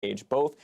stage. Both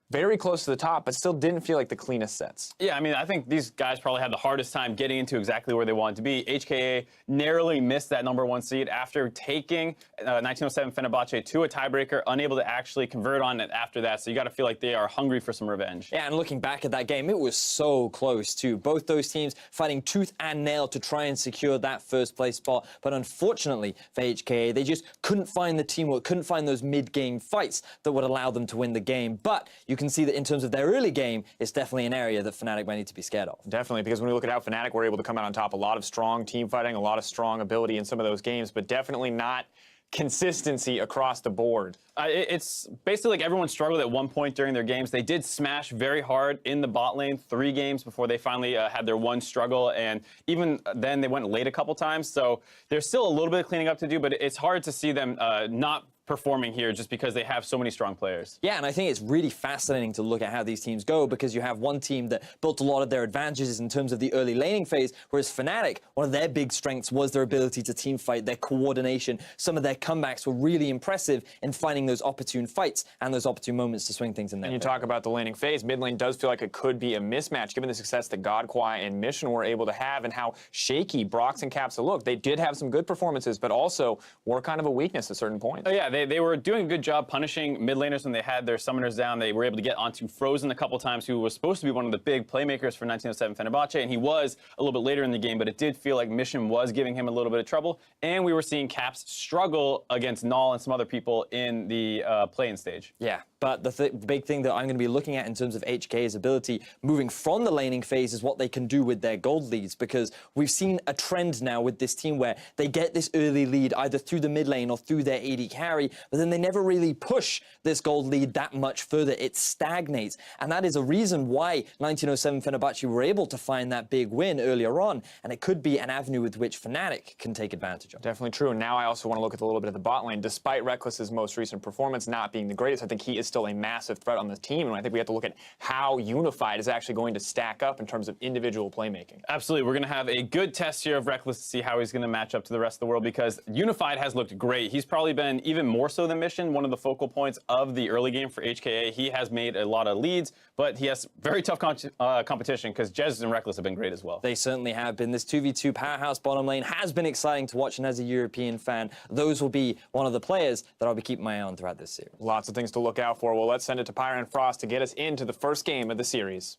very close to the top, but still didn't feel like the cleanest sets. Yeah, I mean, I think these guys probably had the hardest time getting into exactly where they wanted to be. HKA narrowly missed that #1 seed after taking 1907 Fenerbahce to a tiebreaker, unable to actually convert on it after that. So you got to feel like they are hungry for some revenge. Yeah, and looking back at that game, it was so close too. Both those teams fighting tooth and nail to try and secure that first place spot. But unfortunately for HKA, they just couldn't find the teamwork, couldn't find those mid-game fights that would allow them to win the game. But you can see that in terms of their early game, it's definitely an area that Fnatic might need to be scared of. Definitely, because when we look at how Fnatic were able to come out on top, a lot of strong team fighting, a lot of strong ability in some of those games, but definitely not consistency across the board. It's basically like everyone struggled at one point during their games. They did smash very hard in the bot lane 3 games before they finally had their one struggle, and even then they went late a couple times. So there's still a little bit of cleaning up to do, but it's hard to see them not performing here just because they have so many strong players. Yeah, and I think it's really fascinating to look at how these teams go, because you have one team that built a lot of their advantages in terms of the early laning phase, whereas Fnatic, one of their big strengths was their ability to team fight, their coordination. Some of their comebacks were really impressive in finding those opportune fights and those opportune moments to swing things in their And you favor. talk about the laning phase, mid lane does feel like it could be a mismatch given the success that Godquai and Mission were able to have and how shaky Brox and Capsa look. They did have some good performances, but also were kind of a weakness at certain points. Oh, yeah, they were doing a good job punishing mid laners when they had their summoners down. They were able to get onto Frozen a couple times, who was supposed to be one of the big playmakers for 1907 Fenerbahce, and he was a little bit later in the game, but it did feel like Mission was giving him a little bit of trouble, and we were seeing Caps struggle against Null and some other people in the play-in stage. Yeah, but the big thing that I'm going to be looking at in terms of HK's ability moving from the laning phase is what they can do with their gold leads, because we've seen a trend now with this team where they get this early lead either through the mid lane or through their AD carry, but then they never really push this gold lead that much further. It stagnates, and that is a reason why 1907 Fenerbahce were able to find that big win earlier on, and it could be an avenue with which Fnatic can take advantage of. Definitely true. And now I also want to look at a little bit of the bot lane. Despite Reckless's most recent performance not being the greatest, I think he is still a massive threat on the team, and I think we have to look at how Unified is actually going to stack up in terms of individual playmaking. Absolutely. We're going to have a good test here of Reckless to see how he's going to match up to the rest of the world, because Unified has looked great. He's probably been even more so than Mission, one of the focal points of the early game for HKA. He has made a lot of leads, but he has very tough competition, because Jez and Reckless have been great as well. They certainly have been. This 2v2 powerhouse bottom lane has been exciting to watch, and as a European fan, those will be one of the players that I'll be keeping my eye on throughout this series. Lots of things to look out for. Well, let's send it to Pyre and Frost to get us into the first game of the series.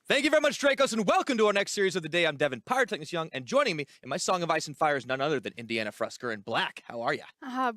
Thank you very much, Dracos, and welcome to our next series of the day. I'm Devin Pyrotechnics Young, and joining me in my Song of Ice and Fire is none other than Indiana Frusker in black. How are you?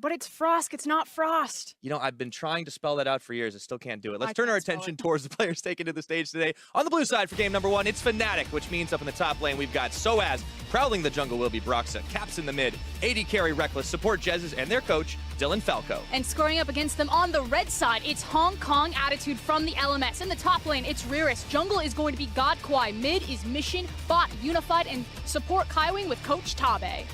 But it's Frost. It's not Frost. You know, I've been trying to spell that out for years. I still can't do it. Let's turn our attention towards the players taken to the stage today. On the blue side for game number 1, it's Fnatic, which means up in the top lane, we've got Soaz. Prowling the jungle will be Broxa. Caps in the mid. AD carry Reckless. Support Jez's and their coach, Dylan Falco. And scoring up against them on the red side, it's Hong Kong attitude from the LMS. In the top lane, it's Rearus. Jungle is going to be Godquai. Mid is Mission, Bot, Unified, and support Kaiwing with Coach Tabe.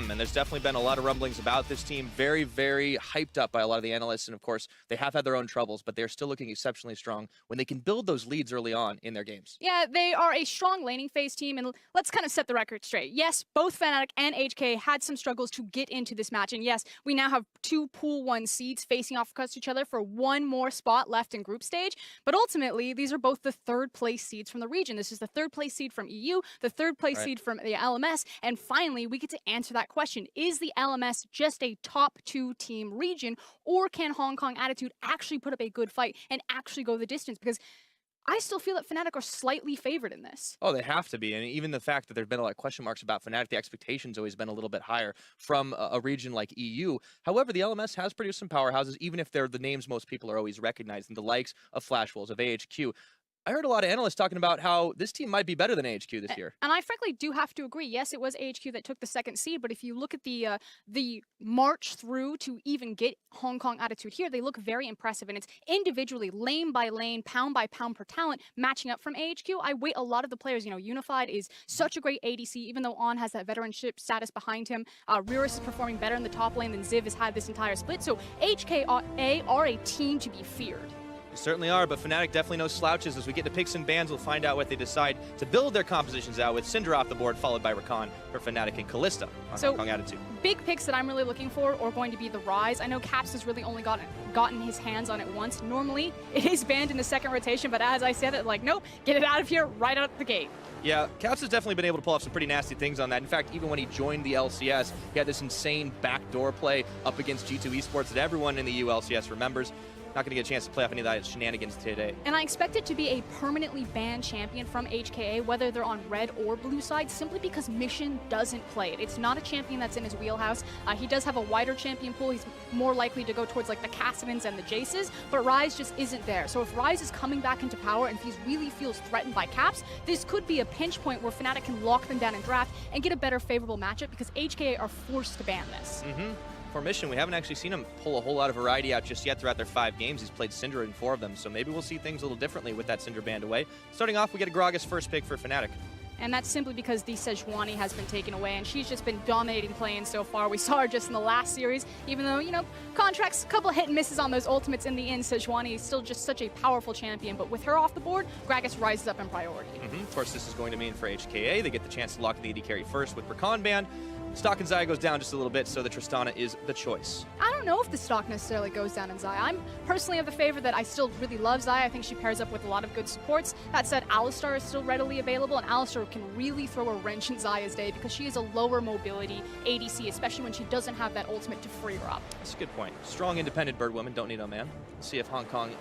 And there's definitely been a lot of rumblings about this team. Very, very hyped up by a lot of the analysts. And of course, they have had their own troubles, but they're still looking exceptionally strong when they can build those leads early on in their games. Yeah, they are a strong laning phase team, and let's kind of set the record straight. Yes, both Fnatic and HK had some struggles to get into this match, and yes, we now have 2 Pool 1 seeds facing off against each other for one more spot left in group stage, but ultimately, these are both the 3rd place seeds from the region. This is the 3rd place seed from EU, the 3rd place seed from the LMS, and finally, we get to answer that question. Is the LMS just a top 2 team region, or can Hong Kong Attitude actually put up a good fight and actually go the distance? Because I still feel that Fnatic are slightly favored in this. Oh, they have to be. And even the fact that there's been a lot of question marks about Fnatic, the expectations always been a little bit higher from a region like EU. However, the LMS has produced some powerhouses, even if they're the names most people are always recognizing, the likes of Flash Wolves, of AHQ. I heard a lot of analysts talking about how this team might be better than AHQ this year. And I frankly do have to agree. Yes, it was AHQ that took the 2nd seed, but if you look at the march through to even get Hong Kong Attitude here, they look very impressive. And it's individually, lane by lane, pound by pound per talent, matching up from AHQ. I weight a lot of the players. You know, Unified is such a great ADC, even though On has that veteranship status behind him. Rearus is performing better in the top lane than Ziv has had this entire split. So HKA are a team to be feared. You certainly are, but Fnatic definitely no slouches. As we get to picks and bans, we'll find out what they decide to build their compositions out with. Syndra off the board, followed by Rakan for Fnatic and Kalista on So- Hong Kong Attitude. Big picks that I'm really looking for are going to be the Rise. I know Caps has really only gotten his hands on it once. Normally, it is banned in the second rotation, but as I said, it like, nope, get it out of here right out the gate. Yeah, Caps has definitely been able to pull off some pretty nasty things on that. In fact, even when he joined the LCS, he had this insane backdoor play up against G2 Esports that everyone in the ULCS remembers. Not going to get a chance to play off any of that shenanigans today. And I expect it to be a permanently banned champion from HKA, whether they're on red or blue side, simply because Mission doesn't play it. It's not a champion that's in his wheelhouse. He does have a wider champion pool. He's more likely to go towards like the Kassadins and the Jaces, but Rise just isn't there. So if Rise is coming back into power and if he really feels threatened by Caps, this could be a pinch point where Fnatic can lock them down in draft and get a better favorable matchup because HKA are forced to ban this. For Mission, we haven't actually seen him pull a whole lot of variety out just yet throughout their 5 games. He's played Syndra in 4 of them, so maybe we'll see things a little differently with that Syndra banned away. Starting off, we get a Gragas first pick for Fnatic. And that's simply because the Sejuani has been taken away, and she's just been dominating playing so far. We saw her just in the last series, even though, you know, contracts, a couple of hit and misses on those ultimates in the end. Sejuani is still just such a powerful champion, but with her off the board, Gragas rises up in priority. Of course, this is going to mean for HKA, they get the chance to lock the AD carry first with Rakan ban. Stock in Xayah goes down just a little bit, so the Tristana is the choice. I don't know if the stock necessarily goes down in Xayah. I'm personally of the favor that I still really love Xayah. I think she pairs up with a lot of good supports. That said, Alistar is still readily available, and Alistar can really throw a wrench in Xayah's day because she is a lower mobility ADC, especially when she doesn't have that ultimate to free her up. That's a good point. Strong, independent bird woman, don't need no man. Let's see if Hong Kong...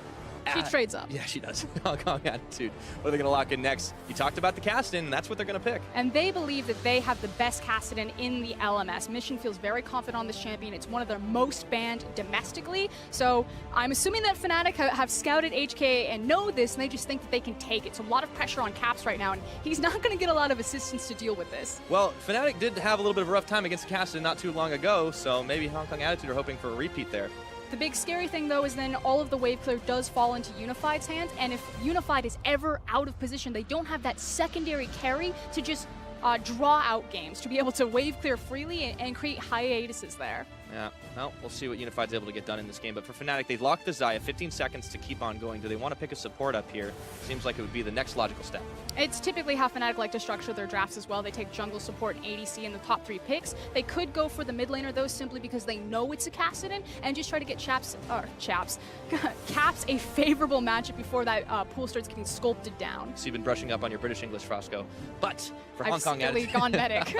She trades up. Yeah, she does. Hong Kong Attitude. What are they going to lock in next? You talked about the Kassadin, and that's what they're going to pick. And they believe that they have the best Kassadin in the LMS. Mission feels very confident on this champion. It's one of their most banned domestically. So I'm assuming that Fnatic have scouted HKA and know this, and they just think that they can take it. So a lot of pressure on Caps right now, and he's not going to get a lot of assistance to deal with this. Well, Fnatic did have a little bit of a rough time against the Kassadin not too long ago, so maybe Hong Kong Attitude are hoping for a repeat there. The big scary thing, though, is then all of the wave clear does fall into Unified's hands, and if Unified is ever out of position, they don't have that secondary carry to just draw out games, to be able to wave clear freely and create hiatuses there. Yeah, well, we'll see what Unified's able to get done in this game. But for Fnatic, they've locked the Xayah, 15 seconds to keep on going. Do they want to pick a support up here? Seems like it would be the next logical step. It's typically how Fnatic like to structure their drafts as well. They take jungle support and ADC in the top 3 picks. They could go for the mid laner, though, simply because they know it's a Kassadin and just try to get Caps a favorable matchup before that pool starts getting sculpted down. So you've been brushing up on your British English, Frosco. But for Hong I've Kong really Attitude... gone medic.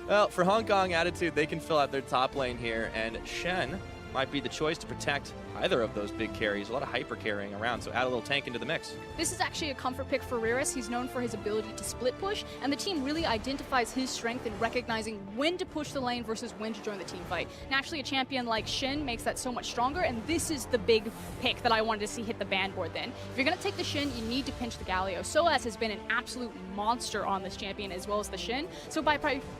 Well, for Hong Kong Attitude, they can fill out their top lane here, and Shen might be the choice to protect either of those big carries. A lot of hyper carrying around, so add a little tank into the mix. This is actually a comfort pick for Riris. He's known for his ability to split push, and the team really identifies his strength in recognizing when to push the lane versus when to join the team fight. Naturally, a champion like Shin makes that so much stronger, and this is the big pick that I wanted to see hit the ban board then. If you're going to take the Shin, you need to pinch the Galio. Soaz has been an absolute monster on this champion as well as the Shin, so by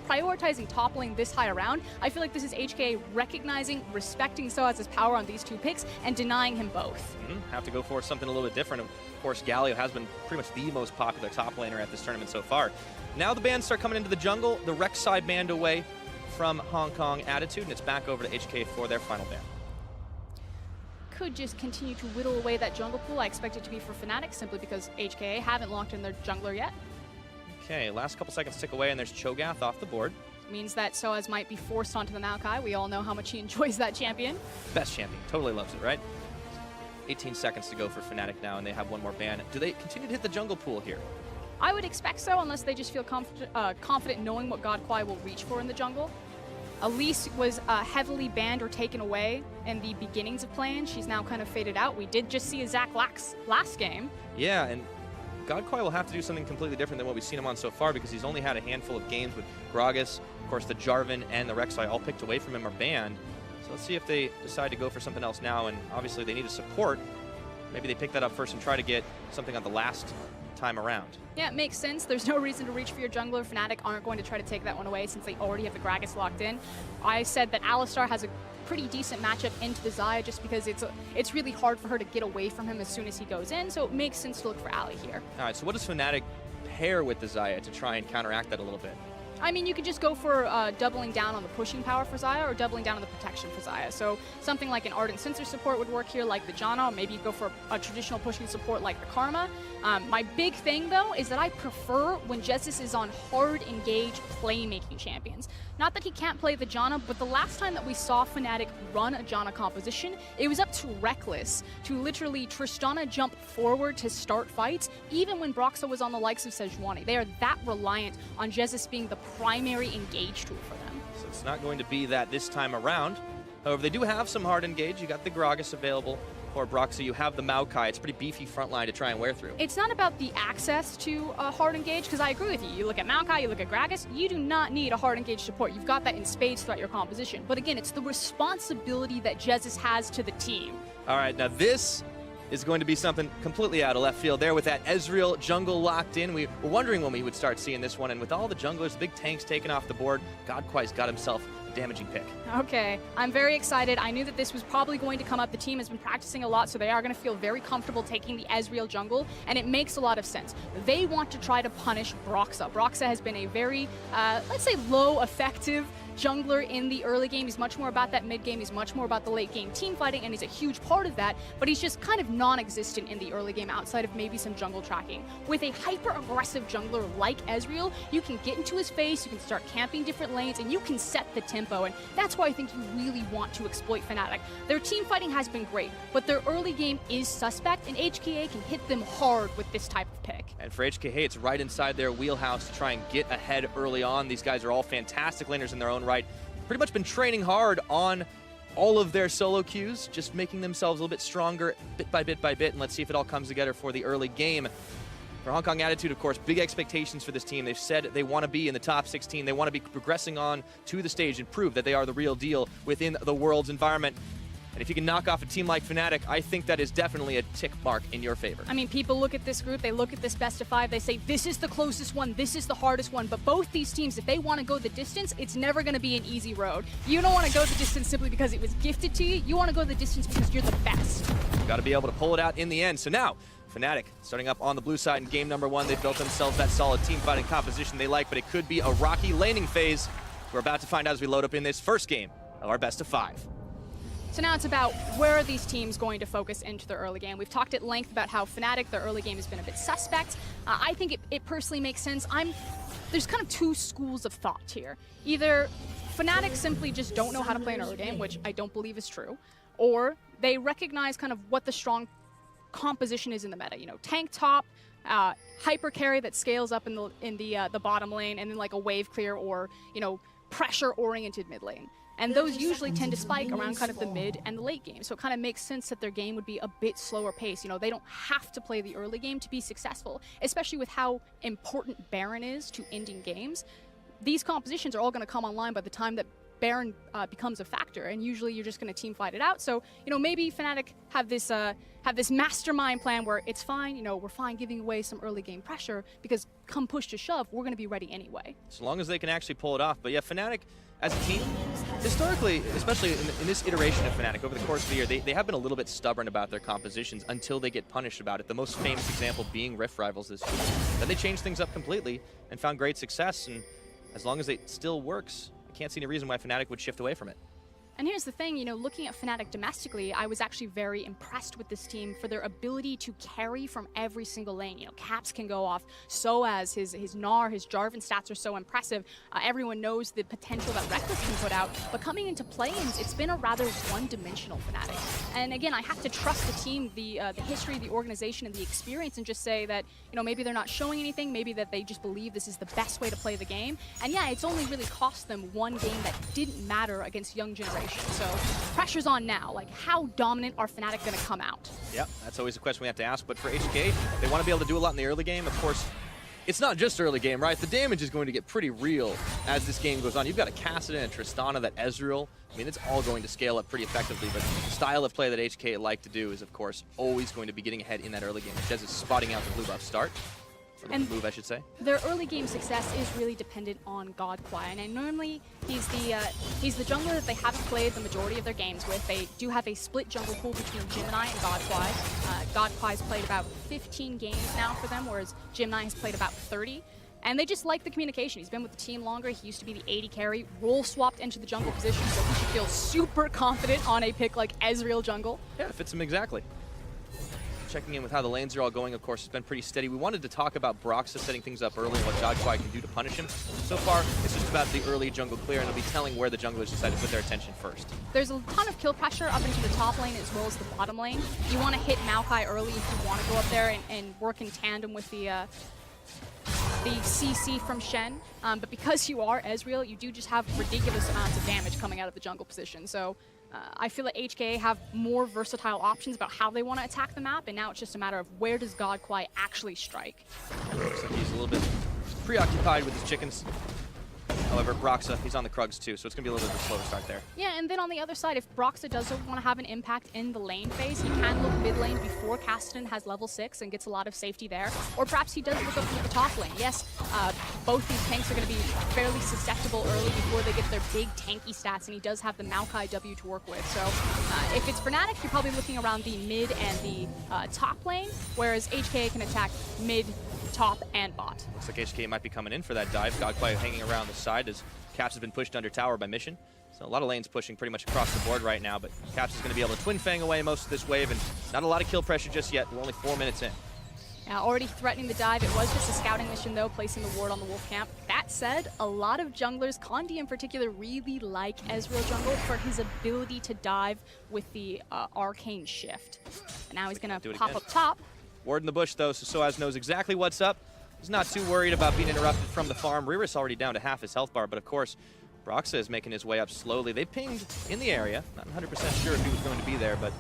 prioritizing top lane this high around, I feel like this is HKA recognizing, respecting Soaz's power on these 2 picks, and denying him both. Have to go for something a little bit different. Of course, Galio has been pretty much the most popular top laner at this tournament so far. Now the bans start coming into the jungle. The Rex side banned away from Hong Kong Attitude, and it's back over to HKA for their final ban. Could just continue to whittle away that jungle pool. I expect it to be for Fnatic, simply because HKA haven't locked in their jungler yet. Okay, last couple seconds tick away, and there's Cho'Gath off the board. Means that Soaz might be forced onto the Maokai. We all know how much he enjoys that champion. Best champion. Totally loves it, right? 18 seconds to go for Fnatic now, and they have one more ban. Do they continue to hit the jungle pool here? I would expect so, unless they just feel confident knowing what God Kwai will reach for in the jungle. Elise was heavily banned or taken away in the beginnings of playing. She's now kind of faded out. We did just see a Zac last game. Yeah, and God Kwai will have to do something completely different than what we've seen him on so far, because he's only had a handful of games with Gragas. Of course, the Jarvan and the Rek'Sai all picked away from him are banned. So let's see if they decide to go for something else now, and obviously they need a support. Maybe they pick that up first and try to get something on the last time around. Yeah, it makes sense. There's no reason to reach for your jungler. Fnatic aren't going to try to take that one away since they already have the Gragas locked in. I said that Alistar has a pretty decent matchup into the Xayah just because it's really hard for her to get away from him as soon as he goes in, so it makes sense to look for Ali here. All right, so what does Fnatic pair with the Xayah to try and counteract that a little bit? I mean, you could just go for doubling down on the pushing power for Xayah or doubling down on the protection for Xayah. So something like an Ardent Sensor support would work here, like the Janna, or maybe you go for a traditional pushing support like the Karma. My big thing, though, is that I prefer when Jesus is on hard engage playmaking champions. Not that he can't play the Janna, but the last time that we saw Fnatic run a Janna composition, it was up to Reckless to literally Tristana jump forward to start fights, even when Broxah was on the likes of Sejuani. They are that reliant on Jesus being the primary engage tool for them. So it's not going to be that this time around. However, they do have some hard engage. You got the Gragas available for Broxah. You have the Maokai. It's a pretty beefy front line to try and wear through. It's not about the access to a hard engage, because I agree with you. You look at Maokai, you look at Gragas, you do not need a hard engage support. You've got that in spades throughout your composition. But again, it's the responsibility that Jesus has to the team. All right, now this is going to be something completely out of left field there with that Ezreal jungle locked in. We were wondering when we would start seeing this one, and with all the junglers, the big tanks taken off the board, Godquai's got himself a damaging pick. Okay, I'm very excited. I knew that this was probably going to come up. The team has been practicing a lot, so they are going to feel very comfortable taking the Ezreal jungle, and it makes a lot of sense. They want to try to punish Broxah. Broxah has been a very, let's say, low effective jungler in the early game. He's much more about that mid game. He's much more about the late game team fighting, and he's a huge part of that, but he's just kind of non-existent in the early game outside of maybe some jungle tracking. With a hyper-aggressive jungler like Ezreal, you can get into his face, you can start camping different lanes, and you can set the tempo, and that's why I think you really want to exploit Fnatic. Their team fighting has been great, but their early game is suspect, and HKA can hit them hard with this type of pick. And for HKA, it's right inside their wheelhouse to try and get ahead early on. These guys are all fantastic laners in their own right. Pretty much been training hard on all of their solo queues, just making themselves a little bit stronger bit by bit by bit, and let's see if it all comes together for the early game. For Hong Kong Attitude, of course, big expectations for this team. They've said they want to be in the top 16. They want to be progressing on to the stage and prove that they are the real deal within the world's environment. And if you can knock off a team like Fnatic, I think that is definitely a tick mark in your favor. I mean, people look at this group, they look at this best of 5, they say, this is the closest one, this is the hardest one. But both these teams, if they want to go the distance, it's never going to be an easy road. You don't want to go the distance simply because it was gifted to you. You want to go the distance because you're the best. You got to be able to pull it out in the end. So now, Fnatic starting up on the blue side in game number 1. They've built themselves that solid team fighting composition they like, but it could be a rocky laning phase. We're about to find out as we load up in this first game of our best of 5. So now it's about where are these teams going to focus into their early game. We've talked at length about how Fnatic, their early game has been a bit suspect. I think it personally makes sense. There's kind of two schools of thought here. Either Fnatic simply just don't know how to play an early game, which I don't believe is true, or they recognize kind of what the strong composition is in the meta. You know, tank top, hyper carry that scales up in the bottom lane, and then like a wave clear or, you know, pressure oriented mid lane. And those usually tend to spike around kind of the mid and the late game. So it kind of makes sense that their game would be a bit slower pace. You know, they don't have to play the early game to be successful, especially with how important Baron is to ending games. These compositions are all going to come online by the time that Baron becomes a factor, and usually you're just going to team fight it out. So, you know, maybe Fnatic have this mastermind plan where it's fine, you know, we're fine giving away some early game pressure because come push to shove, we're going to be ready anyway. As long as they can actually pull it off. But yeah, Fnatic as a team, historically, especially in this iteration of Fnatic over the course of the year, they have been a little bit stubborn about their compositions until they get punished about it. The most famous example being Rift Rivals this year. Then they changed things up completely and found great success, and as long as it still works, I can't see any reason why Fnatic would shift away from it. And here's the thing, you know, looking at Fnatic domestically, I was actually very impressed with this team for their ability to carry from every single lane. You know, Caps can go off, Soaz, his Gnar, his Jarvan stats are so impressive. Everyone knows the potential that Reckless can put out, but coming into play-ins, it's been a rather one-dimensional Fnatic. And again, I have to trust the team, the history, the organization, and the experience, and just say that, you know, maybe they're not showing anything, maybe that they just believe this is the best way to play the game. And yeah, it's only really cost them one game that didn't matter against young generation. So pressure's on now. Like, how dominant are Fnatic going to come out? Yep, that's always a question we have to ask. But for HKA, they want to be able to do a lot in the early game. Of course, it's not just early game, right? The damage is going to get pretty real as this game goes on. You've got a Kassadin and Tristana, that Ezreal. I mean, it's all going to scale up pretty effectively, but the style of play that HKA like to do is, of course, always going to be getting ahead in that early game. Jez is spotting out the blue buff start. Or the move, I should say. Their early game success is really dependent on Godquai, and normally he's the jungler that they haven't played the majority of their games with. They do have a split jungle pool between Gemini and Godquai. Godquai's played about 15 games now for them, whereas Gemini has played about 30. And they just like the communication. He's been with the team longer. He used to be the AD carry, role swapped into the jungle position, so he should feel super confident on a pick like Ezreal jungle. Yeah, it fits him exactly. Checking in with how the lanes are all going, of course, it's been pretty steady. We wanted to talk about Broxah setting things up early and what KazaLoLLCShighlights can do to punish him. So far, it's just about the early jungle clear, and it'll be telling where the junglers decide to put their attention first. There's a ton of kill pressure up into the top lane as well as the bottom lane. You want to hit Maokai early if you want to go up there and work in tandem with the CC from Shen, but because you are Ezreal, you do just have ridiculous amounts of damage coming out of the jungle position. So I feel like HKA have more versatile options about how they want to attack the map, and now it's just a matter of where does KazaLoLLCShighlights actually strike. Looks like he's a little bit preoccupied with his chickens. However, Broxah, he's on the Krugs too, so it's going to be a little bit of a slower start there. Yeah, and then on the other side, if Broxah does want to have an impact in the lane phase, he can look mid lane before Kassadin has level 6 and gets a lot of safety there. Or perhaps he does look up to the top lane. Yes, both these tanks are going to be fairly susceptible early before they get their big tanky stats, and he does have the Maokai W to work with. So if it's Fnatic, you're probably looking around the mid and the top lane, whereas HKA can attack mid, top, and bot. Looks like HKA might be coming in for that dive. KazaLoLLCShighlights hanging around the side as Caps has been pushed under tower by Mission. So a lot of lanes pushing pretty much across the board right now, but Caps is going to be able to Twin Fang away most of this wave, and not a lot of kill pressure just yet. We're only 4 minutes in. Now, already threatening the dive. It was just a scouting mission, though, placing the ward on the Wolf camp. That said, a lot of junglers, Condi in particular, really like Ezreal jungle for his ability to dive with the arcane shift. And now he's going to pop up top. Ward in the bush, though, so Soaz knows exactly what's up. He's not too worried about being interrupted from the farm. Riris already down to half his health bar, but of course, Broxah is making his way up slowly. They pinged in the area. Not 100% sure if he was going to be there, but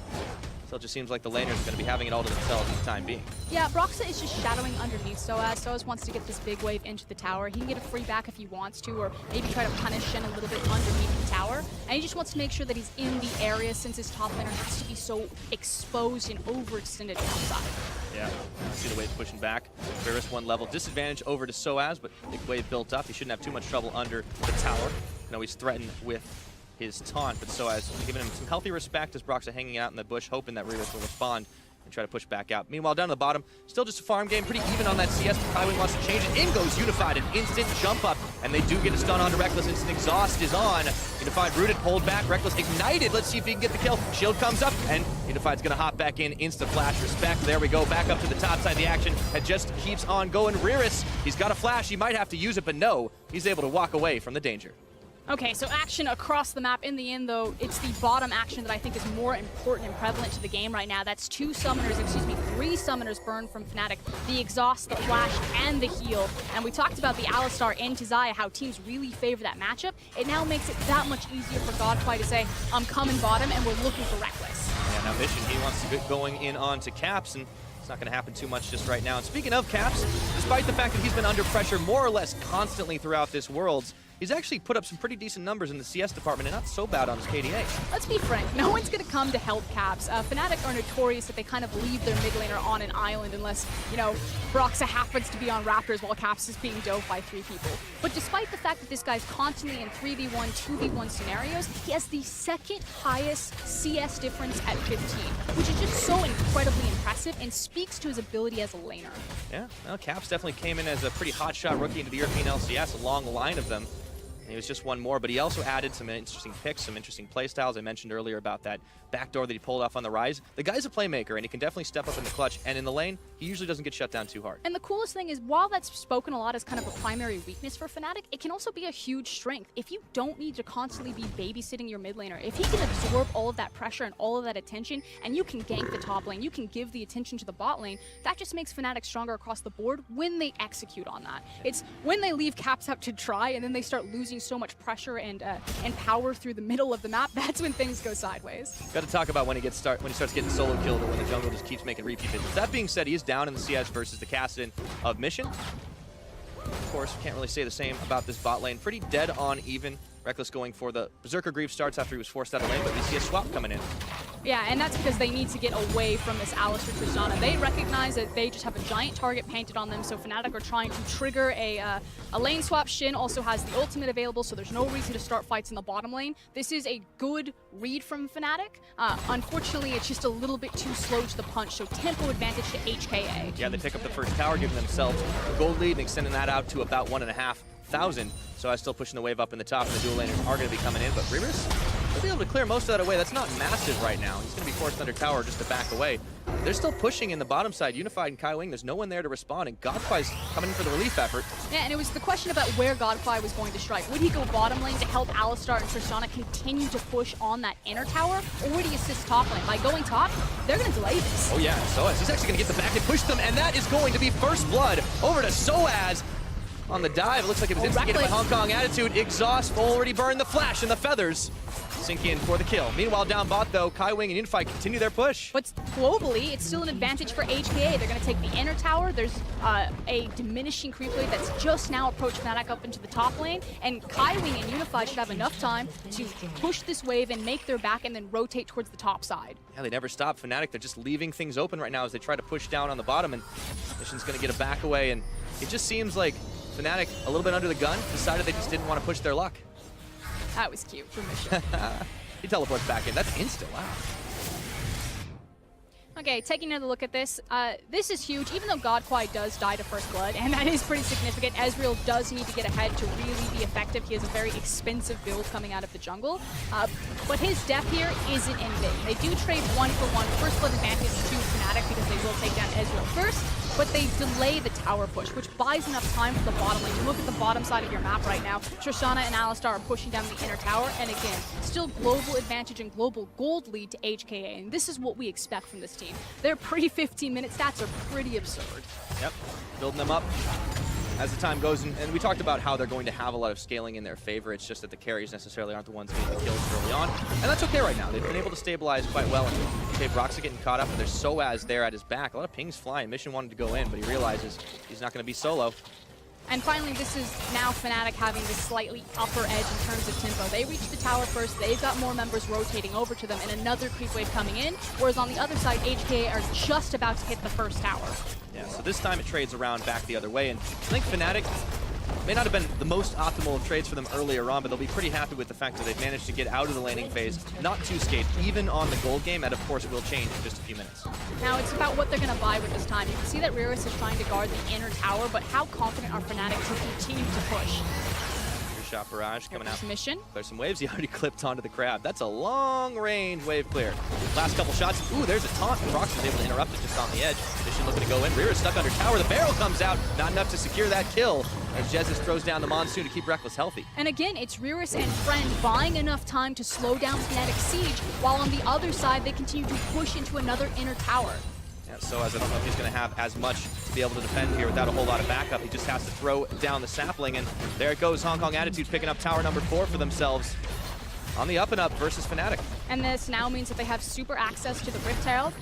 still just seems like the laners are going to be having it all to themselves for the time being. Yeah, Broxah is just shadowing underneath Soaz. Soaz wants to get this big wave into the tower. He can get a free back if he wants to, or maybe try to punish Shen a little bit underneath the tower. And he just wants to make sure that he's in the area since his top laner has to be so exposed and overextended outside. Yeah, see the wave pushing back. Riris 1 level disadvantage over to Soaz, but big wave built up. He shouldn't have too much trouble under the tower. No, he's threatened with his taunt, but Soaz giving him some healthy respect as Broxah hanging out in the bush, hoping that Riris will respond and try to push back out. Meanwhile, down to the bottom, still just a farm game, pretty even on that CS. Highway wants to change it. In goes Unified, an instant jump up, and they do get a stun onto Rekkles. Instant exhaust is on. Unified rooted, pulled back. Rekkles ignited. Let's see if he can get the kill. Shield comes up, and Unified's gonna hop back in. Insta flash, respect. There we go, back up to the top side of the action. It just keeps on going. Riris, he's got a flash. He might have to use it, but no, he's able to walk away from the danger. Okay, so action across the map. In the end, though, it's the bottom action that I think is more important and prevalent to the game right now. That's 3 summoners burned from Fnatic. The exhaust, the flash, and the heal. And we talked about the Alistar into Xayah, how teams really favor that matchup. It now makes it that much easier for KazaLoLLCShighlights to say, I'm coming bottom, and we're looking for Rekkles. Yeah, now Mission, he wants to get going in onto Caps, and it's not going to happen too much just right now. And speaking of Caps, despite the fact that he's been under pressure more or less constantly throughout this Worlds, he's actually put up some pretty decent numbers in the CS department and not so bad on his KDA. Let's be frank, no one's going to come to help Caps. Fnatic are notorious that they kind of leave their mid laner on an island unless, you know, Broxah happens to be on Raptors while Caps is being dove by 3 people. But despite the fact that this guy's constantly in 3v1, 2v1 scenarios, he has the 2nd highest CS difference at 15, which is just so incredibly impressive and speaks to his ability as a laner. Yeah, well, Caps definitely came in as a pretty hotshot rookie into the European LCS, a long line of them. He was just one more, but he also added some interesting picks, some interesting playstyles. I mentioned earlier about that backdoor that he pulled off on the Rise. The guy's a playmaker, and he can definitely step up in the clutch, and in the lane, he usually doesn't get shut down too hard. And the coolest thing is, while that's spoken a lot as kind of a primary weakness for Fnatic, it can also be a huge strength. If you don't need to constantly be babysitting your mid laner, if he can absorb all of that pressure and all of that attention, and you can gank the top lane, you can give the attention to the bot lane, that just makes Fnatic stronger across the board when they execute on that. It's when they leave Caps up to try, and then they start losing so much pressure and power through the middle of the map, that's when things go sideways. Got to talk about when he starts getting solo killed or when the jungle just keeps making repeat visits. That being said, he is down in the CS versus the Kassadin of Mission. Of course, can't really say the same about this bot lane. Pretty dead on even. Rekkles going for the Berserker Grief starts after he was forced out of lane, but we see a swap coming in. Yeah, and that's because they need to get away from this Alistar Tristana. They recognize that they just have a giant target painted on them, so Fnatic are trying to trigger a lane swap. Shin also has the ultimate available, so there's no reason to start fights in the bottom lane. This is a good read from Fnatic. Unfortunately, it's just a little bit too slow to the punch, so tempo advantage to HKA. Yeah, they pick up the first tower, giving themselves a gold lead and extending that out to about 1,500. So I'm still pushing the wave up in the top, and the dual laners are going to be coming in, but Reavers will be able to clear most of that away. That's not massive right now. He's going to be forced under tower just to back away. They're still pushing in the bottom side. Unified and KaiWing, there's no one there to respond, and Godfly's coming in for the relief effort. Yeah, and it was the question about where Godfly was going to strike. Would he go bottom lane to help Alistar and Tristana continue to push on that inner tower, or would he assist top lane? By going top, they're going to delay this. Oh yeah, Soaz, he's actually going to get the back and push them, and that is going to be first blood over to Soaz. On the dive, it looks like it was instigated by Hong Kong Attitude. Exhaust already burned the flash and the feathers. Sink in for the kill. Meanwhile, down bot though, KaiWing and Unified continue their push. But globally, it's still an advantage for HKA. They're going to take the inner tower. There's a diminishing creep wave that's just now approached Fnatic up into the top lane, and KaiWing and Unified should have enough time to push this wave and make their back and then rotate towards the top side. Yeah, they never stop. Fnatic, they're just leaving things open right now as they try to push down on the bottom, and Mission's going to get a back away, and it just seems like Fnatic, a little bit under the gun, decided they just didn't want to push their luck. That was cute for Mission. He teleports back in. That's instant. Wow. Okay, taking another look at this. This is huge, even though Godquai does die to first blood, and that is pretty significant. Ezreal does need to get ahead to really be effective. He has a very expensive build coming out of the jungle. But his death here isn't in vain. They do trade 1-for-1 first blood advantage to Fnatic because they will take down Ezreal first, but they delay the tower push, which buys enough time for the bottom lane. You look at the bottom side of your map right now, Tristana and Alistar are pushing down the inner tower, and again, still global advantage and global gold lead to HKA, and this is what we expect from this team. Their pre-15-minute stats are pretty absurd. Yep, building them up as the time goes, and we talked about how they're going to have a lot of scaling in their favor. It's just that the carries necessarily aren't the ones getting the kills early on, and that's okay right now. They've been able to stabilize quite well, and Dave Roxy getting caught up, and there's Soaz there at his back. A lot of pings flying. Mission wanted to go in, but he realizes he's not going to be solo. And finally, this is now Fnatic having this slightly upper edge in terms of tempo. They reach the tower first, they've got more members rotating over to them, and another creep wave coming in, whereas on the other side, HKA are just about to hit the first tower. Yeah, so this time it trades around back the other way, and I think Fnatic may not have been the most optimal of trades for them earlier on, but they'll be pretty happy with the fact that they've managed to get out of the laning phase, not too scathed, even on the gold game, and of course it will change in just a few minutes. Now it's about what they're going to buy with this time. You can see that Reavers is trying to guard the inner tower, but how confident are Fnatic to continue to push? Shot barrage coming out. Mission. There's some waves. He already clipped onto the crab. That's a long-range wave clear. Last couple shots. Ooh, there's a taunt. Prox is able to interrupt it just on the edge. Mission looking to go in. Reaver stuck under tower. The barrel comes out. Not enough to secure that kill as Jesus throws down the Monsoon to keep Reckless healthy. And again, it's Reavers and Friend buying enough time to slow down Fnatic siege, while on the other side, they continue to push into another inner tower. Yeah, Soaz, I don't know if he's going to have as much to be able to defend here without a whole lot of backup. He just has to throw down the sapling, and there it goes. Hong Kong Attitude picking up tower number 4 for themselves on the up and up versus Fnatic. And this now means that they have super access to the Rift Herald.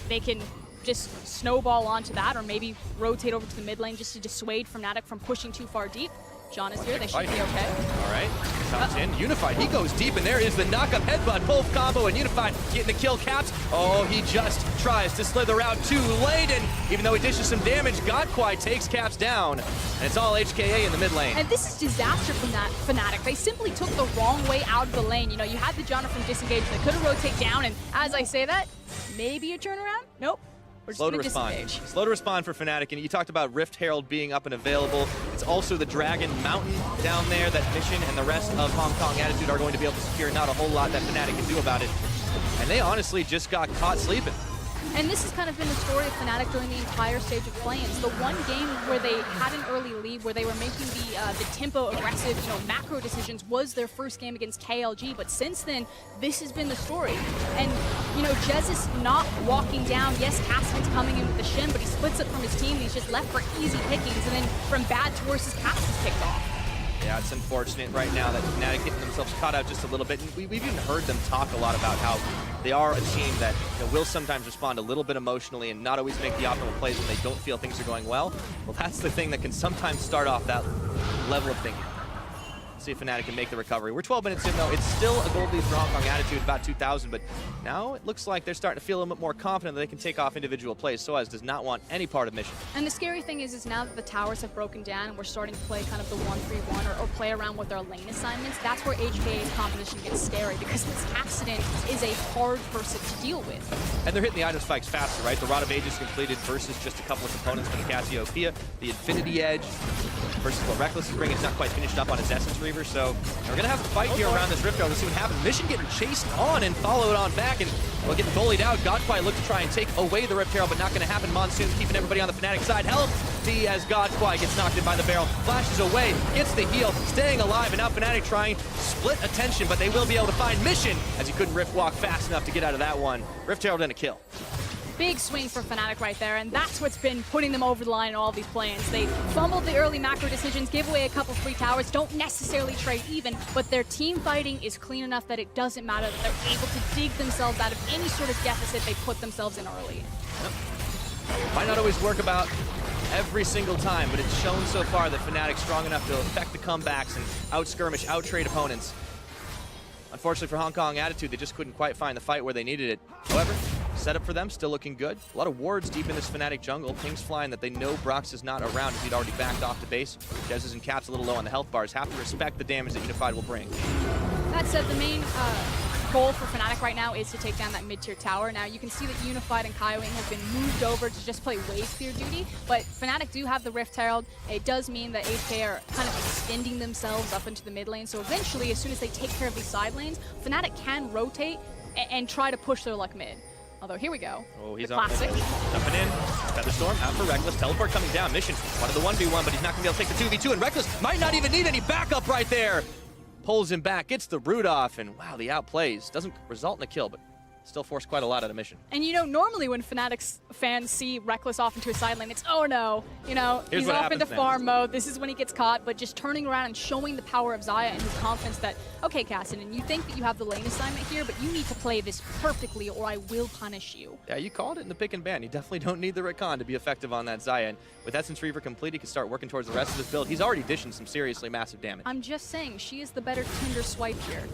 They can just snowball onto that, or maybe rotate over to the mid lane just to dissuade Fnatic from pushing too far deep. John is here, they should be okay. All right, comes in, Unified, he goes deep, and there is the knock-up headbutt, both combo, and Unified getting the kill caps. Oh, he just tries to slither out too late, and even though he dishes some damage, Godquai takes caps down, and it's all HKA in the mid lane. And this is disaster from that Fnatic. They simply took the wrong way out of the lane. You know, you had the Jonah from disengage, they could have rotated down, and as I say that, maybe a turnaround? Nope. Slow to respond. Disengage. Slow to respond for Fnatic, and you talked about Rift Herald being up and available. It's also the Dragon Mountain down there that Mission and the rest of Hong Kong Attitude are going to be able to secure. Not a whole lot that Fnatic can do about it. And they honestly just got caught sleeping. And this has kind of been the story of Fnatic during the entire stage of play-ins. The one game where they had an early lead, where they were making the tempo aggressive, you know, macro decisions, was their first game against KLG. But since then, this has been the story. And, you know, Jez is not walking down. Yes, Cassidy's coming in with the Shin, but he splits it from his team. And he's just left for easy pickings. And then from bad to worse, his Cass is picked off. Yeah, it's unfortunate right now that Fnatic getting themselves caught out just a little bit. And we've even heard them talk a lot about how they are a team that, you know, will sometimes respond a little bit emotionally and not always make the optimal plays when they don't feel things are going well. Well, that's the thing that can sometimes start off that level of thinking. see if Fnatic can make the recovery. We're 12 minutes in, though. It's still a gold lead for Hong Kong Attitude, about 2,000, but now it looks like they're starting to feel a little bit more confident that they can take off individual plays. Soaz does not want any part of Mission. And the scary thing is now that the towers have broken down and we're starting to play kind of the 1-3-1 or play around with our lane assignments, that's where HKA's composition gets scary, because this accident is a hard person to deal with. And they're hitting the item spikes faster, right? The Rod of Ages completed versus just a couple of components for the Cassiopeia. The Infinity Edge versus what Reckless is bringing. It's not quite finished up on his Essence Reaver, so we're going to have to fight here around this Rift Herald. Let's see what happens. Mission getting chased on and followed on back, and we'll get bullied out. Godquai look to try and take away the Rift Herald, but not going to happen. Monsoon keeping everybody on the Fnatic side. Healthy as Godquai gets knocked in by the barrel. Flashes away, gets the heal, staying alive, and now Fnatic trying to split attention, but they will be able to find Mission as he couldn't Rift Walk fast enough to get out of that one. Rift Herald and a kill. Big swing for Fnatic right there, and that's what's been putting them over the line in all these plans. They fumbled the early macro decisions, gave away a couple free towers, don't necessarily trade even, but their team fighting is clean enough that it doesn't matter, that they're able to dig themselves out of any sort of deficit they put themselves in early. Yep. Might not always work about every single time, but it's shown so far that Fnatic's strong enough to affect the comebacks and out-skirmish, out-trade opponents. Unfortunately for Hong Kong Attitude, they just couldn't quite find the fight where they needed it. However, setup for them still looking good. A lot of wards deep in this Fnatic jungle. Pings flying that they know Brox is not around as he'd already backed off the base. Jez's and Caps a little low on the health bars. Have to respect the damage that Unified will bring. That said, the main goal for Fnatic right now is to take down that mid-tier tower. Now, you can see that Unified and Kaiwing have been moved over to just play wave clear duty, but Fnatic do have the Rift Herald. It does mean that HKA are kind of extending themselves up into the mid lane, so eventually, as soon as they take care of these side lanes, Fnatic can rotate and try to push their luck mid. Although, here we go. Oh, he's the classic. Jumping in. Featherstorm out for Reckless. Teleport coming down. Mission wanted the 1v1, but he's not going to be able to take the 2v2, and Reckless might not even need any backup right there. Pulls him back, gets the root off, and wow, the outplays. Doesn't result in a kill, but still forced quite a lot out of Mission. And you know, normally when Fnatic's fans see Reckless off into a side lane, it's, oh no, you know, Here's he's what off into happens farm mode, this is when he gets caught, but just turning around and showing the power of Xayah and his confidence that, okay, Cassidy, you think that you have the lane assignment here, but you need to play this perfectly or I will punish you. Yeah, you called it in the pick and ban. You definitely don't need the Recon to be effective on that Xayah. And with Essence Reaver complete, he can start working towards the rest of his build. He's already dishing some seriously massive damage. I'm just saying, she is the better Tinder swipe here.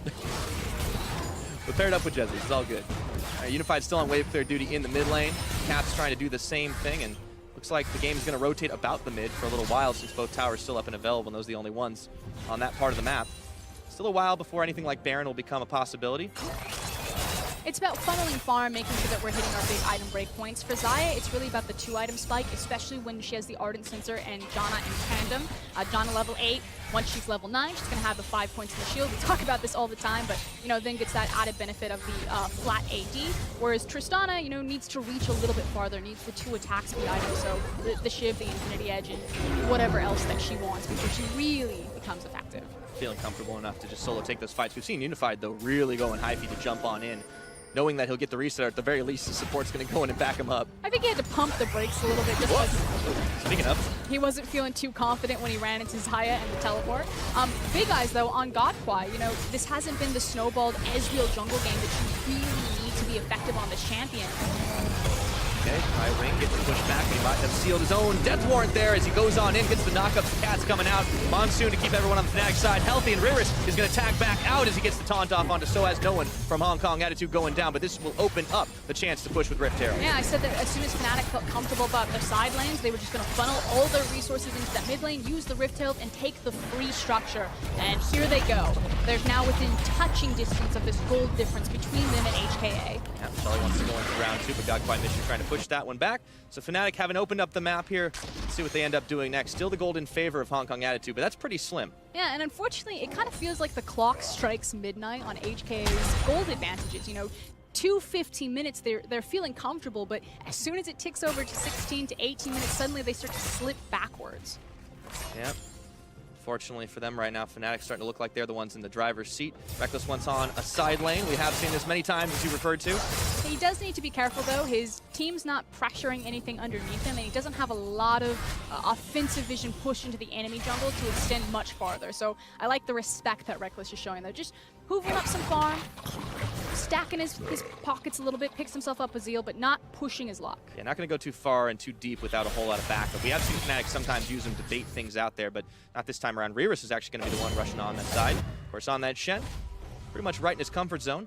But paired up with Jezzy, it's all good. Unified still on wave clear duty in the mid lane. Caps trying to do the same thing, and looks like the game is going to rotate about the mid for a little while since both towers still up and available, and those are the only ones on that part of the map. Still a while before anything like Baron will become a possibility. It's about funneling farm, making sure that we're hitting our big item break points. For Xayah, it's really about the 2-item spike, especially when she has the Ardent Sensor and Janna in tandem. Janna level 8, once she's level 9, she's going to have the 5 points in the shield. We talk about this all the time, but, you know, then gets that added benefit of the flat AD, whereas Tristana, you know, needs to reach a little bit farther, needs the 2 attack speed items, so the Shiv, the Infinity Edge, and whatever else that she wants before she really becomes effective. Feeling comfortable enough to just solo take those fights. We've seen Unified, though, really going hyphy to jump on in, knowing that he'll get the reset, or at the very least, the support's going to go in and back him up. I think he had to pump the brakes a little bit just because Speaking of, he wasn't feeling too confident when he ran into Xayah and the teleport. Big eyes, though, on Godquai. You know, this hasn't been the snowballed Ezreal jungle game that you really need to be effective on this champion. okay, Ring gets pushed back. He might have sealed his own death warrant there as he goes on in, gets the knockups. The Cats coming out. Monsoon to keep everyone on the Fnatic side healthy, and Riris is going to tag back out as he gets the taunt off onto Soaz. No one from Hong Kong Attitude going down, but this will open up the chance to push with Rift Herald. Yeah, I said that as soon as Fnatic felt comfortable about their side lanes, they were just going to funnel all their resources into that mid lane, use the Rift Herald, and take the free structure. And here they go. They're now within touching distance of this gold difference between them and HKA. Yeah, Shelly wants to go into round 2, but Godquai Mission trying to push that one back. So Fnatic haven't opened up the map here. Let's see what they end up doing next. Still the gold in favor of Hong Kong Attitude, but that's pretty slim. Yeah, and unfortunately, it kind of feels like the clock strikes midnight on HKA's gold advantages. You know, 15 minutes, they're feeling comfortable, but as soon as it ticks over to 16 to 18 minutes, suddenly they start to slip backwards. Yep. Fortunately for them right now, Fnatic starting to look like they're the ones in the driver's seat. Reckless once on a side lane. We have seen this many times, as you referred to. He does need to be careful, though. His team's not pressuring anything underneath him, and he doesn't have a lot of offensive vision pushed into the enemy jungle to extend much farther. So I like the respect that Reckless is showing, though. Just hoovering up some farm, stacking his pockets a little bit, picks himself up a Zeal, but not pushing his luck. Yeah, not going to go too far and too deep without a whole lot of backup. We have seen Fnatic sometimes use them to bait things out there, but not this time around. Reris is actually going to be the one rushing on that side. Of course, on that Shen, pretty much right in his comfort zone.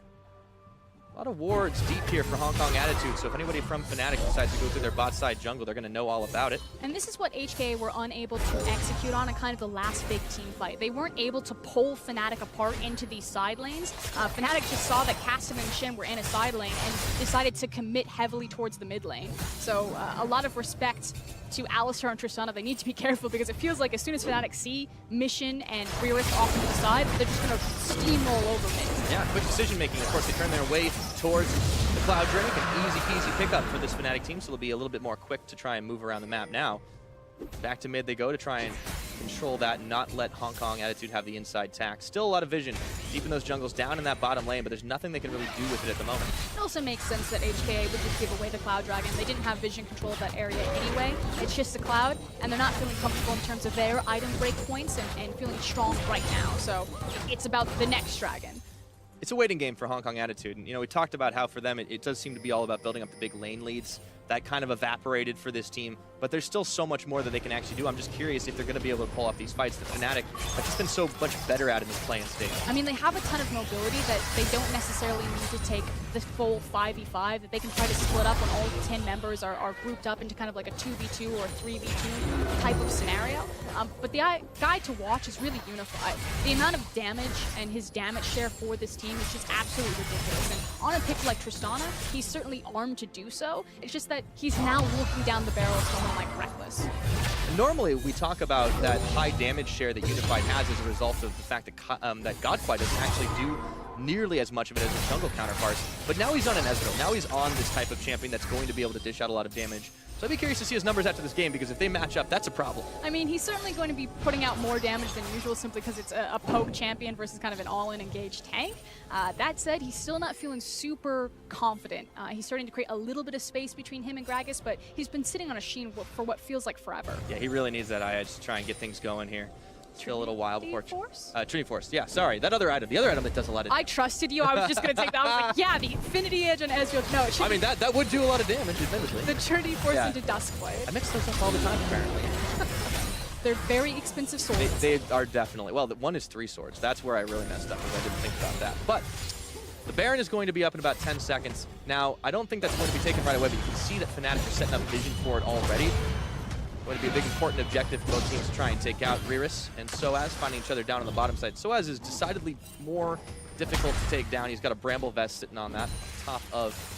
A lot of wards deep here for Hong Kong Attitude, so if anybody from Fnatic decides to go through their bot side jungle, they're going to know all about it. And this is what HKA were unable to execute on in kind of the last big team fight. They weren't able to pull Fnatic apart into these side lanes. Fnatic just saw that Cassim and Shen were in a side lane and decided to commit heavily towards the mid lane. So a lot of respect to Alistar and Tristana. They need to be careful because it feels like as soon as Fnatic see Mission and Reris off to the side, they're just going to steamroll over mid. Yeah, quick decision making. Of course, they turn their way towards the Cloud Drake. An easy peasy pickup for this Fnatic team, so they'll be a little bit more quick to try and move around the map now. Back to mid they go to try and control that and not let Hong Kong Attitude have the inside tack. Still a lot of vision deep in those jungles, down in that bottom lane, but there's nothing they can really do with it at the moment. It also makes sense that HKA would just give away the Cloud Dragon. They didn't have vision control of that area anyway. It's just the Cloud, and they're not feeling comfortable in terms of their item break points and feeling strong right now. So it's about the next dragon. It's a waiting game for Hong Kong Attitude. And, you know, we talked about how for them it does seem to be all about building up the big lane leads. That kind of evaporated for this team, but there's still so much more that they can actually do. I'm just curious if they're going to be able to pull off these fights that Fnatic have just been so much better at in this play-in stage. I mean, they have a ton of mobility that they don't necessarily need to take the full 5v5, that they can try to split up when all 10 members are grouped up into kind of like a 2v2 or 3v2 type of scenario. But the guy to watch is really unified. The amount of damage and his damage share for this team is just absolutely ridiculous. And on a pick like Tristana, he's certainly armed to do so. It's just that he's now looking down the barrel of someone like Reckless. Normally, we talk about that high damage share that Unified has as a result of the fact that that Godquai doesn't actually do nearly as much of it as his jungle counterparts. But now he's on an Ezreal. Now he's on this type of champion that's going to be able to dish out a lot of damage. So I'd be curious to see his numbers after this game, because if they match up, that's a problem. I mean, he's certainly going to be putting out more damage than usual simply because it's a poke champion versus kind of an all-in engaged tank. That said, he's still not feeling super confident. He's starting to create a little bit of space between him and Gragas, but he's been sitting on a Sheen for what feels like forever. Yeah, he really needs that edge to try and get things going here. Still a little while before Force? Trinity Force. Yeah, sorry, that other item, the other item that does a lot of damage. I trusted you. I was just going to take that. I was like, yeah, the Infinity Edge on Ezreal. No, it should I mean, that would do a lot of damage, admittedly. the Trinity Force Yeah. into Duskblade. I mix those up all the time, apparently. They're very expensive swords. They are definitely, well, one is 3 swords. That's where I really messed up, because I didn't think about that. But the Baron is going to be up in about 10 seconds. Now, I don't think that's going to be taken right away, but you can see that Fnatic are setting up vision for it already. Going to be a big important objective for both teams to try and take out Reris and Soaz, finding each other down on the bottom side. Soaz is decidedly more difficult to take down. He's got a Bramble Vest sitting on that, top of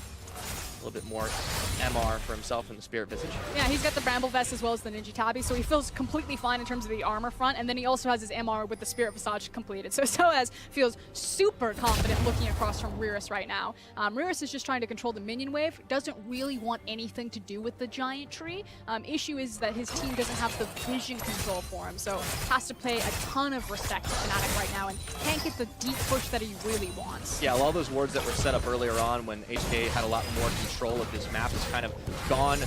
a little bit more MR for himself in the Spirit Visage. Yeah, he's got the Bramble Vest as well as the Ninja Tabi, so he feels completely fine in terms of the armor front, and then he also has his MR with the Spirit Visage completed. So Soaz feels super confident looking across from Reris right now. Reris is just trying to control the minion wave, doesn't really want anything to do with the giant tree. Issue is that his team doesn't have the vision control for him, so has to pay a ton of respect to Fnatic right now and can't get the deep push that he really wants. Yeah, all those wards that were set up earlier on when HKA had a lot more control of this map has kind of gone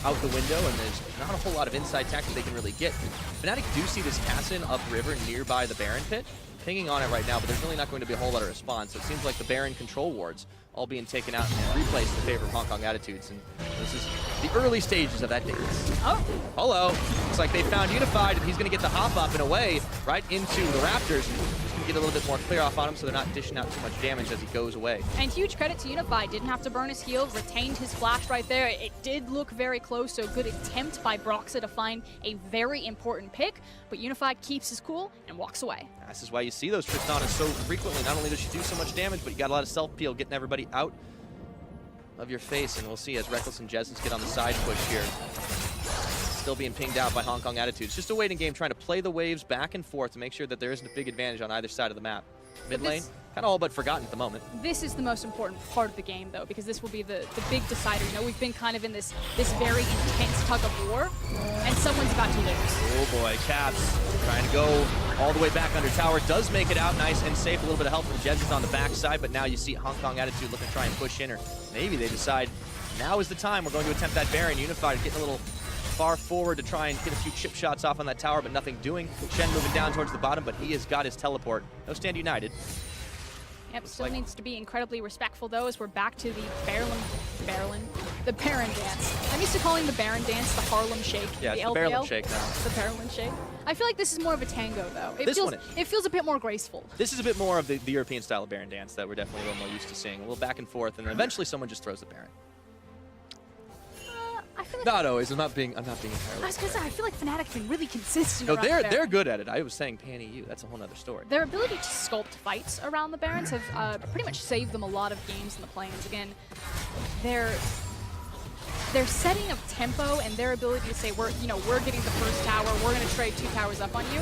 out the window, and there's not a whole lot of inside tack that they can really get. Fnatic do see this Cassin upriver nearby the Baron pit, pinging on it right now, but there's really not going to be a whole lot of response. So it seems like the Baron control wards all being taken out and replaced in favor of Hong Kong Attitudes, and this is the early stages of that dance. Oh, Hello. Looks like they found Unified, and he's going to get the hop up and away right into the Raptors. And just going to get a little bit more clear off on him so they're not dishing out too much damage as he goes away. and huge credit to Unified. Didn't have to burn his heal, retained his flash right there. It did look very close, so good attempt by Broxa to find a very important pick, but Unified keeps his cool and walks away. This is why you see those Tristana so frequently. Not only does she do so much damage, but you got a lot of self-peel, getting everybody out of your face. And we'll see as Reckless and Jessens get on the side push here. Still being pinged out by Hong Kong Attitudes. Just a waiting game, trying to play the waves back and forth to make sure that there isn't a big advantage on either side of the map. Mid lane, kind of all but forgotten at the moment. This is the most important part of the game, though, because this will be the big decider. You know, we've been kind of in this very intense tug of war, and someone's about to lose. Oh boy, Caps trying to go all the way back under tower. Does make it out nice and safe. A little bit of help from Jessens on the backside, but now you see Hong Kong Attitude looking to try and push in, or maybe they decide now is the time. We're going to attempt that Baron. Unified getting a little far forward to try and get a few chip shots off on that tower, but nothing doing. Shen moving down towards the bottom, but he has got his teleport. No Stand United. Yep, still needs to be incredibly respectful though, as we're back to the Baron dance. I'm used to calling the Baron dance the Harlem Shake. Yeah, the it's the Baron Shake now. The Baron Shake. I feel like this is more of a tango though. It feels a bit more graceful. This is a bit more of the European style of Baron dance that we're definitely a little more used to seeing. A little back and forth, and then eventually someone just throws the Baron. I feel like Not always. I'm not being entirely. I was gonna say, I feel like Fnatic have been really consistent. No, around they're good at it. I was saying Pan EU. That's a whole other story. Their ability to sculpt fights around the Barons have pretty much saved them a lot of games in the play-ins. Again, their setting of tempo and their ability to say, we're getting the first tower, we're going to trade 2 towers up on you.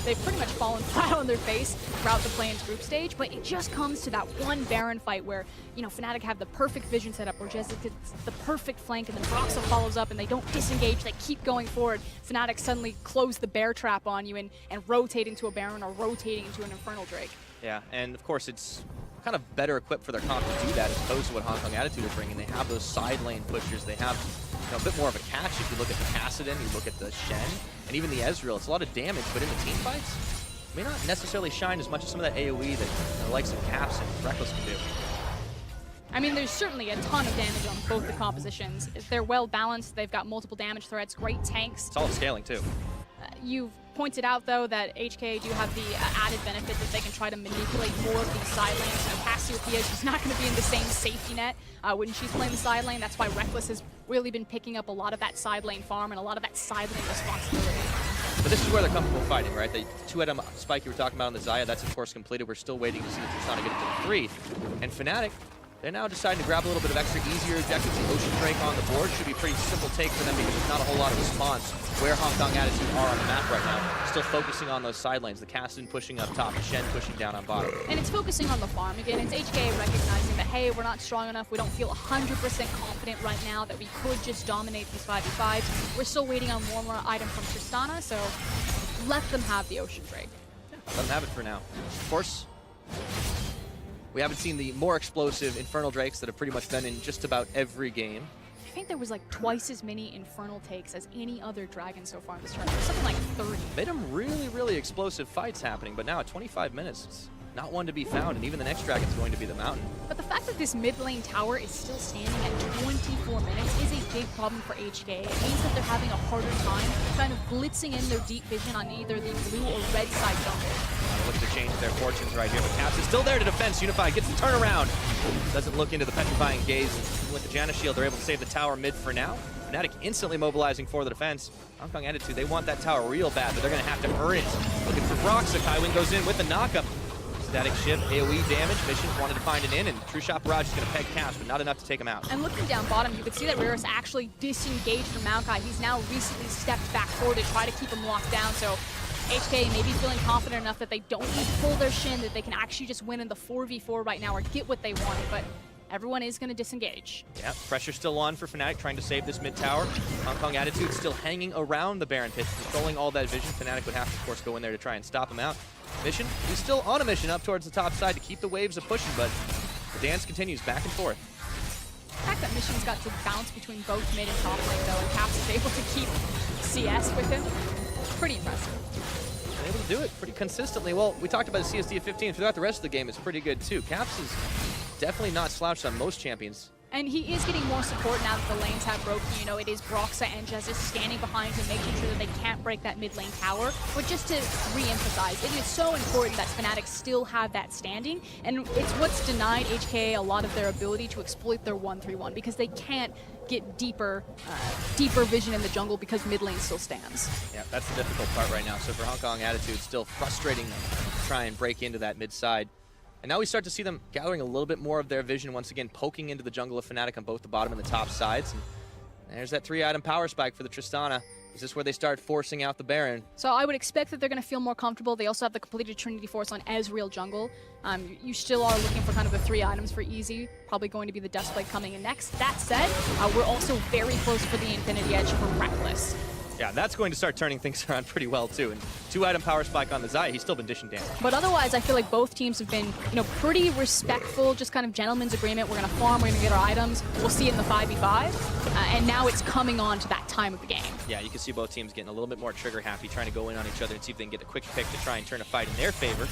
They've pretty much fallen flat on their face throughout the play-ins group stage, but it just comes to that one Baron fight where, Fnatic have the perfect vision set up, where Jessica gets the perfect flank, and then Broxa follows up, and they don't disengage, they keep going forward. Fnatic suddenly close the bear trap on you and rotate into a Baron or rotating into an Infernal Drake. Yeah, and of course it's kind of better equipped for their comp to do that as opposed to what Hong Kong Attitude are bringing. They have those side lane pushers. They have a bit more of a catch if you look at the Kassadin, you look at the Shen, and even the Ezreal. It's a lot of damage, but in the team fights, may not necessarily shine as much as some of that AoE that the likes of Caps and Reckless can do. I mean, there's certainly a ton of damage on both the compositions. They're well balanced, they've got multiple damage threats, great tanks. It's all scaling too. You've pointed out, though, that HKA do have the added benefit that they can try to manipulate more of these side lanes. Cassiopeia, she's not going to be in the same safety net when she's playing the side lane. That's why Reckless has really been picking up a lot of that side lane farm and a lot of that side lane responsibility. But this is where they're comfortable fighting, right? The 2-item spike you were talking about on the Xayah, that's of course completed. We're still waiting to see the Tristana get it to 3. And Fnatic, they're now deciding to grab a little bit of extra easier objectives. The Ocean Drake on the board should be a pretty simple take for them because there's not a whole lot of response where Hong Kong Attitude are on the map right now. Still focusing on those side lanes. The Kassadin pushing up top, the Shen pushing down on bottom. And it's focusing on the farm again. It's HKA recognizing that, hey, we're not strong enough. We don't feel 100% confident right now that we could just dominate these 5v5s. We're still waiting on one more item from Tristana, so let them have the Ocean Drake. Let them have it for now. Of course, we haven't seen the more explosive Infernal Drakes that have pretty much been in just about every game. I think there was like twice as many Infernal takes as any other dragon so far in this tournament. Something like 30. Made them really, really explosive fights happening, but now at 25 minutes, it's not one to be found, and even the next dragon's going to be the Mountain. But the fact that this mid lane tower is still standing at 24 minutes is a big problem for HKA. It means that they're having a harder time kind of blitzing in their deep vision on either the blue or red side jungle. Look to change their fortunes right here, but Caps is still there to defend. Unified gets the turnaround. Doesn't look into the petrifying gaze. With the Janus shield, they're able to save the tower mid for now. Fnatic instantly mobilizing for the defense. Hong Kong Attitude, they want that tower real bad, but they're going to have to earn it. Looking for Broxa. Kaiwing goes in with the knockup. Static shift, AoE damage. Mission wanted to find an in, and True Shot Barrage is going to peg Caps, but not enough to take him out. And looking down bottom, you could see that Ryrus actually disengaged from Maokai. He's now recently stepped back forward to try to keep him locked down, so HKA may be feeling confident enough that they don't need to pull their shin, that they can actually just win in the 4v4 right now or get what they wanted, but everyone is going to disengage. Yeah, pressure still on for Fnatic, trying to save this mid tower. Hong Kong Attitude still hanging around the Baron pit, controlling all that vision. Fnatic would have to, of course, go in there to try and stop him out. Mission, he's still on a mission up towards the top side to keep the waves of pushing, but the dance continues back and forth. The fact that Mission's got to bounce between both mid and top lane, though, and Caps is able to keep CS with him, pretty impressive. Able to do it pretty consistently. Well, we talked about the CSD of 15. Throughout the rest of the game, it's pretty good too. Caps is definitely not slouched on most champions. And he is getting more support now that the lanes have broken. You know, it is Broxa and Jez standing behind him, making sure that they can't break that mid lane tower. But just to re-emphasize, it is so important that Fnatic still have that standing, and it's what's denied HKA a lot of their ability to exploit their 1-3-1, because they can't get deeper vision in the jungle because mid lane still stands. Yeah, that's the difficult part right now. So for Hong Kong Attitude, it's still frustrating them to try and break into that mid side. And now we start to see them gathering a little bit more of their vision, once again poking into the jungle of Fnatic on both the bottom and the top sides. And there's that 3-item power spike for the Tristana. Is this where they start forcing out the Baron? So I would expect that they're going to feel more comfortable. They also have the completed Trinity Force on Ezreal jungle. You still are looking for kind of the 3 items for easy. Probably going to be the Duskblade coming in next. That said, we're also very close for the Infinity Edge for Reckless. Yeah, that's going to start turning things around pretty well too. And 2-item power spike on the Xayah, he's still been dishing damage. But otherwise, I feel like both teams have been, pretty respectful, just kind of gentleman's agreement. We're going to farm, we're going to get our items. We'll see it in the 5v5. And now it's coming on to that time of the game. Yeah, you can see both teams getting a little bit more trigger happy, trying to go in on each other and see if they can get a quick pick to try and turn a fight in their favor.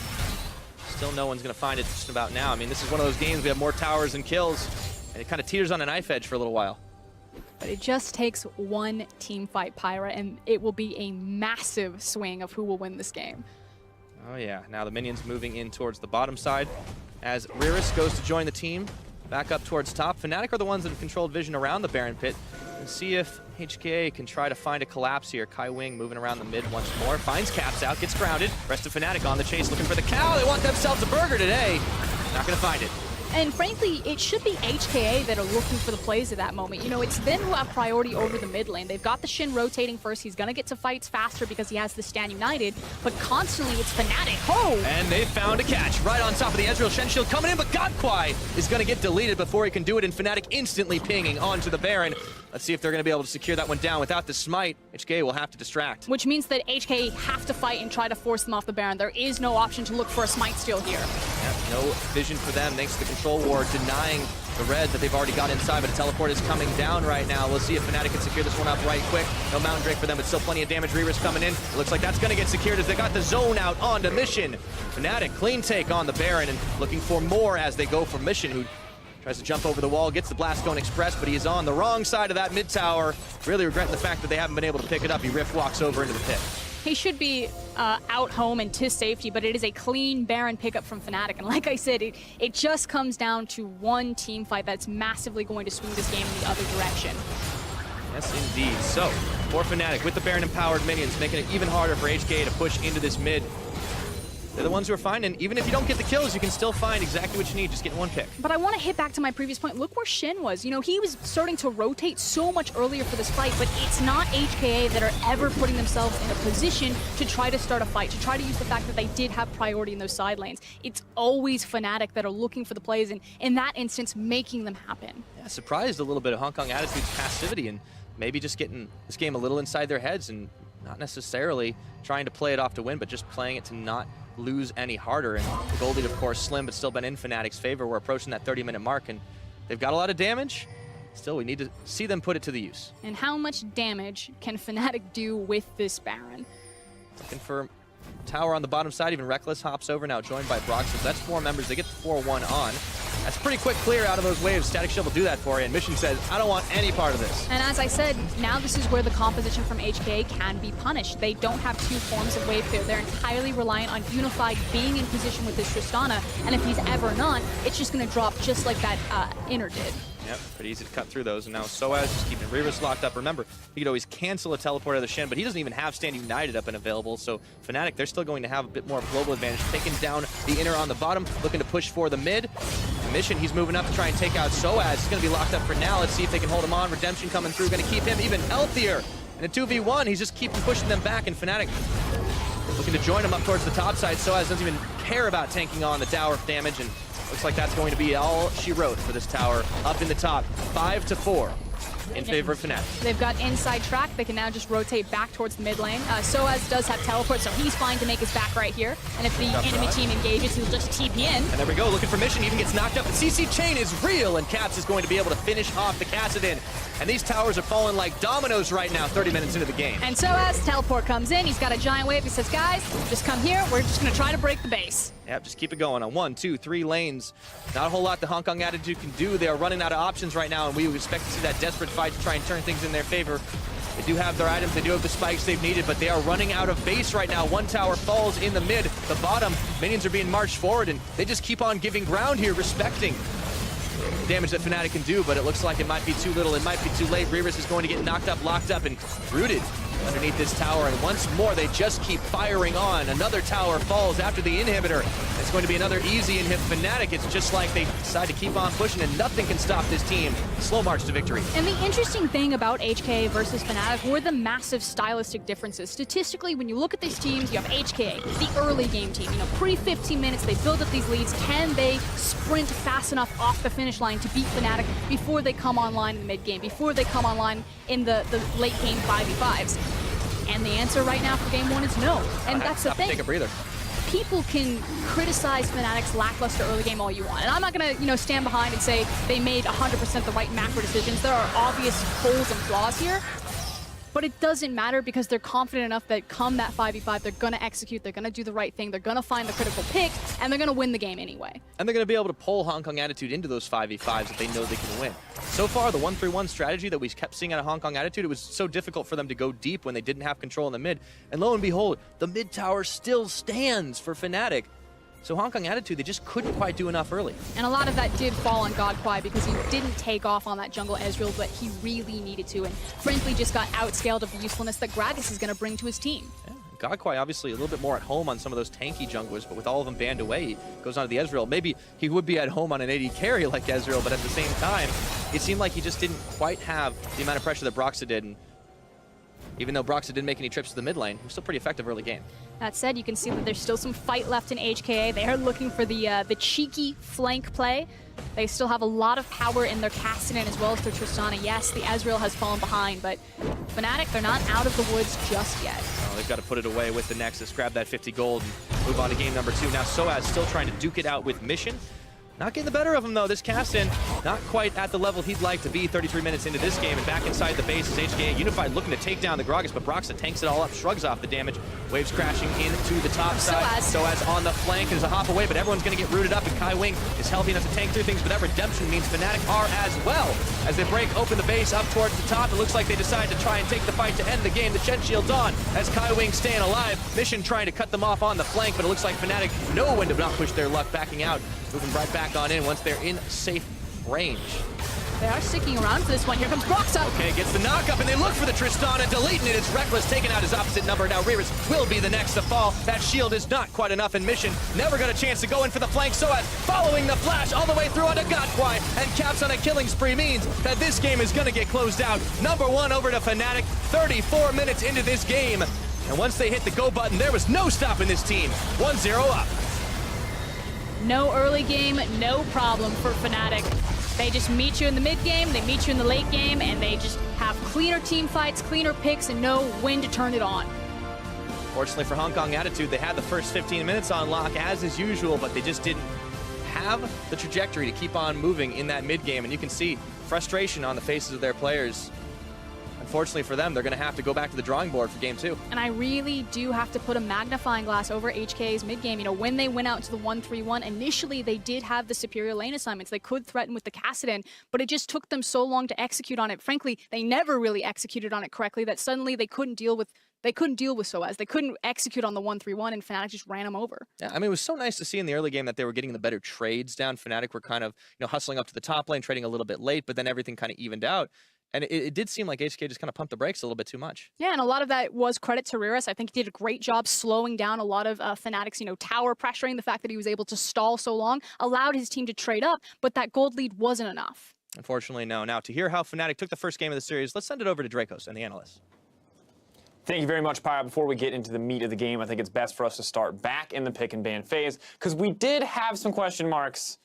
Still no one's going to find it just about now. I mean, this is one of those games we have more towers than kills, and it kind of teeters on a knife edge for a little while. But it just takes one team fight, Pyra, and it will be a massive swing of who will win this game. Oh yeah, now the minions moving in towards the bottom side as Riris goes to join the team. Back up towards top. Fnatic are the ones that have controlled vision around the Baron pit. And see if HKA can try to find a collapse here. Kai Wing moving around the mid once more. Finds Caps out, gets grounded. Rest of Fnatic on the chase looking for the cow. They want themselves a burger today. Not going to find it. And frankly, it should be HKA that are looking for the plays at that moment. You know, it's them who have priority over the mid lane. They've got the Shin rotating first. He's going to get to fights faster because he has the Stand United, but constantly it's Fnatic. Oh! And they found a catch right on top of the Ezreal. Shen Shield coming in, but Godquai is going to get deleted before he can do it, and Fnatic instantly pinging onto the Baron. Let's see if they're going to be able to secure that one down. Without the smite, HKA will have to distract. Which means that HKA have to fight and try to force them off the Baron. There is no option to look for a smite steal here. Yeah, no vision for them thanks to the control ward denying the red that they've already got inside, but a teleport is coming down right now. We'll see if Fnatic can secure this one up right quick. No Mountain Drake for them, but still plenty of damage. Reaver's coming in. It looks like that's going to get secured as they got the zone out onto Mission. Fnatic clean take on the Baron and looking for more as they go for Mission, who tries to jump over the wall, gets the blast going express, but he is on the wrong side of that mid tower. Really regretting the fact that they haven't been able to pick it up. He rift walks over into the pit. He should be out home and to safety, but it is a clean Baron pickup from Fnatic. And like I said, it just comes down to one team fight that's massively going to swing this game in the other direction. Yes, indeed. So, for Fnatic, with the Baron empowered minions, making it even harder for HKA to push into this mid. They're the ones who are finding, even if you don't get the kills, you can still find exactly what you need, just getting one pick. But I want to hit back to my previous point. Look where Shin was. You know, he was starting to rotate so much earlier for this fight, but it's not HKA that are ever putting themselves in a position to try to start a fight, to try to use the fact that they did have priority in those side lanes. It's always Fnatic that are looking for the plays, and in that instance, making them happen. Yeah, surprised a little bit of Hong Kong Attitude's passivity and maybe just getting this game a little inside their heads and not necessarily trying to play it off to win, but just playing it to not lose any harder. And the gold lead, of course, slim, but still been in Fnatic's favor. We're approaching that 30-minute mark, and they've got a lot of damage. Still, we need to see them put it to the use. And how much damage can Fnatic do with this Baron? Looking for tower on the bottom side. Even Reckless hops over now, joined by Brox. So that's 4 members. They get the 4-1 on. That's pretty quick clear out of those waves. Static Shield will do that for you, and Mission says, I don't want any part of this. And as I said, now this is where the composition from HKA can be punished. They don't have 2 forms of wave clear. They're entirely reliant on Unified being in position with this Tristana, and if he's ever not, it's just going to drop just like that Inner did. Yep, pretty easy to cut through those. And now Soaz just keeping Reaver's locked up. Remember, he could always cancel a teleport out of the Shen, but he doesn't even have Stand United up and available. So Fnatic, they're still going to have a bit more of global advantage. Taking down the Inner on the bottom, looking to push for the mid. Mission, he's moving up to try and take out Soaz. He's going to be locked up for now. Let's see if they can hold him on. Redemption coming through, going to keep him even healthier. And a 2v1, he's just keeping pushing them back, and Fnatic looking to join him up towards the top side. Soaz doesn't even care about tanking on the tower damage, and looks like that's going to be all she wrote for this tower up in the top. 5-4 in favor of Fnatic. They've got inside track. They can now just rotate back towards the mid lane. Soaz does have teleport, so he's fine to make his back right here. And if the enemy team engages, he'll just TP in. And there we go, looking for Mission, even gets knocked up. The CC chain is real, and Caps is going to be able to finish off the Kassadin. And these towers are falling like dominoes right now, 30 minutes into the game. And Soaz, teleport comes in. He's got a giant wave. He says, guys, just come here. We're just going to try to break the base. Yep, just keep it going on 1, 2, 3 lanes. Not a whole lot the Hong Kong Attitude can do. They are running out of options right now, and we would expect to see that desperate fight to try and turn things in their favor. They do have their items, they do have the spikes they've needed, but they are running out of base right now. One tower falls in the mid, the bottom. Minions are being marched forward, and they just keep on giving ground here, respecting the damage that Fnatic can do, but it looks like it might be too little, it might be too late. Reavis is going to get knocked up, locked up, and rooted underneath this tower, and once more they just keep firing on. Another tower falls after the inhibitor. It's going to be another easy inhib. Fnatic, it's just like they decide to keep on pushing, and nothing can stop this team. Slow march to victory. And the interesting thing about HKA versus Fnatic were the massive stylistic differences. Statistically, when you look at these teams, you have HKA, the early game team. You know, pre-15 minutes, they build up these leads. Can they sprint fast enough off the finish line to beat Fnatic before they come online in the mid game, before they come online in the late game 5v5s? And the answer right now for game 1 is no. And that's the thing. Take a breather. People can criticize Fnatic's lackluster early game all you want. And I'm not going to, stand behind and say they made 100% the right macro decisions. There are obvious holes and flaws here. but it doesn't matter because they're confident enough that come that 5v5, they're going to execute, they're going to do the right thing, they're going to find the critical pick, and they're going to win the game anyway. And they're going to be able to pull Hong Kong Attitude into those 5v5s that they know they can win. So far, the 1-3-1 strategy that we kept seeing out of Hong Kong Attitude, it was so difficult for them to go deep when they didn't have control in the mid. And lo and behold, the mid tower still stands for Fnatic. So Hong Kong Attitude, they just couldn't quite do enough early. And a lot of that did fall on Godquai because he didn't take off on that jungle Ezreal, but he really needed to, and frankly just got outscaled of the usefulness that Gragas is going to bring to his team. Yeah. Godquai obviously a little bit more at home on some of those tanky junglers, but with all of them banned away, he goes on to the Ezreal. Maybe he would be at home on an AD carry like Ezreal, but at the same time, it seemed like he just didn't quite have the amount of pressure that Broxah did. And even though Broxah didn't make any trips to the mid lane, he was still pretty effective early game. That said, you can see that there's still some fight left in HKA. They are looking for the cheeky flank play. They still have a lot of power in their Cassidy as well as their Tristana. Yes, the Ezreal has fallen behind, but Fnatic, they're not out of the woods just yet. Oh, they've got to put it away with the Nexus, grab that 50 gold, and move on to game number 2. Now Soaz still trying to duke it out with Mission. Not getting the better of him, though. This Cassidy not quite at the level he'd like to be 33 minutes into this game. And back inside the base is HKA Unified looking to take down the Gragas, but Broxah tanks it all up, shrugs off the damage. Waves crashing into the top side. Soaz on the flank. There's a hop away, but everyone's going to get rooted up, and Kai Wing is healthy enough to tank through things, but that redemption means Fnatic are as well. As they break open the base up towards the top, it looks like they decide to try and take the fight to end the game. The Chen Shield's on as Kai Wing staying alive. Mission trying to cut them off on the flank, but it looks like Fnatic know when to not push their luck, backing out. Moving right back on in once they're in safe range. They are sticking around for this one. Here comes Broxah. Okay, gets the knock-up, and they look for the Tristana, deleting it. It's Reckless, taking out his opposite number. Now Reris will be the next to fall. That shield is not quite enough in Mission. Never got a chance to go in for the flank. Soaz following the flash all the way through onto Godquai, and caps on a killing spree means that this game is going to get closed out. Number 1 over to Fnatic, 34 minutes into this game. And once they hit the go button, there was no stopping this team. 1-0 up. No early game, no problem for Fnatic. They just meet you in the mid game, they meet you in the late game, and they just have cleaner team fights, cleaner picks, and know when to turn it on. Fortunately for Hong Kong Attitude, they had the first 15 minutes on lock as is usual, but they just didn't have the trajectory to keep on moving in that mid game, and you can see frustration on the faces of their players. Unfortunately for them, they're going to have to go back to the drawing board for game 2. And I really do have to put a magnifying glass over HKA's mid game. You know, when they went out to the 1-3-1, initially they did have the superior lane assignments. They could threaten with the Cassidy, but it just took them so long to execute on it. Frankly, they never really executed on it correctly that suddenly they couldn't deal with Soaz. They couldn't execute on the 1-3-1, and Fnatic just ran them over. Yeah, I mean, it was so nice to see in the early game that they were getting the better trades down. Fnatic were kind of, hustling up to the top lane, trading a little bit late, but then everything kind of evened out. And it did seem like HK just kind of pumped the brakes a little bit too much. Yeah, and a lot of that was credit to Reris. I think he did a great job slowing down a lot of Fnatic's, tower pressuring. The fact that he was able to stall so long allowed his team to trade up, but that gold lead wasn't enough. Unfortunately, no. Now, to hear how Fnatic took the first game of the series, let's send it over to Dracos and the analysts. Thank you very much, Pyra. Before we get into the meat of the game, I think it's best for us to start back in the pick and ban phase, because we did have some question marks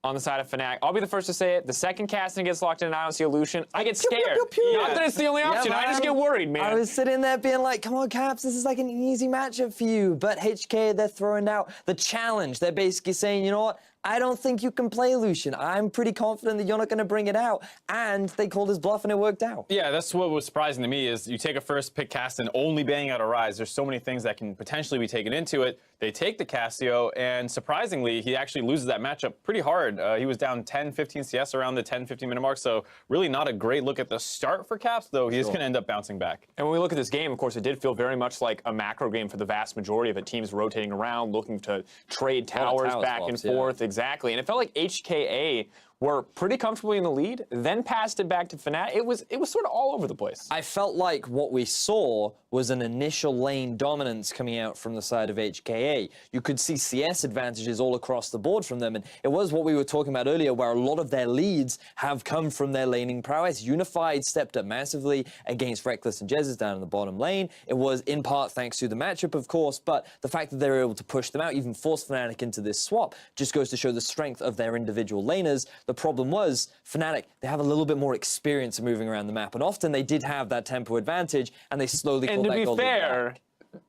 on the side of Fnatic. I'll be the first to say it. The second casting gets locked in and I don't see a Lucian, I get scared. Pew, pew, pew. Not that it's the only option. I just get worried, man. I was sitting there being like, come on, Caps, this is like an easy matchup for you. But HK, they're throwing out the challenge. They're basically saying, you know what? I don't think you can play Lucian. I'm pretty confident that you're not going to bring it out. And they called his bluff and it worked out. Yeah, that's what was surprising to me is you take a first pick cast and only banning out a Rise. There's so many things that can potentially be taken into it. They take the Cassio, and surprisingly, he actually loses that matchup pretty hard. He was down 10, 15 CS around the 10, 15 minute mark, so really not a great look at the start for Caps, though he is going to end up bouncing back. And when we look at this game, of course, it did feel very much like a macro game for the vast majority of it. Teams rotating around, looking to trade towers back and forth. Exactly. And it felt like HKA were pretty comfortably in the lead, then passed it back to Fnatic. It was sort of all over the place. I felt like what we saw was an initial lane dominance coming out from the side of HKA. You could see CS advantages all across the board from them, and it was what we were talking about earlier, where a lot of their leads have come from their laning prowess. Unified stepped up massively against Reckless and Jesus down in the bottom lane. It was in part thanks to the matchup, of course, but the fact that they were able to push them out, even force Fnatic into this swap, just goes to show the strength of their individual laners. The problem was, Fnatic, they have a little bit more experience moving around the map, and often they did have that tempo advantage, and they slowly and to be fair,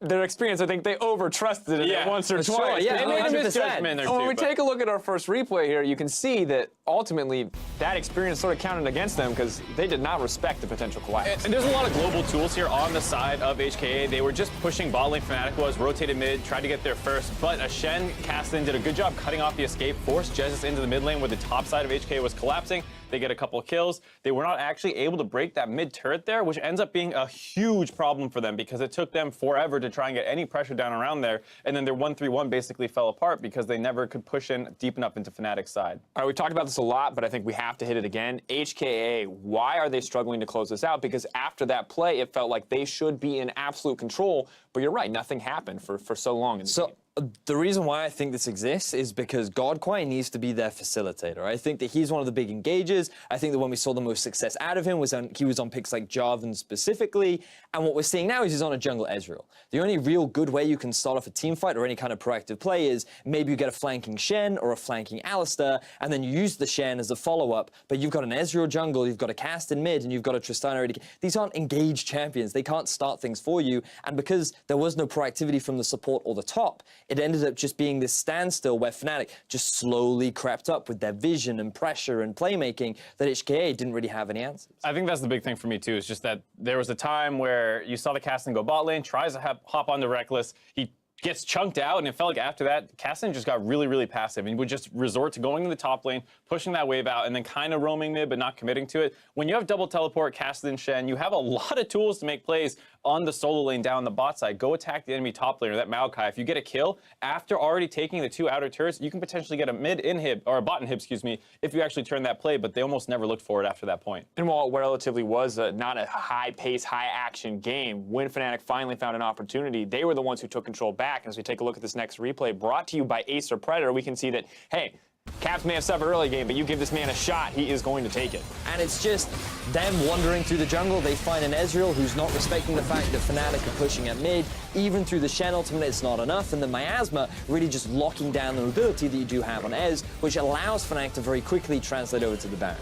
their experience, I think they over-trusted it once or sure, twice. yeah, They made a 100%. misjudgment there, When too, we but- take a look at our first replay here, you can see that ultimately that experience sort of counted against them because they did not respect the potential collapse. And there's a lot of global tools here on the side of HKA. They were just pushing bot lane. Fnatic was, rotated mid, tried to get there first, but Shen Castlin did a good job cutting off the escape, forced Jesus into the mid lane where the top side of HKA was collapsing. They get a couple of kills. They were not actually able to break that mid turret there, which ends up being a huge problem for them because it took them forever to try and get any pressure down around there. And then their 1-3-1 basically fell apart because they never could push in deep enough into Fnatic's side. All right, we talked about this a lot, but I think we have to hit it again. HKA, why are they struggling to close this out? Because after that play, it felt like they should be in absolute control, but you're right, nothing happened for so long in the game. The reason why I think this exists is because Godquai needs to be their facilitator. I think that he's one of the big engagers. I think that when we saw the most success out of him was he was on picks like Jarvan specifically. And what we're seeing now is he's on a jungle Ezreal. The only real good way you can start off a team fight or any kind of proactive play is maybe you get a flanking Shen or a flanking Alistar, and then you use the Shen as a follow-up, but you've got an Ezreal jungle, you've got a cast in mid, and you've got a Tristana already. These aren't engaged champions. They can't start things for you. And because there was no proactivity from the support or the top, it ended up just being this standstill where Fnatic just slowly crept up with their vision and pressure and playmaking that HKA didn't really have any answers. I think that's the big thing for me, too. It's just that there was a time where you saw the Castlin go bot lane, tries to hop onto Reckless. He gets chunked out, and it felt like after that, Castlin just got really, really passive, and he would just resort to going to the top lane, pushing that wave out, and then kind of roaming mid, but not committing to it. When you have double teleport, Castlin, Shen, you have a lot of tools to make plays on the solo lane down the bot side. Go attack the enemy top laner, that Maokai. If you get a kill, after already taking the two outer turrets, you can potentially get a mid inhib, or a bot inhib, excuse me, if you actually turn that play, but they almost never looked for it after that point. And while it relatively was not a high-pace, high-action game, when Fnatic finally found an opportunity, they were the ones who took control back. And as we take a look at this next replay brought to you by Acer Predator, we can see that, hey, Caps may have suffered early game, but you give this man a shot, he is going to take it. And it's just them wandering through the jungle. They find an Ezreal who's not respecting the fact that Fnatic are pushing at mid. Even through the Shen ultimate, it's not enough. And the Miasma really just locking down the mobility that you do have on Ez, which allows Fnatic to very quickly translate over to the Baron.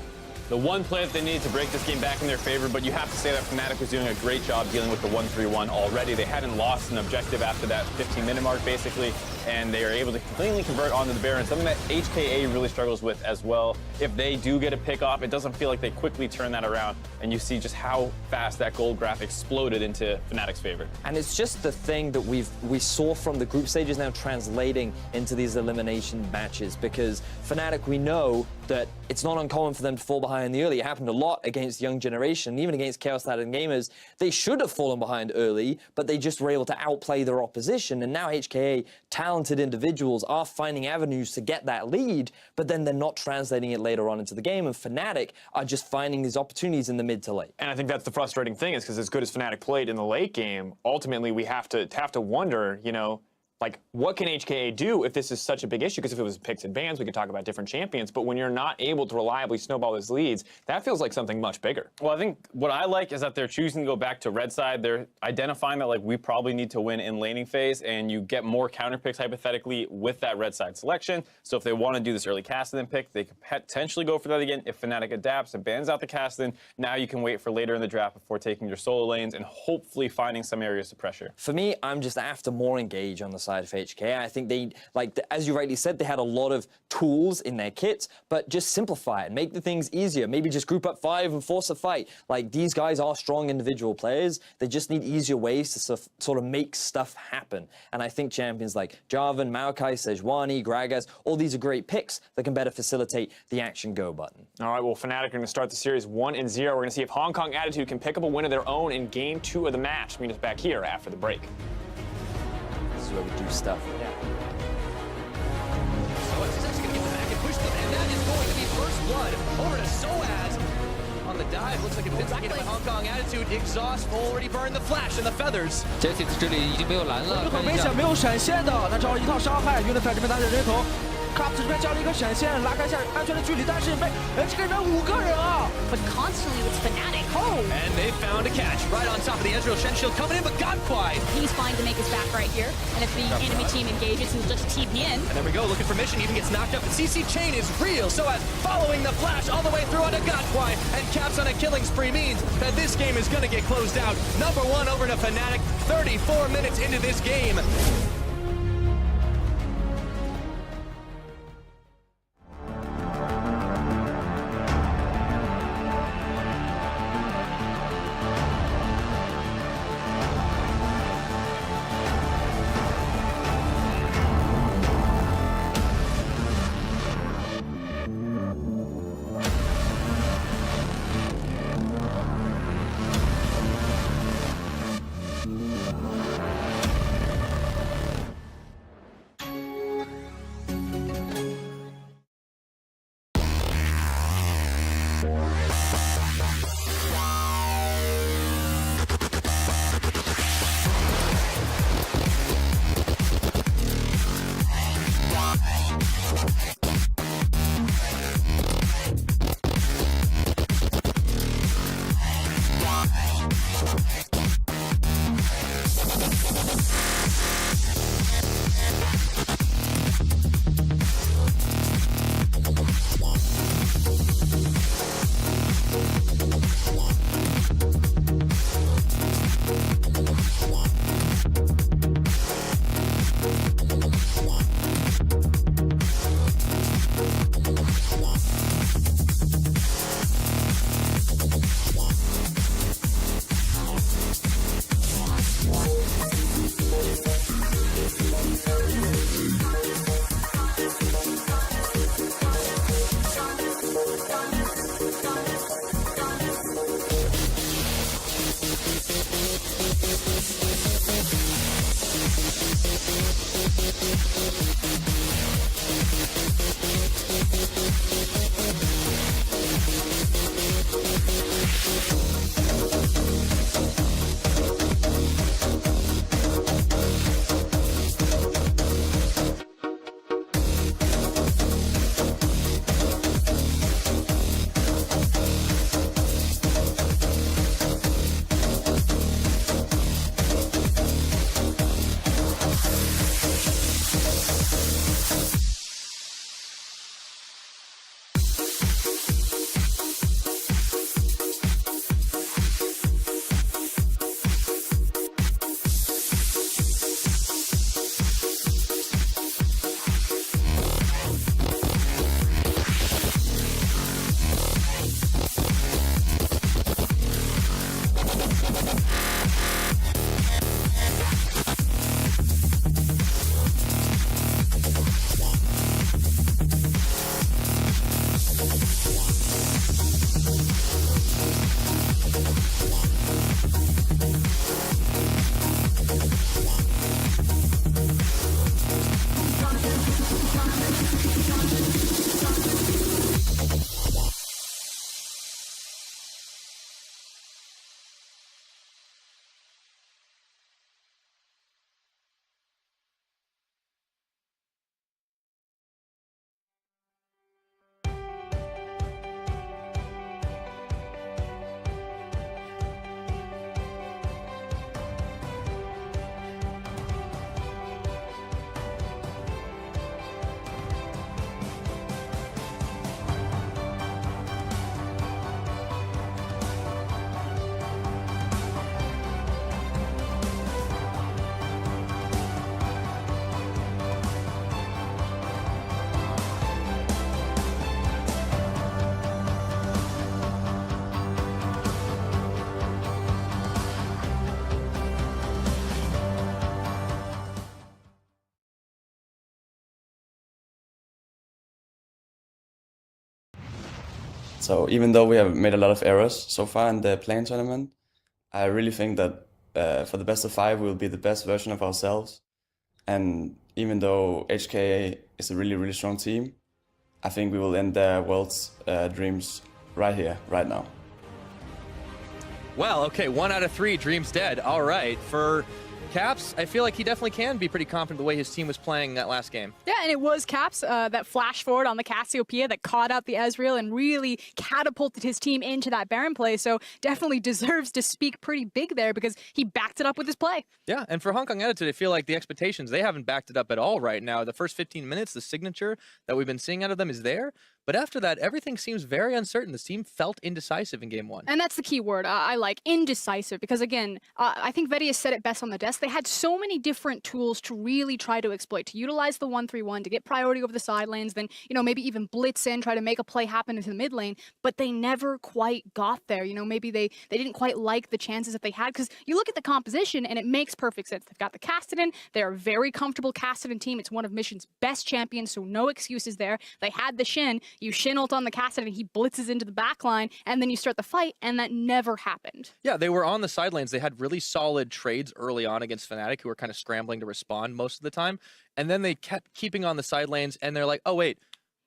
The one play that they needed to break this game back in their favor, but you have to say that Fnatic was doing a great job dealing with the 1-3-1 already. They hadn't lost an objective after that 15-minute mark, basically, and they are able to cleanly convert onto the Baron, something that HKA really struggles with as well. If they do get a pick off, it doesn't feel like they quickly turn that around, and you see just how fast that gold graph exploded into Fnatic's favor. And it's just the thing that we saw from the group stages now translating into these elimination matches, because Fnatic, we know that it's not uncommon for them to fall behind in the early. It happened a lot against young generation, even against Chaos Latin gamers. They should have fallen behind early, but they just were able to outplay their opposition. And now HKA, talented individuals, are finding avenues to get that lead, but then they're not translating it later on into the game. And Fnatic are just finding these opportunities in the mid to late. And I think that's the frustrating thing, is because as good as Fnatic played in the late game, ultimately we have to wonder, you know, like, what can HKA do if this is such a big issue? Because if it was picks and bans, we could talk about different champions. But when you're not able to reliably snowball those leads, that feels like something much bigger. Well, I think what I like is that they're choosing to go back to red side. They're identifying that, like, we probably need to win in laning phase, and you get more counter picks, hypothetically, with that red side selection. So if they want to do this early Castlin pick, they could potentially go for that again. If Fnatic adapts and bans out the Castlin, now you can wait for later in the draft before taking your solo lanes and hopefully finding some areas to pressure. For me, I'm just after more engage on the side of HKA. I think they, like, as you rightly said, they had a lot of tools in their kits, but just simplify it, make the things easier. Maybe just group up 5 and force a fight. Like, these guys are strong individual players. They just need easier ways to sort of make stuff happen. And I think champions like Jarvan, Maokai, Sejuani, Gragas, all these are great picks that can better facilitate the action go button. All right, well, Fnatic are going to start the series 1-0. We're going to see if Hong Kong Attitude can pick up a win of their own in Game 2 of the match. Meet us back here after the break. This is where we do stuff. So it's actually going to get them back and push them, and that is going to be first blood over to Soaz on the dive. Looks like a bit taken by Hong Kong Attitude. Exhaust already burned the flash and the feathers. 这里已经没有蓝了，看一下。很危险，没有闪现的，他找了一套伤害，Unify这边打者人头。Cops 这边交了一个闪现，拉开一下安全的距离，但是被 HKA 这边5个人啊。But constantly with Fnatic. Oh, And they found a catch right on top of the Ezreal Shen Shield coming in, but got quiet. he's fine to make his back right here. And if the enemy team engages, he'll just TP in. And there we go, looking for mission, even gets knocked up. The CC chain is real, so as following the flash all the way through onto Godquine and caps on a killing spree means that this game is going to get closed out. Number 1 over to Fnatic, 34 minutes into this game. So even though we have made a lot of errors so far in the playing tournament, I really think that for the best of 5, we'll be the best version of ourselves. And even though HKA is a really, really strong team, I think we will end their world's dreams right here, right now. Well, okay, 1 out of 3, dreams dead. All right, for Caps, I feel like he definitely can be pretty confident the way his team was playing that last game. Yeah, and it was Caps that flash forward on the Cassiopeia that caught out the Ezreal and really catapulted his team into that Baron play. So definitely deserves to speak pretty big there because he backed it up with his play. Yeah, and for Hong Kong Attitude, I feel like the expectations, they haven't backed it up at all right now. The first 15 minutes, the signature that we've been seeing out of them is there. But after that, everything seems very uncertain. This team felt indecisive in game one. And that's the key word I like, indecisive, because again, I think Vedius said it best on the desk. They had so many different tools to really try to exploit, to utilize the 1-3-1, to get priority over the side lanes, then, maybe even blitz in, try to make a play happen into the mid lane, but they never quite got there. Maybe they didn't quite like the chances that they had, because you look at the composition and it makes perfect sense. They've got the Cassidy. They're a very comfortable Cassidy team. It's one of Mission's best champions, so no excuses there. They had the Shin. You Shin ult on the Cassidy and he blitzes into the back line, and then you start the fight, and that never happened. Yeah, they were on the side lanes. They had really solid trades early on against Fnatic, who were kind of scrambling to respond most of the time. And then they kept keeping on the side lanes, and they're like, oh, wait,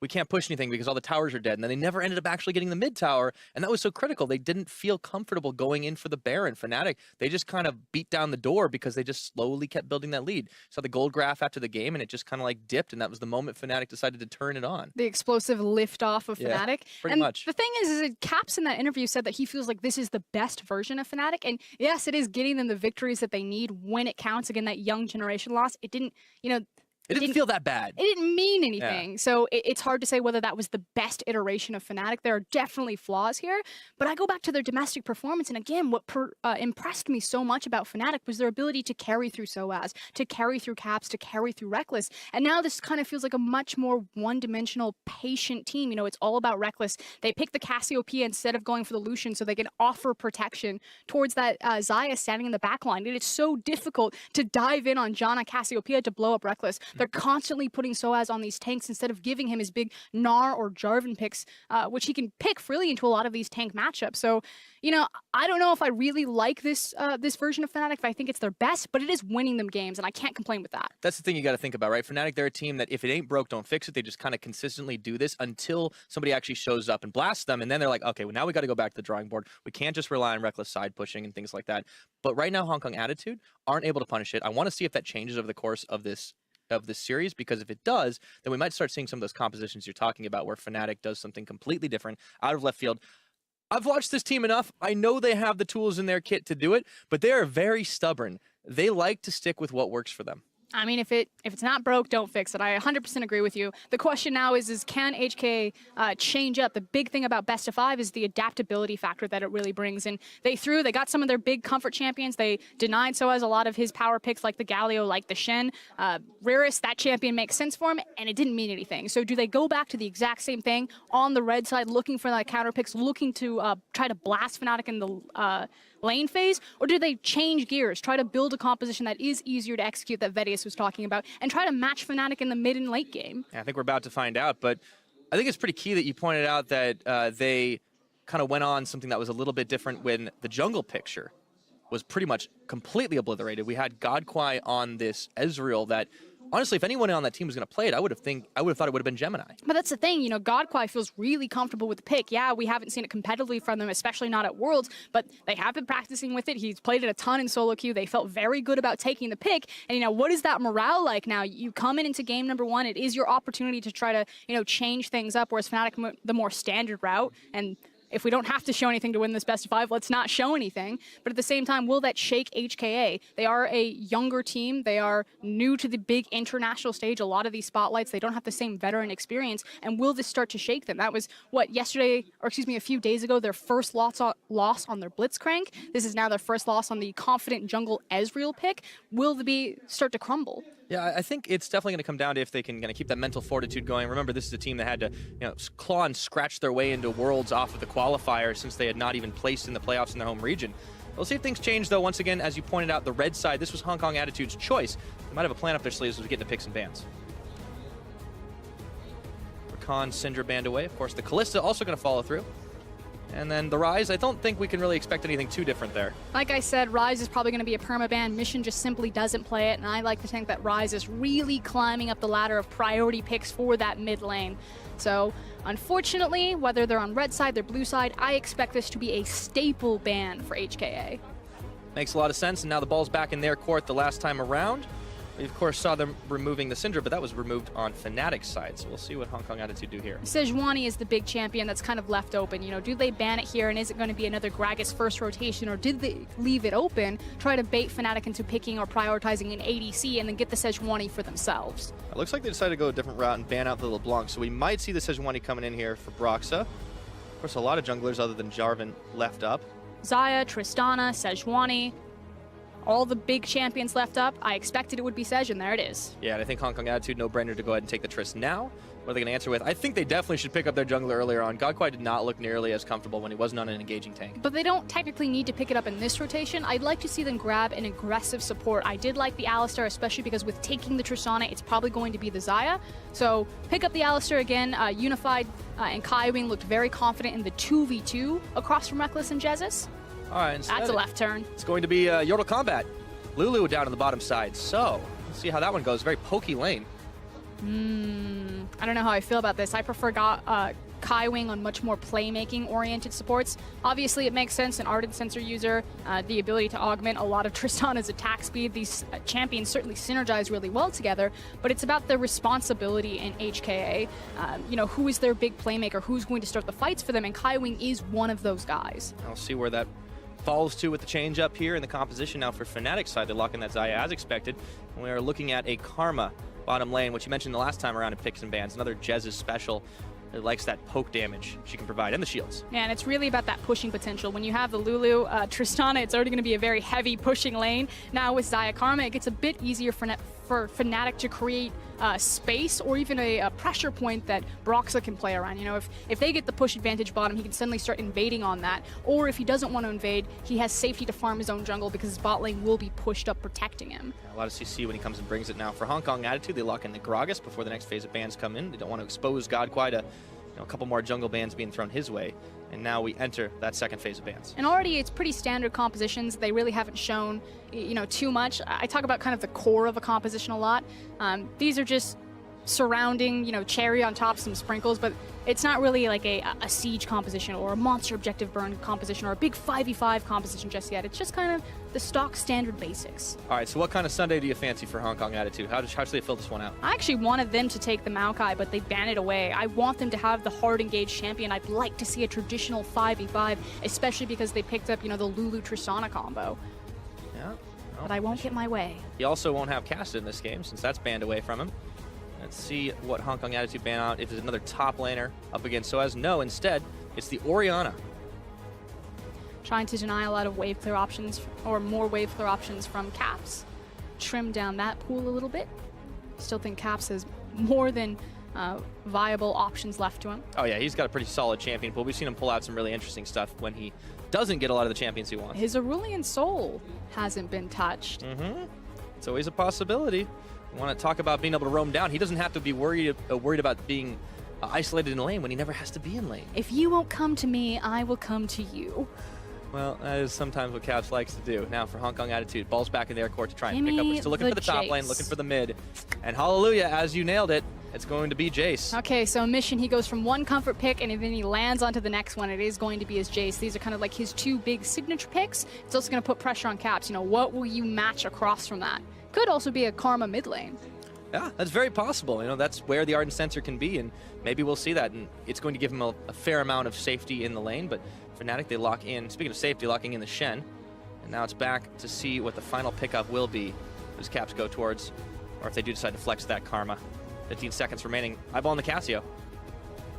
we can't push anything because all the towers are dead. And then they never ended up actually getting the mid tower, and that was so critical. They didn't feel comfortable going in for the Baron. Fnatic, they just kind of beat down the door because they just slowly kept building that lead. Saw the gold graph after the game, and it just kind of like dipped, and that was the moment Fnatic decided to turn it on. The explosive lift off of Yeah, Fnatic. pretty and much. The thing is that Caps in that interview said that he feels like this is the best version of Fnatic. And yes, it is getting them the victories that they need when it counts. Again, that young generation loss, it didn't, It didn't feel that bad. It didn't mean anything. Yeah. So it's hard to say whether that was the best iteration of Fnatic. There are definitely flaws here. But I go back to their domestic performance. And again, what impressed me so much about Fnatic was their ability to carry through SOAS, to carry through Caps, to carry through Reckless. And now this kind of feels like a much more one-dimensional, patient team. It's all about Reckless. They pick the Cassiopeia instead of going for the Lucian so they can offer protection towards that Xayah standing in the back line. And it's so difficult to dive in on Janna Cassiopeia to blow up Reckless. They're constantly putting SOAS on these tanks instead of giving him his big Gnar or Jarvan picks, which he can pick freely into a lot of these tank matchups. So, I don't know if I really like this this version of Fnatic, if I think it's their best, but it is winning them games, and I can't complain with that. That's the thing you got to think about, right? Fnatic, they're a team that if it ain't broke, don't fix it. They just kind of consistently do this until somebody actually shows up and blasts them, and then they're like, okay, well, now we got to go back to the drawing board. We can't just rely on reckless side pushing and things like that. But right now, Hong Kong Attitude aren't able to punish it. I want to see if that changes over the course of this series, because if it does, then we might start seeing some of those compositions you're talking about where Fnatic does something completely different out of left field. I've watched this team enough. I know they have the tools in their kit to do it, but they are very stubborn. They like to stick with what works for them. I mean, if it's not broke, don't fix it. I 100% agree with you. The question now is can HKA change up? The big thing about best of 5 is the adaptability factor that it really brings. And they got some of their big comfort champions. They denied SOAS a lot of his power picks, like the Galio, like the Shen. Rarest, that champion makes sense for him, and it didn't mean anything. So do they go back to the exact same thing on the red side, looking for that counter picks, looking to try to blast Fnatic in the lane phase, or do they change gears, try to build a composition that is easier to execute that Vedius was talking about, and try to match Fnatic in the mid and late game? Yeah, I think we're about to find out, but I think it's pretty key that you pointed out that they kind of went on something that was a little bit different when the jungle picture was pretty much completely obliterated. We had Godquai on this Ezreal that, honestly, if anyone on that team was going to play it, I would have thought it would have been Gemini. But that's the thing, Godquai feels really comfortable with the pick. Yeah, we haven't seen it competitively from them, especially not at Worlds, but they have been practicing with it. He's played it a ton in solo queue. They felt very good about taking the pick. And, what is that morale like now? You come into game number 1, it is your opportunity to try to, change things up, whereas Fnatic, the more standard route, and if we don't have to show anything to win this best of 5, let's not show anything. But at the same time, will that shake HKA? They are a younger team. They are new to the big international stage. A lot of these spotlights, they don't have the same veteran experience. And will this start to shake them? That was, a few days ago, their first loss on their Blitzcrank. This is now their first loss on the confident jungle Ezreal pick. Will the start to crumble? Yeah, I think it's definitely going to come down to if they can keep that mental fortitude going. Remember, this is a team that had to, claw and scratch their way into Worlds off of the qualifier since they had not even placed in the playoffs in their home region. We'll see if things change, though. Once again, as you pointed out, the red side, this was Hong Kong Attitude's choice. They might have a plan up their sleeves as we get into picks and bans. Rakan, Syndra banned away. Of course, the Kalista also going to follow through. And then the Ryze, I don't think we can really expect anything too different there. Like I said, Ryze is probably going to be a permaban. Mission just simply doesn't play it, and I like to think that Ryze is really climbing up the ladder of priority picks for that mid lane. So, unfortunately, whether they're on red side, they're blue side, I expect this to be a staple ban for HKA. Makes a lot of sense, and now the ball's back in their court the last time around. We, of course, saw them removing the Syndra, but that was removed on Fnatic's side, so we'll see what Hong Kong Attitude do here. Sejuani is the big champion that's kind of left open. You know, do they ban it here, and is it going to be another Gragas first rotation, or did they leave it open, try to bait Fnatic into picking or prioritizing an ADC, and then get the Sejuani for themselves? It looks like they decided to go a different route and ban out the LeBlanc, so we might see the Sejuani coming in here for Broxa. Of course, a lot of junglers other than Jarvan left up. Xayah, Tristana, Sejuani, all the big champions left up. I expected it would be Sej, and there it is. Yeah, and I think Hong Kong Attitude, no-brainer to go ahead and take the Triss now. What are they going to answer with? I think they definitely should pick up their jungler earlier on. Godquai did not look nearly as comfortable when he wasn't on an engaging tank. But they don't technically need to pick it up in this rotation. I'd like to see them grab an aggressive support. I did like the Alistar, especially because with taking the Tristana, it's probably going to be the Xayah. So pick up the Alistar again. Unified and Kaiwing looked very confident in the 2v2 across from Reckless and Jesus. All right, That's a left turn. It's going to be Yordle Combat. Lulu down on the bottom side, so let's see how that one goes. Very pokey lane. I don't know how I feel about this. I prefer Kaiwing on much more playmaking-oriented supports. Obviously, it makes sense, an Ardent Sensor user, the ability to augment a lot of Tristana's attack speed. These champions certainly synergize really well together, but it's about the responsibility in HKA. You know, who is their big playmaker? Who's going to start the fights for them? And Kaiwing is one of those guys. I'll see where that falls to with the change up here in the composition now for Fnatic's side. They're locking that Xayah as expected. And we are looking at a Karma bottom lane, which you mentioned the last time around in picks and bans. Another Jez's special that likes that poke damage she can provide, and the shields. Yeah, and it's really about that pushing potential. When you have the Lulu, Tristana, it's already going to be a very heavy pushing lane. Now with Xayah Karma, it gets a bit easier for Fnatic to create space or even a pressure point that Broxa can play around. You know, if they get the push advantage bottom, he can suddenly start invading on that. Or if he doesn't want to invade, he has safety to farm his own jungle because his bot lane will be pushed up protecting him. A lot of CC when he comes and brings it now. For Hong Kong Attitude, they lock in the Gragas before the next phase of bans come in. They don't want to expose Godquai to a couple more jungle bans being thrown his way. And now we enter that second phase of bans. And already it's pretty standard compositions. They really haven't shown, you know, too much. I talk about kind of the core of a composition a lot. These are just surrounding, you know, cherry on top, some sprinkles, but it's not really like a siege composition or a monster objective burn composition or a big 5v5 composition just yet. It's just kind of the stock standard basics. All right, so what kind of Sunday do you fancy for Hong Kong Attitude? How should they fill this one out? I actually wanted them to take the Maokai, but they ban it away. I want them to have the hard engaged champion. I'd like to see a traditional 5v5, especially because they picked up, you know, the Lulu Tristana combo. Yeah. Well, but I won't get my way. He also won't have Casted in this game since that's banned away from him. Let's see what Hong Kong Attitude ban out if there's another top laner up against Soaz. No, instead, it's the Orianna. Trying to deny a lot of wave clear options, or more wave clear options from Caps. Trim down that pool a little bit. Still think Caps has more than viable options left to him. Oh yeah, he's got a pretty solid champion pool. We've seen him pull out some really interesting stuff when he doesn't get a lot of the champions he wants. His Aurelian Soul hasn't been touched. It's always a possibility. We want to talk about being able to roam down. He doesn't have to be worried about being isolated in lane when he never has to be in lane. If you won't come to me, I will come to you. Well, that is sometimes what Caps likes to do. Now for Hong Kong Attitude, ball's back in their court to try and pick up. We're still looking for the top lane, looking for the mid. And hallelujah, as you nailed it, it's going to be Jace. Okay, so Mission, he goes from one comfort pick and then he lands onto the next one. It is going to be his Jace. These are kind of like his two big signature picks. It's also going to put pressure on Caps. You know, what will you match across from that? Could also be a Karma mid lane. Yeah, that's very possible. You know, that's where the Ardent Sensor can be, and maybe we'll see that. And it's going to give him a fair amount of safety in the lane, but Fnatic, they lock in, speaking of safety, locking in the Shen. And now it's back to see what the final pickup will be. Does Caps go towards, or if they do decide to flex that Karma. 15 seconds remaining. Eyeballing the Casio.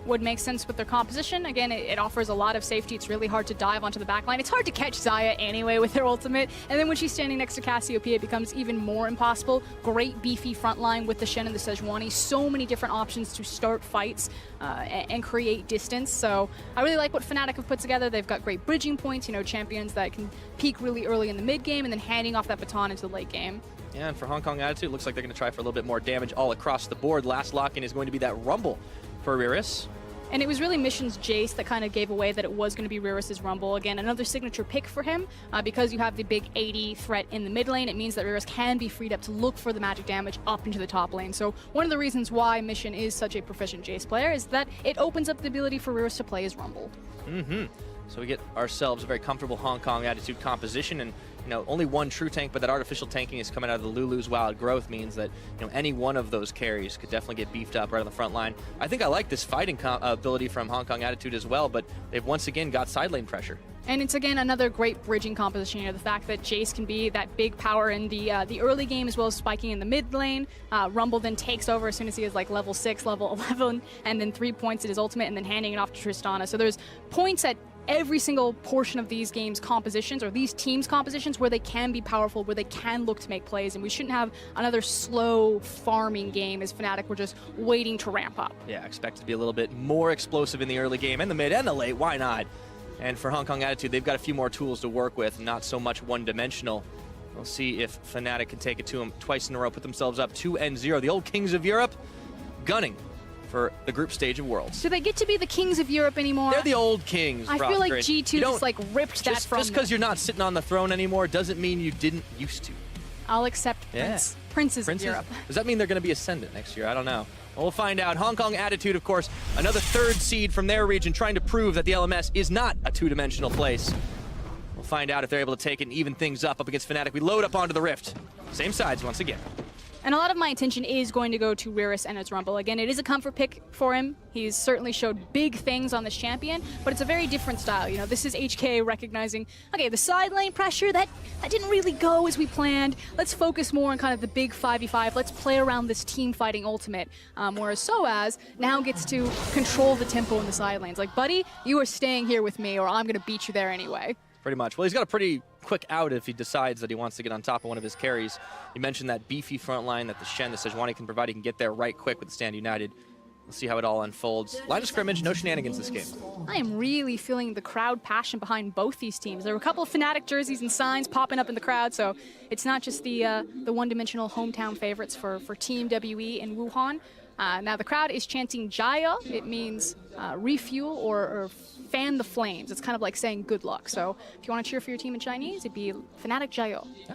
Would make sense with their composition. Again, it offers a lot of safety. It's really hard to dive onto the backline. It's hard to catch Xayah anyway with their ultimate. And then when she's standing next to Cassiopeia, it becomes even more impossible. Great beefy front line with the Shen and the Sejuani. So many different options to start fights and create distance. So I really like what Fnatic have put together. They've got great bridging points, you know, champions that can peak really early in the mid game and then handing off that baton into the late game. Yeah, and for Hong Kong Attitude, it looks like they're going to try for a little bit more damage all across the board. Last lock-in is going to be that Rumble for Riris. And it was really Mission's Jace that kind of gave away that it was going to be Riris' Rumble. Again, another signature pick for him. Because you have the big 80 threat in the mid lane, it means that Riris can be freed up to look for the magic damage up into the top lane. So one of the reasons why Mission is such a proficient Jace player is that it opens up the ability for Riris to play his Rumble. So we get ourselves a very comfortable Hong Kong Attitude composition, and only one true tank, but that artificial tanking is coming out of the Lulu's Wild Growth means that any one of those carries could definitely get beefed up right on the front line. I think I like this fighting ability from Hong Kong Attitude as well, but they've once again got side lane pressure. And it's, again, another great bridging composition. The fact that Jace can be that big power in the early game as well as spiking in the mid lane. Rumble then takes over as soon as he is like level 6, level 11, and then 3 points at his ultimate and then handing it off to Tristana. So there's points at every single portion of these games' compositions, or these teams' compositions, where they can be powerful, where they can look to make plays, and we shouldn't have another slow farming game as Fnatic were just waiting to ramp up. Yeah, expect it to be a little bit more explosive in the early game, and the mid and the late, why not? And for Hong Kong Attitude, they've got a few more tools to work with, not so much one-dimensional. We'll see if Fnatic can take it to them twice in a row, put themselves up 2-0. The old Kings of Europe gunning for the group stage of Worlds. Do they get to be the Kings of Europe anymore? They're the old Kings, I feel like G2 just like ripped that from Just because you're not sitting on the throne anymore doesn't mean you didn't used to. I'll accept Princes of Europe. Does that mean they're going to be Ascendant next year? I don't know. We'll find out. Hong Kong Attitude, of course, another third seed from their region, trying to prove that the LMS is not a two-dimensional place. We'll find out if they're able to take it and even things up against Fnatic. We load up onto the Rift. Same sides once again. And a lot of my attention is going to go to Ryrus and its Rumble. Again, it is a comfort pick for him. He's certainly showed big things on this champion, but it's a very different style. This is HKA recognizing, okay, the side lane pressure, that didn't really go as we planned. Let's focus more on kind of the big 5v5. Let's play around this team fighting ultimate. Whereas Soaz now gets to control the tempo in the side lanes. Like, buddy, you are staying here with me or I'm going to beat you there anyway. Pretty much. Well, he's got a pretty quick out if he decides that he wants to get on top of one of his carries. You mentioned that beefy front line that the Shen, the Sejuani can provide. He can get there right quick with Stand United. We'll see how it all unfolds. Line of scrimmage, no shenanigans this game. I am really feeling the crowd passion behind both these teams. There were a couple of Fnatic jerseys and signs popping up in the crowd, so it's not just the one-dimensional hometown favorites for Team WE in Wuhan. Now the crowd is chanting Jaya. It means refuel or fan the flames. It's kind of like saying good luck. So if you want to cheer for your team in Chinese, it'd be Fnatic Jaya. Yeah.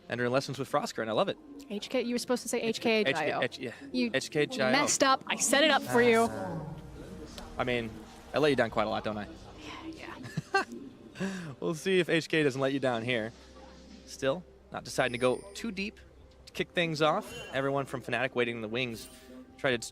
Entering lessons with Frosker, and I love it. HK, you were supposed to say HKA Jaya. You HKA Jaya. messed up. I set it up for you. I mean, I let you down quite a lot, don't I? Yeah. We'll see if HK doesn't let you down here. Still, not deciding to go too deep to kick things off. Everyone from Fnatic waiting in the wings, try to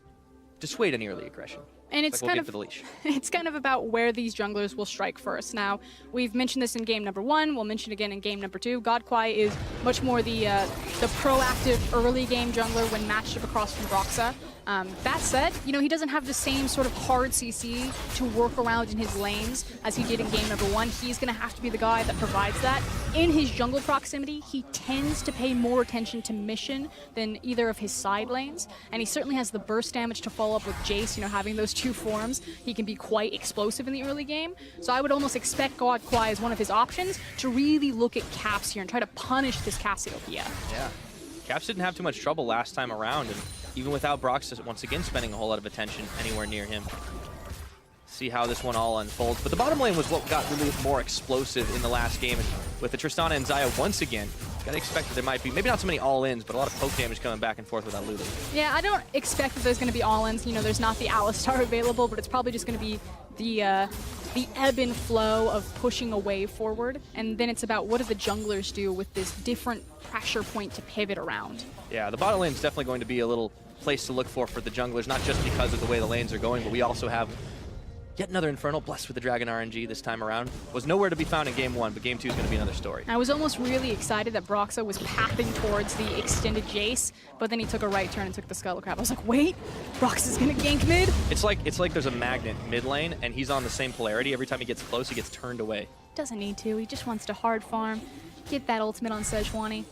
dissuade any early aggression. And it's like kind for the leash. It's kind of about where these junglers will strike first. Now, we've mentioned this in game number 1. We'll mention it again in game number 2. Godquai is much more the proactive early game jungler when matched up across from Broxa. That said, he doesn't have the same sort of hard CC to work around in his lanes as he did in game number 1. He's going to have to be the guy that provides that. In his jungle proximity, he tends to pay more attention to mission than either of his side lanes, and he certainly has the burst damage to follow up with Jace, having those two forms. He can be quite explosive in the early game, so I would almost expect Godquai as one of his options to really look at Caps here and try to punish this Cassiopeia. Yeah. Caps didn't have too much trouble last time around, and even without Brox once again spending a whole lot of attention anywhere near him. See how this one all unfolds. But the bottom lane was what got really more explosive in the last game. And with the Tristana and Xayah once again, gotta expect that there might be, maybe not so many all-ins, but a lot of poke damage coming back and forth with that Lulu. Yeah, I don't expect that there's gonna be all-ins. There's not the Alistar available, but it's probably just gonna be the ebb and flow of pushing away forward. And then it's about what do the junglers do with this different pressure point to pivot around. Yeah, the bottom lane is definitely going to be a little place to look for the junglers, not just because of the way the lanes are going, but we also have yet another Infernal blessed with the Dragon RNG this time around. Was nowhere to be found in game 1, but game 2 is going to be another story. I was almost really excited that Broxa was pathing towards the extended Jace, but then he took a right turn and took the Scuttle Crab. I was like, wait, Broxa's going to gank mid? It's like there's a magnet mid lane, and he's on the same polarity. Every time he gets close, he gets turned away. Doesn't need to. He just wants to hard farm, get that ultimate on Sejuani.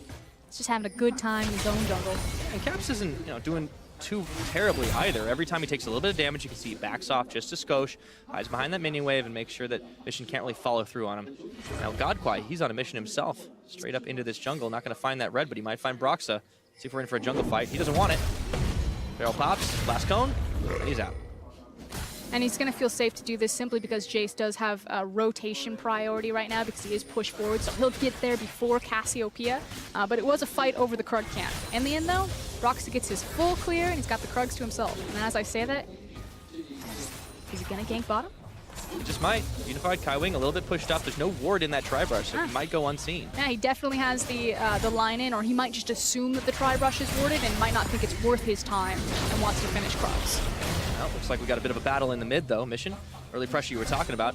He's just having a good time in his own jungle. And Caps isn't, doing too terribly either. Every time he takes a little bit of damage, you can see he backs off just a skosh, hides behind that minion wave, and makes sure that mission can't really follow through on him. Now Godquai, he's on a mission himself, straight up into this jungle. Not going to find that red, but he might find Broxa. See if we're in for a jungle fight. He doesn't want it. Barrel pops, last cone, and he's out. And he's going to feel safe to do this simply because Jace does have a rotation priority right now because he is pushed forward, so he'll get there before Cassiopeia. But it was a fight over the Krug camp. In the end, though, Broxa gets his full clear, and he's got the Krugs to himself. And as I say that, is he going to gank bottom? It just might. Unified Kaiwing a little bit pushed up. There's no ward in that tri-brush, so he might go unseen. Yeah, he definitely has the line in, or he might just assume that the tri-brush is warded and might not think it's worth his time and wants to finish Crocs. Well, looks like we got a bit of a battle in the mid, though. Mission, early pressure you were talking about.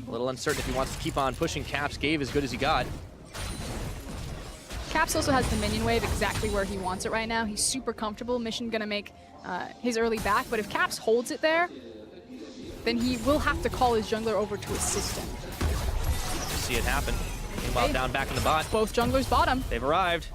A little uncertain if he wants to keep on pushing. Caps gave as good as he got. Caps also has the minion wave exactly where he wants it right now. He's super comfortable. Mission gonna make his early back, but if Caps holds it there, then he will have to call his jungler over to assist him. See it happen. Meanwhile, down back in the bot. Both junglers bottom. They've arrived.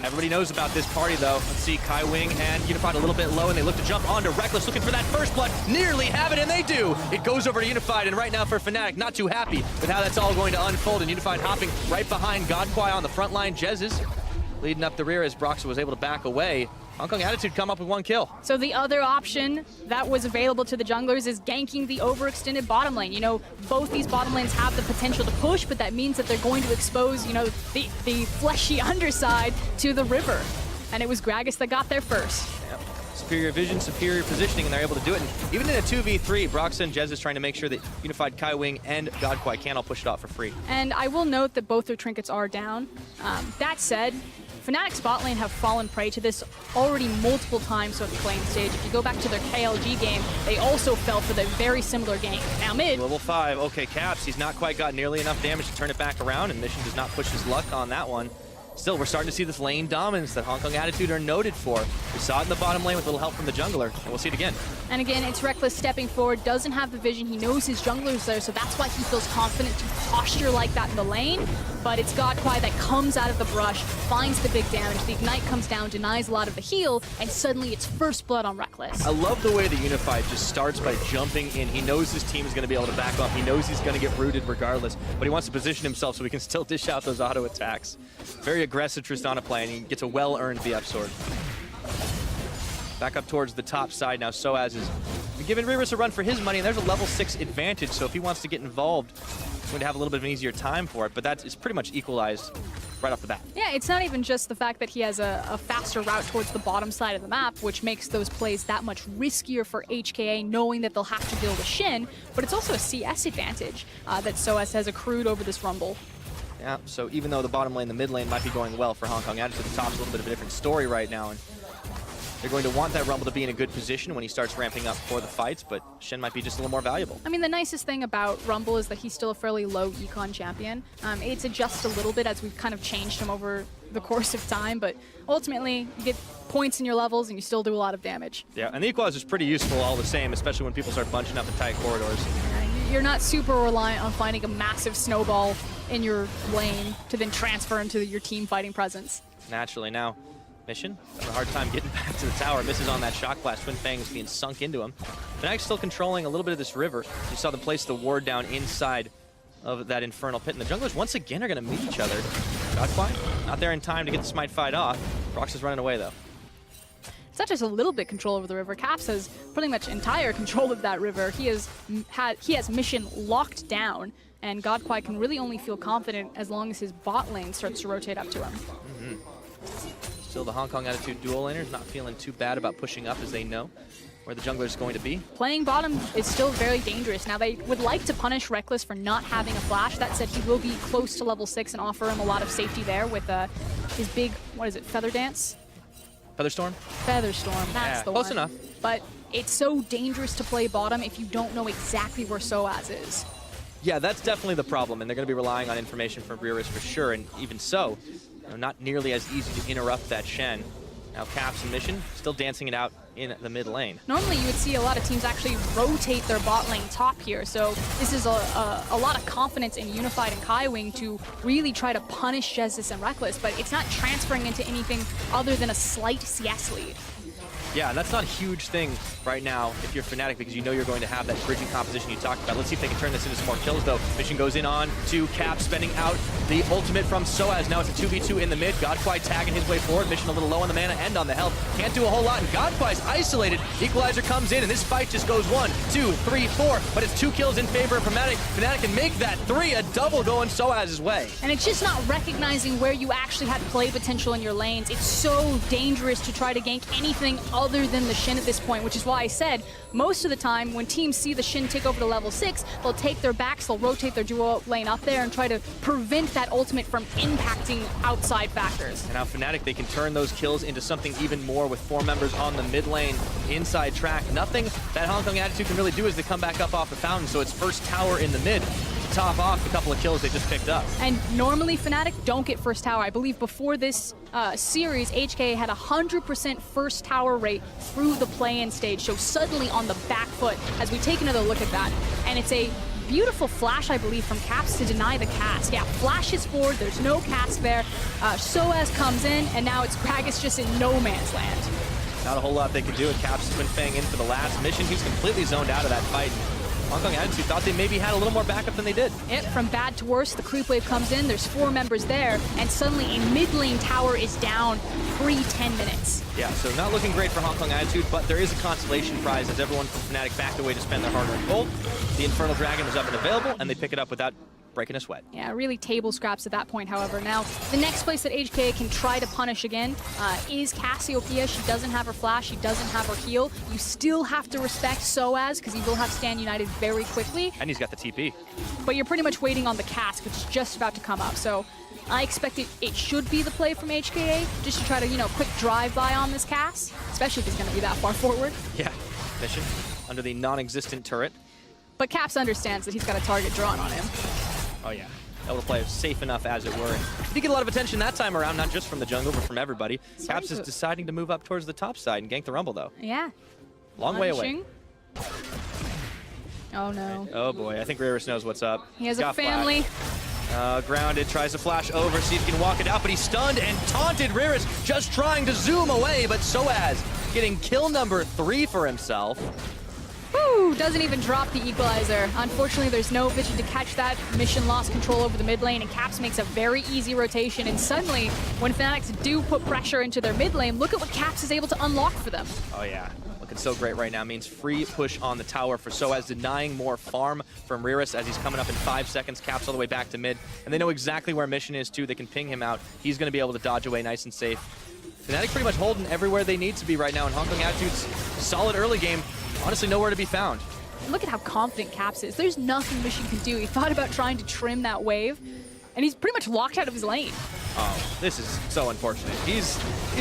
Everybody knows about this party, though. Let's see, Kaiwing and Unified a little bit low, and they look to jump onto Reckless, looking for that first blood. Nearly have it, and they do. It goes over to Unified, and right now for Fnatic, not too happy with how that's all going to unfold, and Unified hopping right behind Godquai on the front line. Jez is leading up the rear as Broxah was able to back away. Hong Kong Attitude come up with 1 kill. So the other option that was available to the junglers is ganking the overextended bottom lane. You know, both these bottom lanes have the potential to push, but that means that they're going to expose, you know, the fleshy underside to the river. And it was Gragas that got there first. Yep. Superior vision, superior positioning, and they're able to do it. And even in a 2v3, Broxah and Jez is trying to make sure that Unified Kaiwing and Godquai can't all push it off for free. And I will note that both their trinkets are down. That said, Fnatic's bot lane have fallen prey to this already multiple times on the playing stage. If you go back to their KLG game, they also fell for the very similar game. Now mid. Level 5, okay, Caps, he's not quite got nearly enough damage to turn it back around, and Mission does not push his luck on that one. Still, we're starting to see this lane dominance that Hong Kong Attitude are noted for. We saw it in the bottom lane with a little help from the jungler, and we'll see it again. And again, it's Reckless stepping forward, doesn't have the vision. He knows his jungler's there, so that's why he feels confident to posture like that in the lane. But it's Godquai that comes out of the brush, finds the big damage. The Ignite comes down, denies a lot of the heal, and suddenly it's first blood on Reckless. I love the way the Unified just starts by jumping in. He knows his team is going to be able to back up. He knows he's going to get rooted regardless, but he wants to position himself so he can still dish out those auto attacks. Very aggressive Tristana play, and he gets a well-earned BF sword. Back up towards the top side now. Soaz is giving Reavers a run for his money, and there's a level 6 advantage, so if he wants to get involved, he's going to have a little bit of an easier time for it, but that is pretty much equalized right off the bat. Yeah, it's not even just the fact that he has a faster route towards the bottom side of the map, which makes those plays that much riskier for HKA, knowing that they'll have to deal with Shin, but it's also a CS advantage that Soaz has accrued over this Rumble. Yeah, so even though the bottom lane, the mid lane might be going well for Hong Kong Attitude, the top's a little bit of a different story right now, and they're going to want that Rumble to be in a good position when he starts ramping up for the fights, but Shen might be just a little more valuable. I mean, the nicest thing about Rumble is that he's still a fairly low econ champion. It's adjusted a little bit as we've kind of changed him over the course of time, but ultimately you get points in your levels and you still do a lot of damage. Yeah, and the equalizer is pretty useful all the same, especially when people start bunching up in tight corridors. You're not super reliant on finding a massive snowball in your lane to then transfer into your team fighting presence. Naturally. Now, Mission having a hard time getting back to the tower. Misses on that shock blast. Twin Fangs being sunk into him. Fnatic still controlling a little bit of this river. You saw them place the ward down inside of that infernal pit, and the junglers once again are going to meet each other. Godquai not there in time to get the smite fight off. Brox is running away though. It's not just a little bit control over the river. Caps has pretty much entire control of that river. He has Mission locked down, and Godquai can really only feel confident as long as his bot lane starts to rotate up to him. Still the Hong Kong Attitude dual laners not feeling too bad about pushing up as they know where the jungler is going to be. Playing bottom is still very dangerous. Now, they would like to punish Reckless for not having a flash. That said, he will be close to level 6 and offer him a lot of safety there with his big, what is it, Feather Dance? Featherstorm? Featherstorm, that's the one. Close enough. But it's so dangerous to play bottom if you don't know exactly where Soaz is. Yeah, that's definitely the problem, and they're going to be relying on information from Reavers for sure, and even so, not nearly as easy to interrupt that Shen. Now Caps and Mission still dancing it out in the mid lane. Normally you would see a lot of teams actually rotate their bot lane top here, so this is a lot of confidence in Unified and Kaiwing to really try to punish Jezis and Reckless, but it's not transferring into anything other than a slight CS lead. Yeah, that's not a huge thing right now if you're Fnatic, because you know you're going to have that bridging composition you talked about. Let's see if they can turn this into some more kills, though. Mission goes in on to Cap, spending out the ultimate from Soaz. Now it's a 2v2 in the mid. Godquai tagging his way forward. Mission a little low on the mana and on the health. Can't do a whole lot, and Godquai's isolated. Equalizer comes in, and this fight just goes 1, 2, 3, 4, but it's 2 kills in favor of Fnatic. Fnatic can make that 3, a double going Soaz's way. And it's just not recognizing where you actually had play potential in your lanes. It's so dangerous to try to gank anything other than the Shin at this point, which is why I said most of the time when teams see the Shin take over to level 6, they'll take their backs, they'll rotate their duo lane up there and try to prevent that ultimate from impacting outside factors. And now Fnatic, they can turn those kills into something even more with 4 members on the mid lane, inside track. Nothing that Hong Kong Attitude can really do is to come back up off the fountain, so it's first tower in the mid to top off the couple of kills they just picked up. And normally Fnatic don't get first tower. I believe before this series, HKA had 100% first tower rate through the play-in stage, so suddenly on the back foot as we take another look at that. And it's a beautiful flash, I believe, from Caps to deny the cast. Yeah, flashes forward, there's no cast there. Soaz comes in, and now it's Gragas just in no man's land. Not a whole lot they could do, and Caps Twin Fang in for the last mission. He's completely zoned out of that fight. Hong Kong Attitude thought they maybe had a little more backup than they did. Yep, from bad to worse, the creep wave comes in, there's 4 members there, and suddenly a mid lane tower is down pre-10 minutes. Yeah, so not looking great for Hong Kong Attitude, but there is a consolation prize as everyone from Fnatic backed away to spend their hard-earned gold. The Infernal Dragon was up and available, and they pick it up without breaking a sweat. Yeah, really table scraps at that point, however. Now, the next place that HKA can try to punish again is Cassiopeia. She doesn't have her flash, she doesn't have her heal. You still have to respect Soaz, because he will have Stand United very quickly. And he's got the TP. But you're pretty much waiting on the cast, which is just about to come up. So I expect it should be the play from HKA, just to try to, quick drive-by on this cast, especially if it's going to be that far forward. Yeah, mission under the non-existent turret. But Caps understands that he's got a target drawn on him. Oh yeah, able to play safe enough as it were. He did get a lot of attention that time around, not just from the jungle, but from everybody. Caps is deciding to move up towards the top side and gank the Rumble, though. Yeah. Long way away. Oh no. Oh boy, I think Rarus knows what's up. He has a family. Grounded, tries to flash over, see if he can walk it out, but he's stunned and taunted. Rarus just trying to zoom away, but Soaz getting kill number 3 for himself. Woo! Doesn't even drop the equalizer. Unfortunately, there's no vision to catch that. Mission lost control over the mid lane, and Caps makes a very easy rotation. And suddenly, when Fnatic do put pressure into their mid lane, look at what Caps is able to unlock for them. Oh yeah, looking so great right now. Means free push on the tower for Soaz, denying more farm from Rarus as he's coming up in 5 seconds. Caps all the way back to mid, and they know exactly where Mission is too. They can ping him out. He's going to be able to dodge away nice and safe. Fnatic pretty much holding everywhere they need to be right now, and Hong Kong Attitude's solid early game. Honestly, nowhere to be found. Look at how confident Caps is. There's nothing Mission can do. He thought about trying to trim that wave, and he's pretty much locked out of his lane. Oh, this is so unfortunate. He's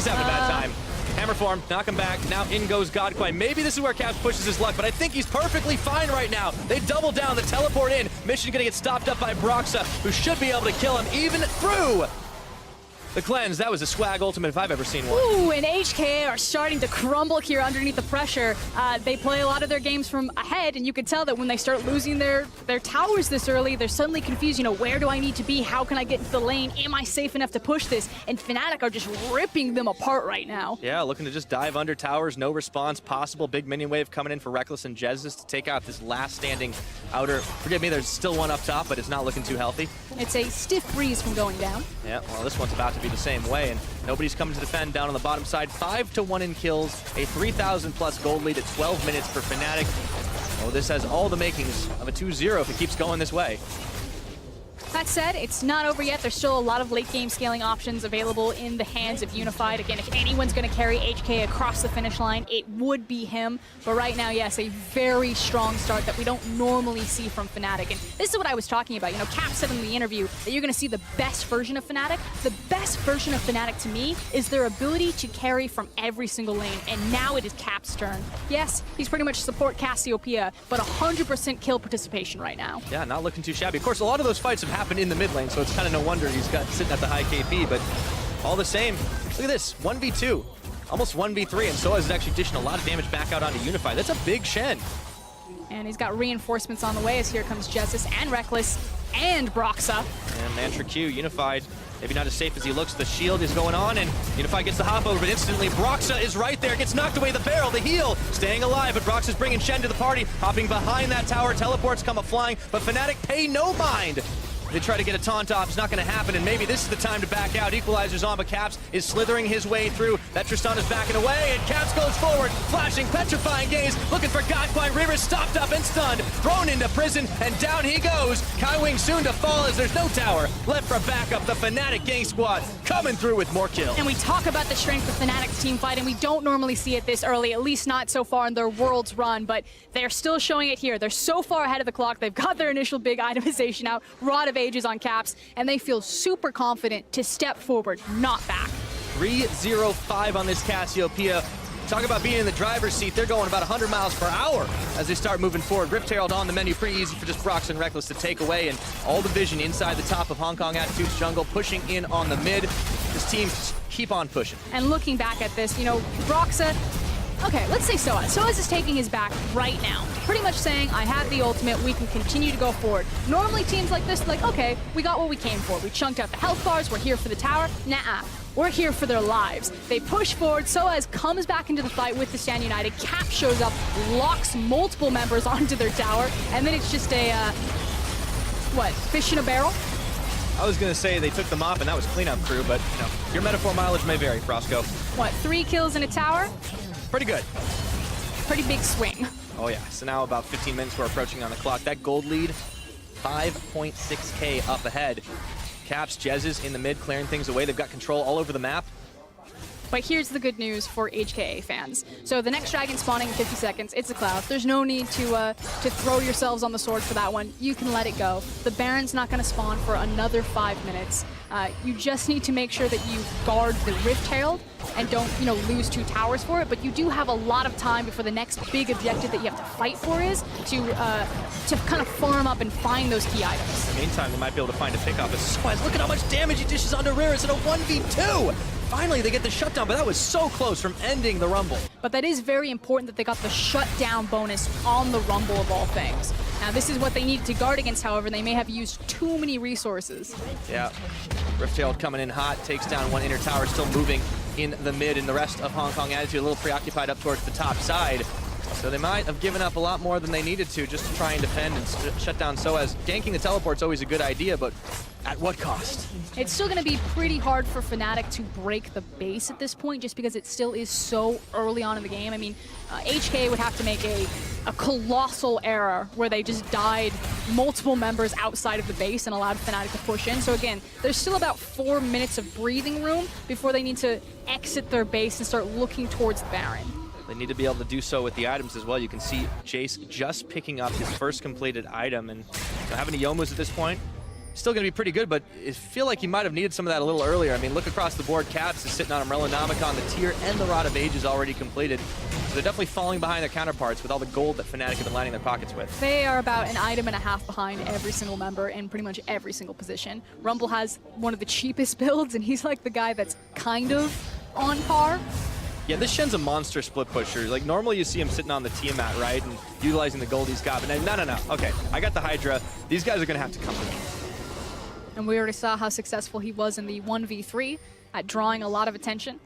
having a bad time. Hammer form, knock him back. Now in goes Godquine. Maybe this is where Caps pushes his luck, but I think he's perfectly fine right now. They double down, the teleport in. Mission gonna get stopped up by Broxa, who should be able to kill him even through the cleanse. That was a swag ultimate if I've ever seen one. Ooh, and HKA are starting to crumble here underneath the pressure. They play a lot of their games from ahead, and you can tell that when they start losing their towers this early, they're suddenly confused. Where do I need to be? How can I get into the lane? Am I safe enough to push this? And Fnatic are just ripping them apart right now. Yeah, looking to just dive under towers. No response possible. Big minion wave coming in for Reckless and Jesus to take out this last standing outer. Forgive me, there's still one up top, but it's not looking too healthy. It's a stiff breeze from going down. Yeah, well, this one's about to be the same way, and nobody's coming to defend down on the bottom side. 5-1 in kills, a 3,000+ gold lead at 12 minutes for Fnatic. Oh, this has all the makings of a 2-0 if it keeps going this way. That said, it's not over yet. There's still a lot of late game scaling options available in the hands of Unified. Again, if anyone's going to carry HK across the finish line, it would be him. But right now, yes, a very strong start that we don't normally see from Fnatic. And this is what I was talking about. Cap said in the interview that you're going to see the best version of Fnatic. The best version of Fnatic to me is their ability to carry from every single lane. And now it is Cap's turn. Yes, he's pretty much support Cassiopeia, but 100% kill participation right now. Yeah, not looking too shabby. Of course, a lot of those fights have happened in the mid lane, so it's kind of no wonder he's got sitting at the high KP, but all the same, look at this, 1v2, almost 1v3, and Soaz is actually dishing a lot of damage back out onto Unified. That's a big Shen. And he's got reinforcements on the way as here comes Jesus and Reckless and Broxa. And Mantra Q, Unified, maybe not as safe as he looks. The shield is going on, and Unified gets the hop over, but instantly Broxa is right there, gets knocked away the barrel, the heal, staying alive, but Broxa's bringing Shen to the party, hopping behind that tower, teleports come a-flying, but Fnatic pay no mind. They try to get a taunt off, it's not going to happen, and maybe this is the time to back out. Equalizer's on, but Caps is slithering his way through. That Tristan is backing away, and Caps goes forward, flashing, petrifying gaze, looking for Godquine. Rivers stopped up and stunned, thrown into prison, and down he goes. Kai Wing soon to fall as there's no tower left for backup. The Fnatic gang squad coming through with more kills. And we talk about the strength of Fnatic's team fight, and we don't normally see it this early, at least not so far in their Worlds run, but they're still showing it here. They're so far ahead of the clock. They've got their initial big itemization out, Rod of Ages on Caps, and they feel super confident to step forward, not back. 3-0-5 on this Cassiopeia. Talk about being in the driver's seat. They're going about 100 miles per hour as they start moving forward. Rift Herald on the menu, pretty easy for just Brox and Reckless to take away, and all the vision inside the top of Hong Kong Attitude's jungle, pushing in on the mid. This team just keep on pushing. And looking back at this, you know, Broxa, okay, let's say Soaz. Soaz is taking his back right now, pretty much saying, I have the ultimate, we can continue to go forward. Normally teams like this, like, okay, we got what we came for. We chunked out the health bars, we're here for the tower. Nah. We're here for their lives. They push forward, Soaz comes back into the fight with the Stand United. Cap shows up, locks multiple members onto their tower, and then it's just a, what, fish in a barrel? I was gonna say they took them off and that was cleanup crew, but you know, your metaphor mileage may vary, Frosco. What, 3 kills in a tower? Pretty good. Pretty big swing. Oh yeah, so now about 15 minutes we're approaching on the clock. That gold lead, 5.6K up ahead. Caps, Jezzes in the mid, clearing things away. They've got control all over the map. But here's the good news for HKA fans. So the next dragon spawning in 50 seconds, it's a Cloud. There's no need to throw yourselves on the sword for that one. You can let it go. The Baron's not gonna spawn for another 5 minutes. You just need to make sure that you guard the Rift Herald and don't, you know, lose 2 towers for it, but you do have a lot of time before the next big objective that you have to fight for is to kind of farm up and find those key items. In the meantime, they might be able to find a pick off as Soaz. Look at how much damage he dishes onto Rares in a 1v2! Finally, they get the shutdown, but that was so close from ending the Rumble. But that is very important that they got the shutdown bonus on the Rumble of all things. Now, this is what they needed to guard against, however. They may have used too many resources. Yeah. Rift Herald coming in hot, takes down one inner tower, still moving in the mid, and the rest of Hong Kong Attitude a little preoccupied up towards the top side. So they might have given up a lot more than they needed to just to try and defend and shut down Soaz. Ganking the teleport's always a good idea, but at what cost? It's still going to be pretty hard for Fnatic to break the base at this point, just because it still is so early on in the game. I mean, HKA would have to make a colossal error where they just died multiple members outside of the base and allowed Fnatic to push in. So again, there's still about 4 minutes of breathing room before they need to exit their base and start looking towards the Baron. They need to be able to do so with the items as well. You can see Jace just picking up his first completed item, and so having Yomus at this point, still going to be pretty good, but I feel like he might have needed some of that a little earlier. I mean, look across the board. Caps is sitting on Umbrella Nomicon, the tier and the Rod of Ages already completed. So they're definitely falling behind their counterparts with all the gold that Fnatic have been lining their pockets with. They are about an item and a half behind every single member in pretty much every single position. Rumble has one of the cheapest builds, and he's like the guy that's kind of on par. Yeah, this Shen's a monster split pusher. Like, normally you see him sitting on the Tiamat, right, and utilizing the gold he's got, but no. Okay, I got the Hydra. These guys are going to have to come to me. And we already saw how successful he was in the 1v3 at drawing a lot of attention.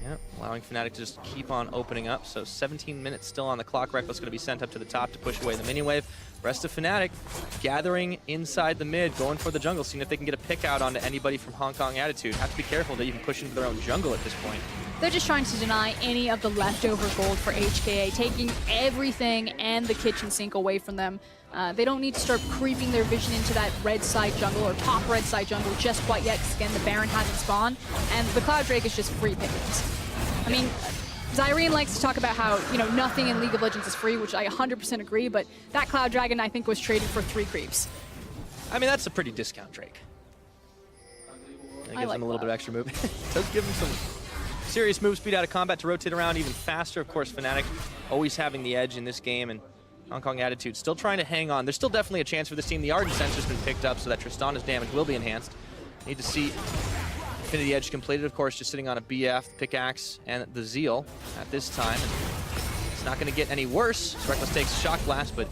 Yeah, allowing Fnatic to just keep on opening up. So 17 minutes still on the clock. Reckless going to be sent up to the top to push away the mini wave. Rest of Fnatic gathering inside the mid, going for the jungle, seeing if they can get a pick out onto anybody from Hong Kong Attitude. Have to be careful they even push into their own jungle at this point. They're just trying to deny any of the leftover gold for HKA, taking everything and the kitchen sink away from them. They don't need to start creeping their vision into that red side jungle or top red side jungle just quite yet, because again, the Baron hasn't spawned, and the Cloud Drake is just free pickings. I mean, Zyrene likes to talk about how, you know, nothing in League of Legends is free, which I 100% agree, but that Cloud Dragon, I think, was traded for 3 creeps. I mean, that's a pretty discount Drake. It gives him a little bit of extra move. Does give him some serious move speed out of combat to rotate around even faster. Of course, Fnatic always having the edge in this game, and Hong Kong Attitude still trying to hang on. There's still definitely a chance for this team. The Ardent Sensor's been picked up so that Tristana's damage will be enhanced. Need to see Infinity Edge completed, of course, just sitting on a BF, Pickaxe, and the Zeal at this time. And it's not going to get any worse. Reckless takes Shock Blast, but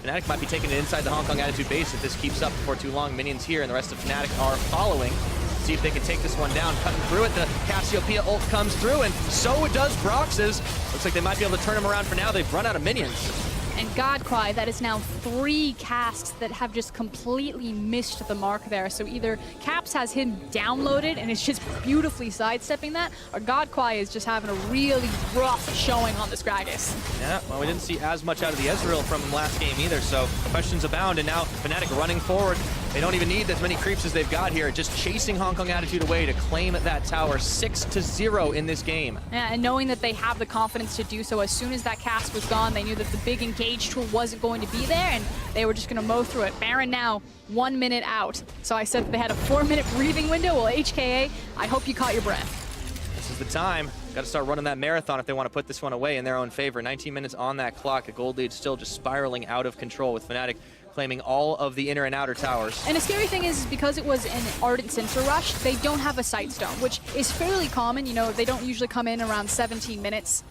Fnatic might be taking it inside the Hong Kong Attitude base if this keeps up for too long. Minions here, and the rest of Fnatic are following. See if they can take this one down. Cutting through it, the Cassiopeia ult comes through, and so does Brox's. Looks like they might be able to turn him around for now. They've run out of minions. And Godcry, that is now 3 casts that have just completely missed the mark there. So either Caps has him downloaded and is just beautifully sidestepping that, or Godcry is just having a really rough showing on this Gragas. Yeah, well, we didn't see as much out of the Ezreal from last game either, so questions abound, and now Fnatic running forward. They don't even need as many creeps as they've got here. Just chasing Hong Kong Attitude away to claim that tower 6-0 in this game. Yeah, and knowing that they have the confidence to do so, as soon as that cast was gone, they knew that the big engage tool wasn't going to be there, and they were just going to mow through it. Baron now 1 minute out. So I said that they had a 4-minute breathing window. Well, HKA, I hope you caught your breath. This is the time. Got to start running that marathon if they want to put this one away in their own favor. 19 minutes on that clock. The gold lead still just spiraling out of control with Fnatic claiming all of the inner and outer towers. And the scary thing is because it was an Ardent Sensor Rush, they don't have a Sight Stone, which is fairly common. You know, they don't usually come in around 17 minutes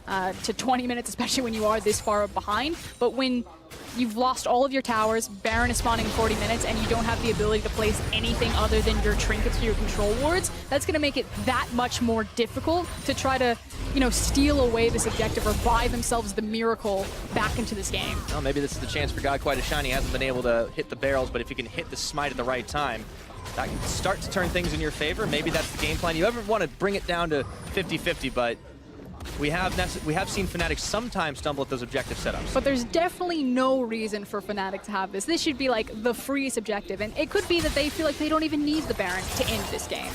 to 20 minutes, especially when you are this far behind. But when you've lost all of your towers, Baron is spawning in 40 minutes, and you don't have the ability to place anything other than your trinkets or your control wards, that's going to make it that much more difficult to try to, you know, steal away this objective or buy themselves the miracle back into this game. Well, maybe this is the chance for God Quite a Shiny. He hasn't been able to hit the barrels, but if you can hit the smite at the right time, that can start to turn things in your favor. Maybe that's the game plan. You ever want to bring it down to 50-50, but we have seen Fnatic sometimes stumble at those objective setups. But there's definitely no reason for Fnatic to have this. This should be like the freest objective, and it could be that they feel like they don't even need the Baron to end this game.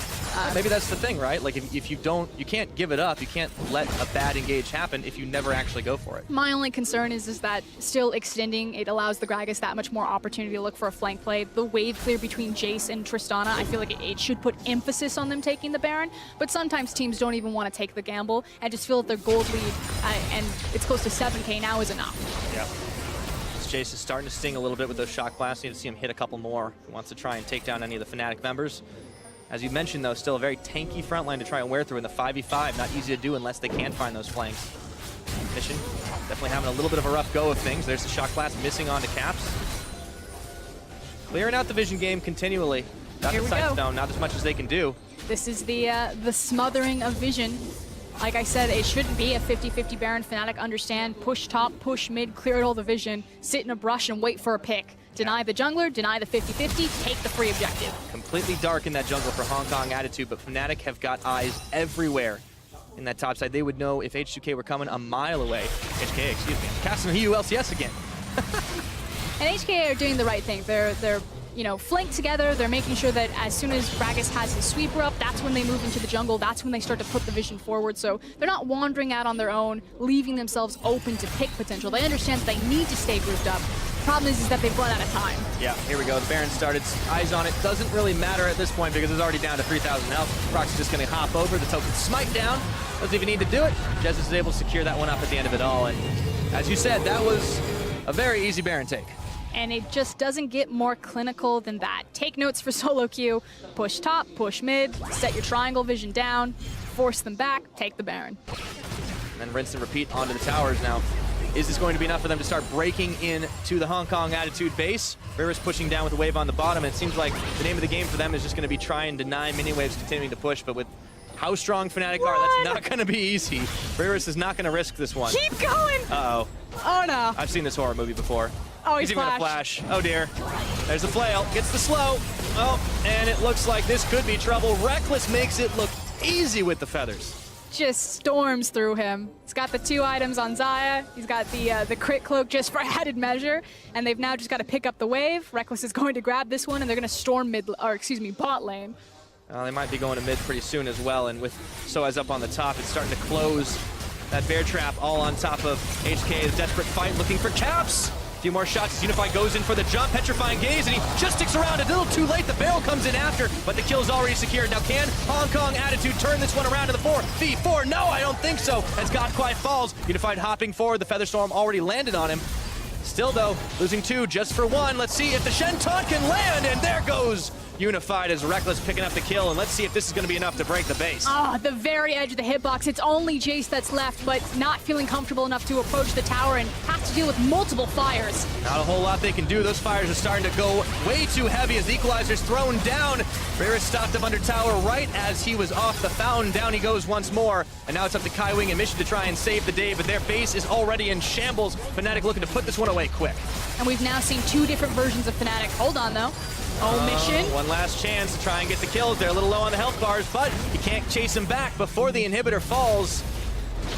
Maybe that's the thing, right? Like if you can't give it up. You can't let a bad engage happen if you never actually go for it. My only concern is that still extending, it allows the Gragas that much more opportunity to look for a flank play. The wave clear between Jace and Tristana, I feel like it should put emphasis on them taking the Baron, but sometimes teams don't even want to take the gamble and just feel that their gold lead, and it's close to 7K now, is enough. Yep. Jace is starting to sting a little bit with those shock blasts. Need to see him hit a couple more. He wants to try and take down any of the Fnatic members. As you mentioned, though, still a very tanky front line to try and wear through in the 5v5. Not easy to do unless they can find those flanks. Mission definitely having a little bit of a rough go of things. There's the shock blast missing onto Caps. Clearing out the vision game continually. Got the sight stone, not as much as they can do. This is the smothering of vision. Like I said, it shouldn't be a 50-50 Baron. Fnatic understand, push top, push mid, clear all the vision, sit in a brush and wait for a pick. Deny the jungler, deny the 50-50, take the free objective. Completely dark in that jungle for Hong Kong Attitude, but Fnatic have got eyes everywhere in that top side. They would know if H2K were coming a mile away. HKA, excuse me. Casting HKA again. And HKA are doing the right thing. They're you know, flanked together. They're making sure that as soon as Gragas has his sweeper up, that's when they move into the jungle. That's when they start to put the vision forward. So they're not wandering out on their own, leaving themselves open to pick potential. They understand that they need to stay grouped up. The problem is that they've run out of time. Yeah, here we go. The Baron started. Eyes on it. Doesn't really matter at this point because it's already down to 3,000 health. Prox is just going to hop over. The token smite down. Doesn't even need to do it. Jesus is able to secure that one up at the end of it all. And as you said, that was a very easy Baron take. And it just doesn't get more clinical than that. Take notes for solo queue. Push top, push mid, set your triangle vision down, force them back, take the Baron. And then rinse and repeat onto the towers now. Is this going to be enough for them to start breaking into the Hong Kong Attitude base? Rivers pushing down with a wave on the bottom. And it seems like the name of the game for them is just going to be try and deny mini waves continuing to push. But with how strong Fnatic are, that's not going to be easy. Rivers is not going to risk this one. Keep going! Uh-oh. Oh, no. I've seen this horror movie before. Oh, he's even gonna flash. Oh dear. There's the flail. Gets the slow. Oh, and it looks like this could be trouble. Rekkles makes it look easy with the feathers. Just storms through him. He's got the 2 items on Xayah. He's got the crit cloak just for added measure, and they've now just got to pick up the wave. Rekkles is going to grab this one, and they're going to storm bot lane. They might be going to mid pretty soon as well, and with Soaz up on the top, it's starting to close that bear trap all on top of HKA's desperate fight, looking for Caps. A few more shots as Unify goes in for the jump, petrifying gaze, and he just sticks around a little too late. The barrel comes in after, but the kill's already secured. Now can Hong Kong Attitude turn this one around to the 4v4? No, I don't think so, as God Quiet falls. Unified hopping forward, the Featherstorm already landed on him. Still though, losing 2 just for 1. Let's see if the Shen Taunt can land, and there goes Unified as Rekkles picking up the kill, and let's see if this is going to be enough to break the base. Ah, the very edge of the hitbox. It's only Jace that's left, but not feeling comfortable enough to approach the tower and has to deal with multiple fires. Not a whole lot they can do. Those fires are starting to go way too heavy as the equalizer's thrown down. Reyes stopped up under tower right as he was off the fountain. Down he goes once more, and now it's up to Kaiwing and Mission to try and save the day, but their base is already in shambles. Fnatic looking to put this one away quick. And we've now seen 2 different versions of Fnatic. Hold on, though. Mission. One last chance to try and get the kills. They're a little low on the health bars, but you can't chase him back before the inhibitor falls.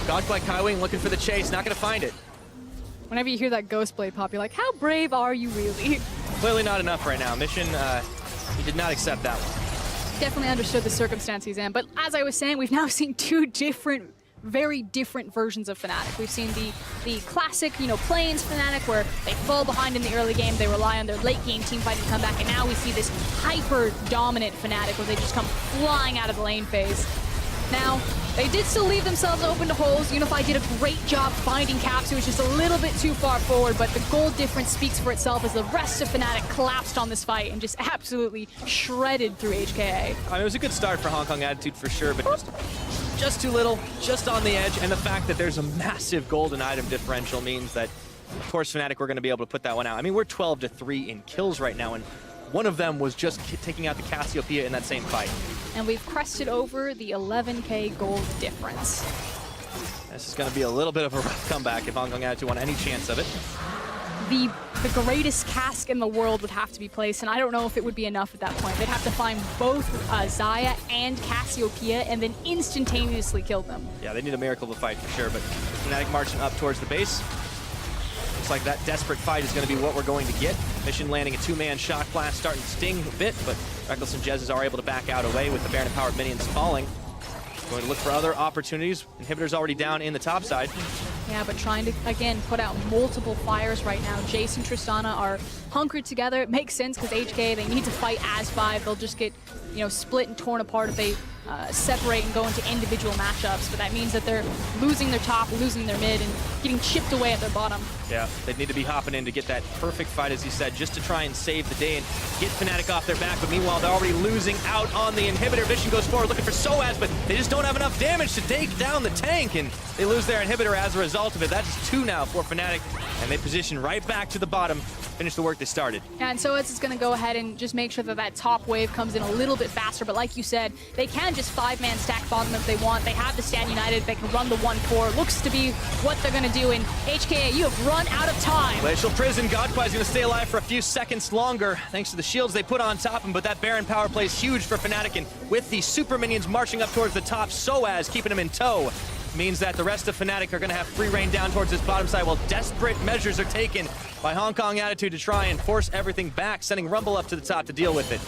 Godlike Kaiwing looking for the chase, not going to find it. Whenever you hear that Ghost Blade pop, you're like, how brave are you really? Clearly not enough right now. Mission He did not accept that one. Definitely understood the circumstance he's in. But as I was saying, we've now seen two very different versions of Fnatic. We've seen the classic, plains Fnatic where they fall behind in the early game, they rely on their late game team fight to come back, and now we see this hyper dominant Fnatic where they just come flying out of the lane phase. Now, they did still leave themselves open to holes. Unify did a great job finding Caps, who was just a little bit too far forward, but the gold difference speaks for itself as the rest of Fnatic collapsed on this fight and just absolutely shredded through HKA. I mean, it was a good start for Hong Kong Attitude for sure, but just too little, just on the edge, and the fact that there's a massive golden item differential means that, of course, Fnatic were going to be able to put that one out. I mean, we're 12-3 in kills right now, and one of them was just taking out the Cassiopeia in that same fight. And we've crested over the 11K gold difference. This is going to be a little bit of a rough comeback if Hong Kong Attitude want any chance of it. The greatest cask in the world would have to be placed, and I don't know if it would be enough at that point. They'd have to find both Xayah and Cassiopeia and then instantaneously kill them. Yeah, they need a miracle to fight for sure, but Fnatic marching up towards the base. Looks like that desperate fight is going to be what we're going to get. Mission landing a two-man shock blast, starting to sting a bit, but Reckless and Jezz are able to back out away with the Baron empowered minions falling. Going to look for other opportunities. Inhibitor's already down in the top side. Yeah, but trying to, again, put out multiple fires right now. Jace and Tristana are hunkered together. It makes sense because HKA, they need to fight as 5. They'll just get, split and torn apart if they separate and go into individual matchups. But that means that they're losing their top, losing their mid, and getting chipped away at their bottom. Yeah, they'd need to be hopping in to get that perfect fight, as you said, just to try and save the day and get Fnatic off their back. But meanwhile, they're already losing out on the inhibitor. Vision goes forward looking for Soaz, but they just don't have enough damage to take down the tank, and they lose their inhibitor as a result of it. That's 2 now for Fnatic, and they position right back to the bottom, finish the work they started. Yeah, and Soaz is going to go ahead and just make sure that that top wave comes in a little bit faster. But like you said, they can just 5-man stack bottom if they want. They have the Stand United. They can run the 1-4. Looks to be what they're going to do. And HKA, you have run out of time. Glacial Prison, Godquai is going to stay alive for a few seconds longer thanks to the shields they put on top of him, but that Baron power play is huge for Fnatic, and with the super minions marching up towards the top, Soaz keeping him in tow, means that the rest of Fnatic are going to have free reign down towards this bottom side while desperate measures are taken by Hong Kong Attitude to try and force everything back, sending Rumble up to the top to deal with it.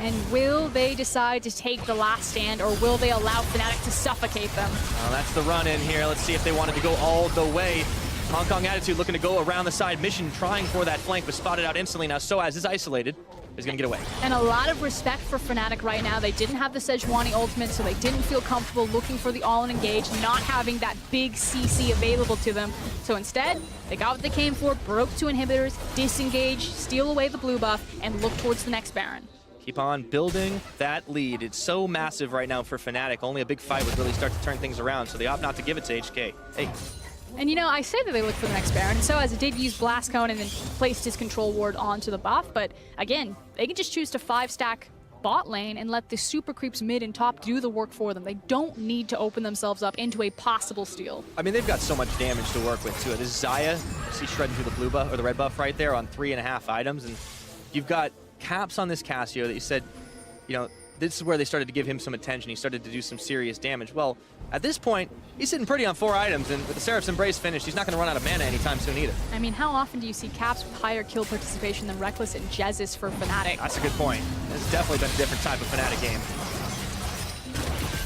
And will they decide to take the last stand, or will they allow Fnatic to suffocate them? Well, that's the run in here. Let's see if they wanted to go all the way. Hong Kong Attitude looking to go around the side. Mission trying for that flank, but spotted out instantly. Now Soaz is isolated. He's going to get away. And a lot of respect for Fnatic right now. They didn't have the Sejuani ultimate, so they didn't feel comfortable looking for the all-in engage, not having that big CC available to them. So instead, they got what they came for, broke 2 inhibitors, disengage, steal away the blue buff, and look towards the next Baron. Keep on building that lead. It's so massive right now for Fnatic. Only a big fight would really start to turn things around, so they opt not to give it to HK. Hey. And I say that they look for the next Baron, so as it did use Blast Cone and then placed his control ward onto the buff, but again, they can just choose to 5-stack bot lane and let the super creeps mid and top do the work for them. They don't need to open themselves up into a possible steal. I mean, they've got so much damage to work with, too. This is Xayah. See shredding through the blue buff, or the red buff right there on 3.5 items, and you've got Caps on this Cassio that you said, this is where they started to give him some attention. He started to do some serious damage. Well, at this point, he's sitting pretty on 4 items, and with the Seraph's Embrace finished, he's not going to run out of mana anytime soon either. I mean, how often do you see Caps with higher kill participation than Reckless and Jezz for Fnatic? That's a good point. This has definitely been a different type of Fnatic game.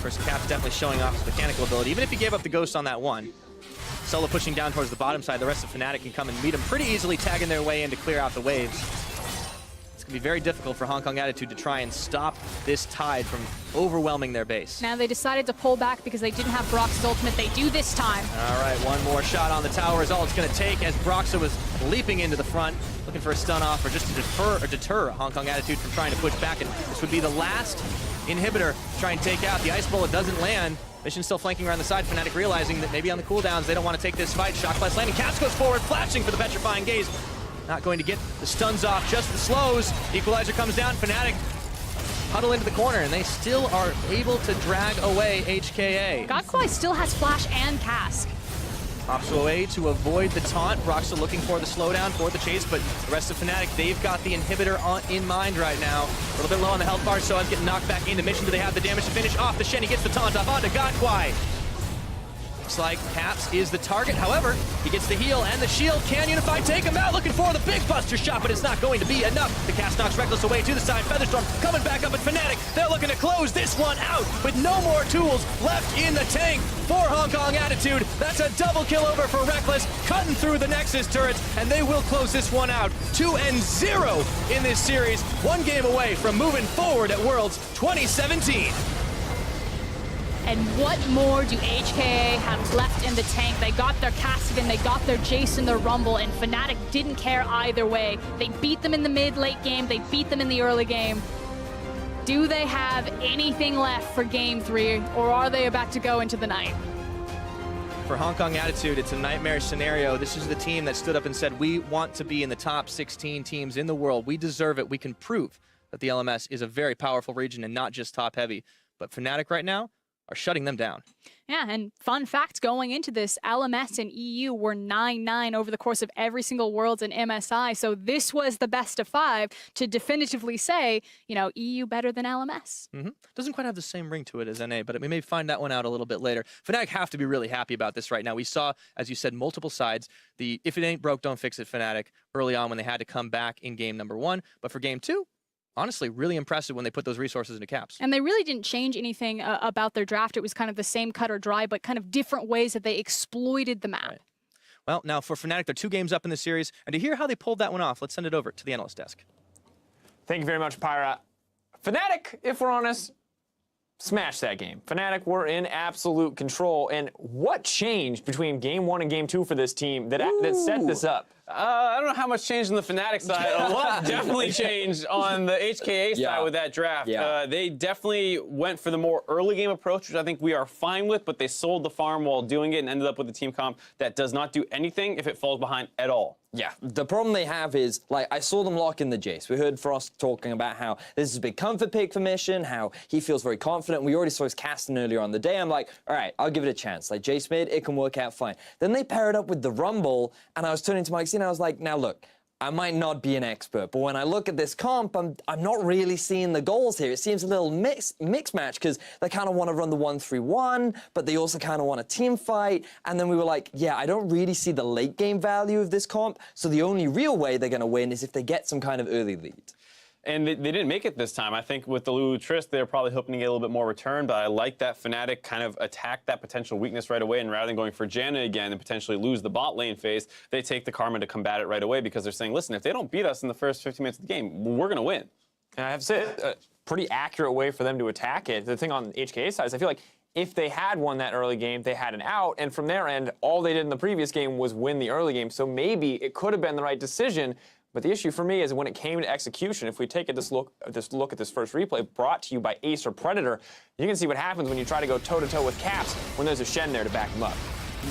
First, Caps definitely showing off his mechanical ability. Even if he gave up the Ghost on that one, Solo pushing down towards the bottom side, the rest of Fnatic can come and meet him pretty easily, tagging their way in to clear out the waves. It's going to be very difficult for Hong Kong Attitude to try and stop this tide from overwhelming their base. Now they decided to pull back because they didn't have Brox's ultimate. They do this time. All right, one more shot on the tower is all it's going to take as Broxa was leaping into the front, looking for a stun off or just to deter Hong Kong Attitude from trying to push back. And this would be the last inhibitor to try and take out. The Ice Bullet doesn't land. Mission still flanking around the side. Fnatic realizing that maybe on the cooldowns they don't want to take this fight. Shock Blast landing. Caps goes forward, flashing for the Petrifying Gaze. Not going to get the stuns off, just the slows. Equalizer comes down. Fnatic huddle into the corner, and they still are able to drag away HKA. Godquai still has Flash and Cask. Hops away to avoid the taunt. Broxah looking for the slowdown, for the chase, but the rest of Fnatic, they've got the inhibitor in mind right now. A little bit low on the health bar, so I'm getting knocked back into Mission. Do they have the damage to finish off? The Shen, he gets the taunt off onto Godquai. Looks like Caps is the target. However, he gets the heal and the shield. Can Unify take him out? Looking for the big buster shot, but it's not going to be enough. The cast knocks Reckless away to the side. Featherstorm coming back up at Fnatic. They're looking to close this one out with no more tools left in the tank for Hong Kong Attitude. That's a double kill over for Reckless, cutting through the Nexus turrets, and they will close this one out. 2-0 in this series. One game away from moving forward at Worlds 2017. And what more do HKA have left in the tank? They got their Cassidy, they got their Jason, their Rumble, and Fnatic didn't care either way. They beat them in the mid-late game, they beat them in the early game. Do they have anything left for Game 3, or are they about to go into the night? For Hong Kong Attitude, it's a nightmare scenario. This is the team that stood up and said, we want to be in the top 16 teams in the world. We deserve it. We can prove that the LMS is a very powerful region and not just top-heavy. But Fnatic right now are shutting them down. Yeah, and fun fact going into this, LMS and EU were 9-9 over the course of every single Worlds in MSI. So this was the best of 5 to definitively say, you know, EU better than LMS. Doesn't quite have the same ring to it as NA, but we may find that one out a little bit later. Fnatic have to be really happy about this right now. We saw, as you said, multiple sides. The if it ain't broke, don't fix it Fnatic early on when they had to come back in game number 1. But for game 2, honestly, really impressive when they put those resources into Caps. And they really didn't change anything about their draft. It was kind of the same cut or dry, but kind of different ways that they exploited the map. Right. Well, now for Fnatic, they're 2 games up in the series. And to hear how they pulled that one off, let's send it over to the analyst desk. Thank you very much, Pyra. Fnatic, if we're honest, smashed that game. Fnatic were in absolute control. And what changed between game 1 and game 2 for this team that set this up? I don't know how much changed on the Fnatic side. A lot definitely changed on the HKA side with that draft. They definitely went for the more early game approach, which I think we are fine with, but they sold the farm while doing it and ended up with a team comp that does not do anything if it falls behind at all. Yeah, the problem they have is, like, I saw them lock in the Jace. We heard Frost talking about how this is a big comfort pick for Mission, how he feels very confident. We already saw his casting earlier on the day. I'm like, all right, I'll give it a chance. Like, Jace mid, it can work out fine. Then they pair it up with the Rumble, and I was turning to Mike, and I was like, now look, I might not be an expert, but when I look at this comp, I'm not really seeing the goals here. It seems a little mix match because they kind of want to run the 1-3-1, but they also kind of want a team fight. And then we were like, yeah, I don't really see the late game value of this comp. So the only real way they're going to win is if they get some kind of early lead. And they didn't make it this time. I think with the Lulu Trist, they're probably hoping to get a little bit more return, but I like that Fnatic kind of attacked that potential weakness right away, and rather than going for Janna again and potentially lose the bot lane phase, they take the Karma to combat it right away because they're saying, listen, if they don't beat us in the first 15 minutes of the game, we're going to win. And I have to say, a pretty accurate way for them to attack it. The thing on the HKA side is I feel like if they had won that early game, they had an out, and from their end, all they did in the previous game was win the early game, so maybe it could have been the right decision. But the issue for me is when it came to execution, if we take this look at this first replay brought to you by Ace or Predator, you can see what happens when you try to go toe-to-toe with Caps when there's a Shen there to back them up.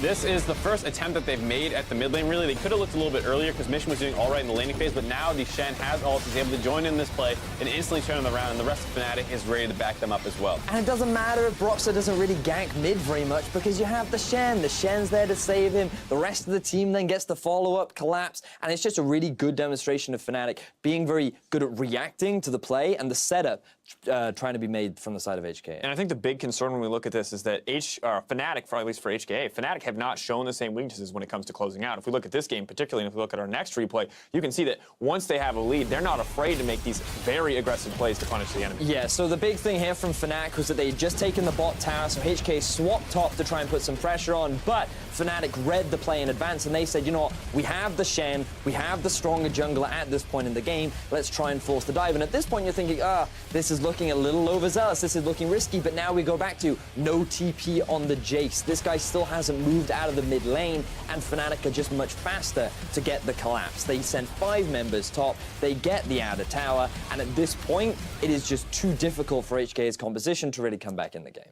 This is the first attempt that they've made at the mid lane, really. They could have looked a little bit earlier because Mission was doing all right in the laning phase, but now the Shen has ult, is able to join in this play and instantly turn them around, and the rest of Fnatic is ready to back them up as well. And it doesn't matter if Broxah doesn't really gank mid very much because you have the Shen. The Shen's there to save him. The rest of the team then gets the follow-up collapse, and it's just a really good demonstration of Fnatic being very good at reacting to the play and the setup trying to be made from the side of HKA. And I think the big concern when we look at this is that Fnatic, at least for HKA, Fnatic have not shown the same weaknesses when it comes to closing out. If we look at this game particularly, and if we look at our next replay, you can see that once they have a lead, they're not afraid to make these very aggressive plays to punish the enemy. Yeah, so the big thing here from Fnatic was that they had just taken the bot tower, so HKA swapped top to try and put some pressure on, but Fnatic read the play in advance, and they said, you know what, we have the Shen, we have the stronger jungler at this point in the game, let's try and force the dive. And at this point, you're thinking, this is looking a little overzealous, this is looking risky, but now we go back to no TP on the Jace. This guy still hasn't moved out of the mid lane, and Fnatic are just much faster to get the collapse. They send 5 members top, they get the outer tower, and at this point, it is just too difficult for HKA's composition to really come back in the game.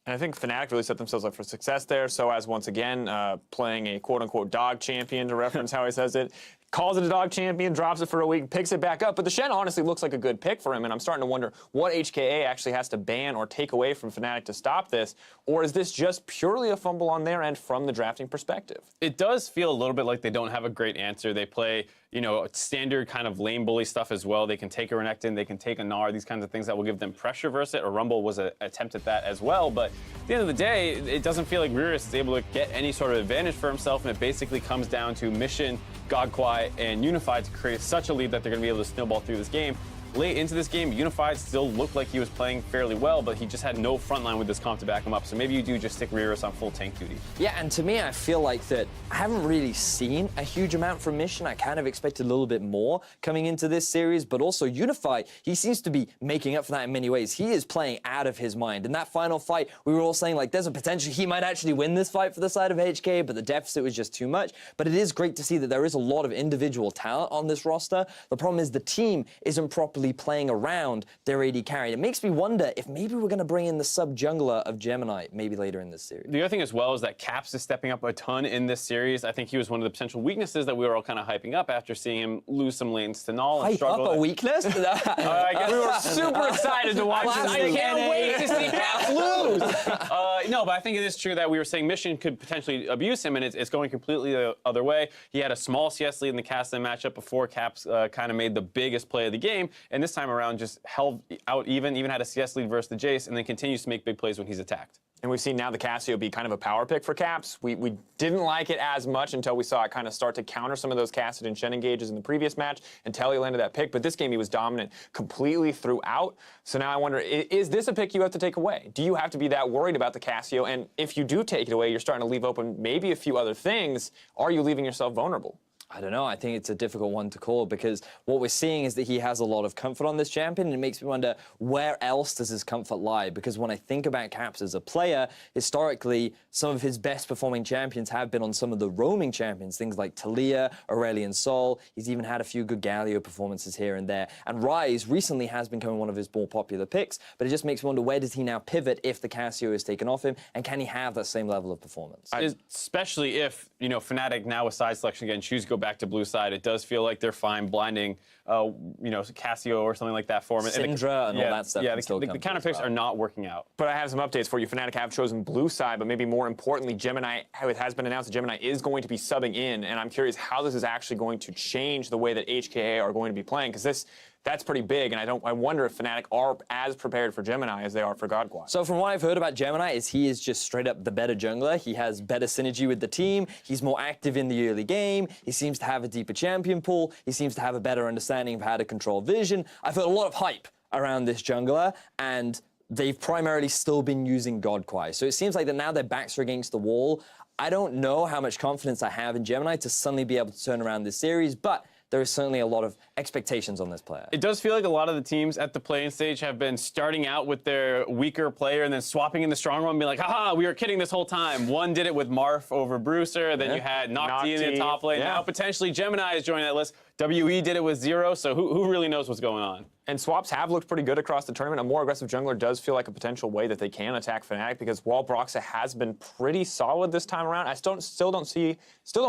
And I think Fnatic really set themselves up for success there. So as once again, playing a quote-unquote dog champion, to reference how he says it, calls it a dog champion, drops it for a week, picks it back up. But the Shen honestly looks like a good pick for him, and I'm starting to wonder what HKA actually has to ban or take away from Fnatic to stop this, or is this just purely a fumble on their end from the drafting perspective? It does feel a little bit like they don't have a great answer. They play, you know, standard kind of lane bully stuff as well. They can take a Renekton, they can take a Gnar, these kinds of things that will give them pressure versus it. A Rumble was an attempt at that as well, but at the end of the day, it doesn't feel like Rearus is able to get any sort of advantage for himself, and it basically comes down to Mission, Godquai, and Unified to create such a lead that they're going to be able to snowball through this game. Late into this game, Unified still looked like he was playing fairly well, but he just had no front line with this comp to back him up. So maybe you do just stick Rearus on full tank duty. Yeah, and to me, I feel like that I haven't really seen a huge amount from Mission. I kind of expected a little bit more coming into this series, but also Unified, he seems to be making up for that in many ways. He is playing out of his mind. In that final fight, we were all saying, like, there's a potential he might actually win this fight for the side of HKA, but the deficit was just too much. But it is great to see that there is a lot of individual talent on this roster. The problem is the team isn't properly playing around their AD carry. It makes me wonder if maybe we're going to bring in the sub-jungler of Gemini maybe later in this series. The other thing as well is that Caps is stepping up a ton in this series. I think he was one of the potential weaknesses that we were all kind of hyping up after seeing him lose some lanes to Null and Hype struggle. up a weakness? I guess we were super excited to watch this. I can't wait to see Caps lose. No, but I think it is true that we were saying Mission could potentially abuse him, and it's going completely the other way. He had a small CS lead in the Cast-In matchup before Caps kind of made the biggest play of the game, and this time around just held out even had a CS lead versus the Jace, and then continues to make big plays when he's attacked. And we've seen now the Cassio be kind of a power pick for Caps. We didn't like it as much until we saw it kind of start to counter some of those Cassid and Shen engages in the previous match until he landed that pick. But this game he was dominant completely throughout. So now I wonder, is this a pick you have to take away? Do you have to be that worried about the Cassio? And if you do take it away, you're starting to leave open maybe a few other things. Are you leaving yourself vulnerable? I don't know. I think it's a difficult one to call because what we're seeing is that he has a lot of comfort on this champion, and it makes me wonder where else does his comfort lie? Because when I think about Caps as a player, historically, some of his best performing champions have been on some of the roaming champions, things like Talia, Aurelion Sol. He's even had a few good Galio performances here and there. And Ryze recently has become one of his more popular picks, but it just makes me wonder, where does he now pivot if the Cassio is taken off him, and can he have that same level of performance? Especially if, you know, Fnatic now with side selection again choose to go back to blue side, it does feel like they're fine blinding, you know, Cassio or something like that for him. Syndra and all that stuff. Yeah, the counter picks are not working out. But I have some updates for you. Fnatic have chosen blue side, but maybe more importantly, Gemini, it has been announced that Gemini is going to be subbing in, and I'm curious how this is actually going to change the way that HKA are going to be playing, because that's pretty big, and I wonder if Fnatic are as prepared for Gemini as they are for Godquai. So from what I've heard about Gemini is he is just straight up the better jungler. He has better synergy with the team. He's more active in the early game. He seems to have a deeper champion pool. He seems to have a better understanding of how to control vision. I've heard a lot of hype around this jungler, and they've primarily still been using Godquai. So it seems like that now their backs are against the wall. I don't know how much confidence I have in Gemini to suddenly be able to turn around this series, but there is certainly a lot of expectations on this player. It does feel like a lot of the teams at the play-in stage have been starting out with their weaker player and then swapping in the strong one and being like, haha, we were kidding this whole time. One did it with Marth over Bruiser, then you had Nocti in the top lane. Now potentially Gemini is joining that list. WE did it with Zero, so who really knows what's going on? And swaps have looked pretty good across the tournament. A more aggressive jungler does feel like a potential way that they can attack Fnatic, because while Broxah has been pretty solid this time around, I still don't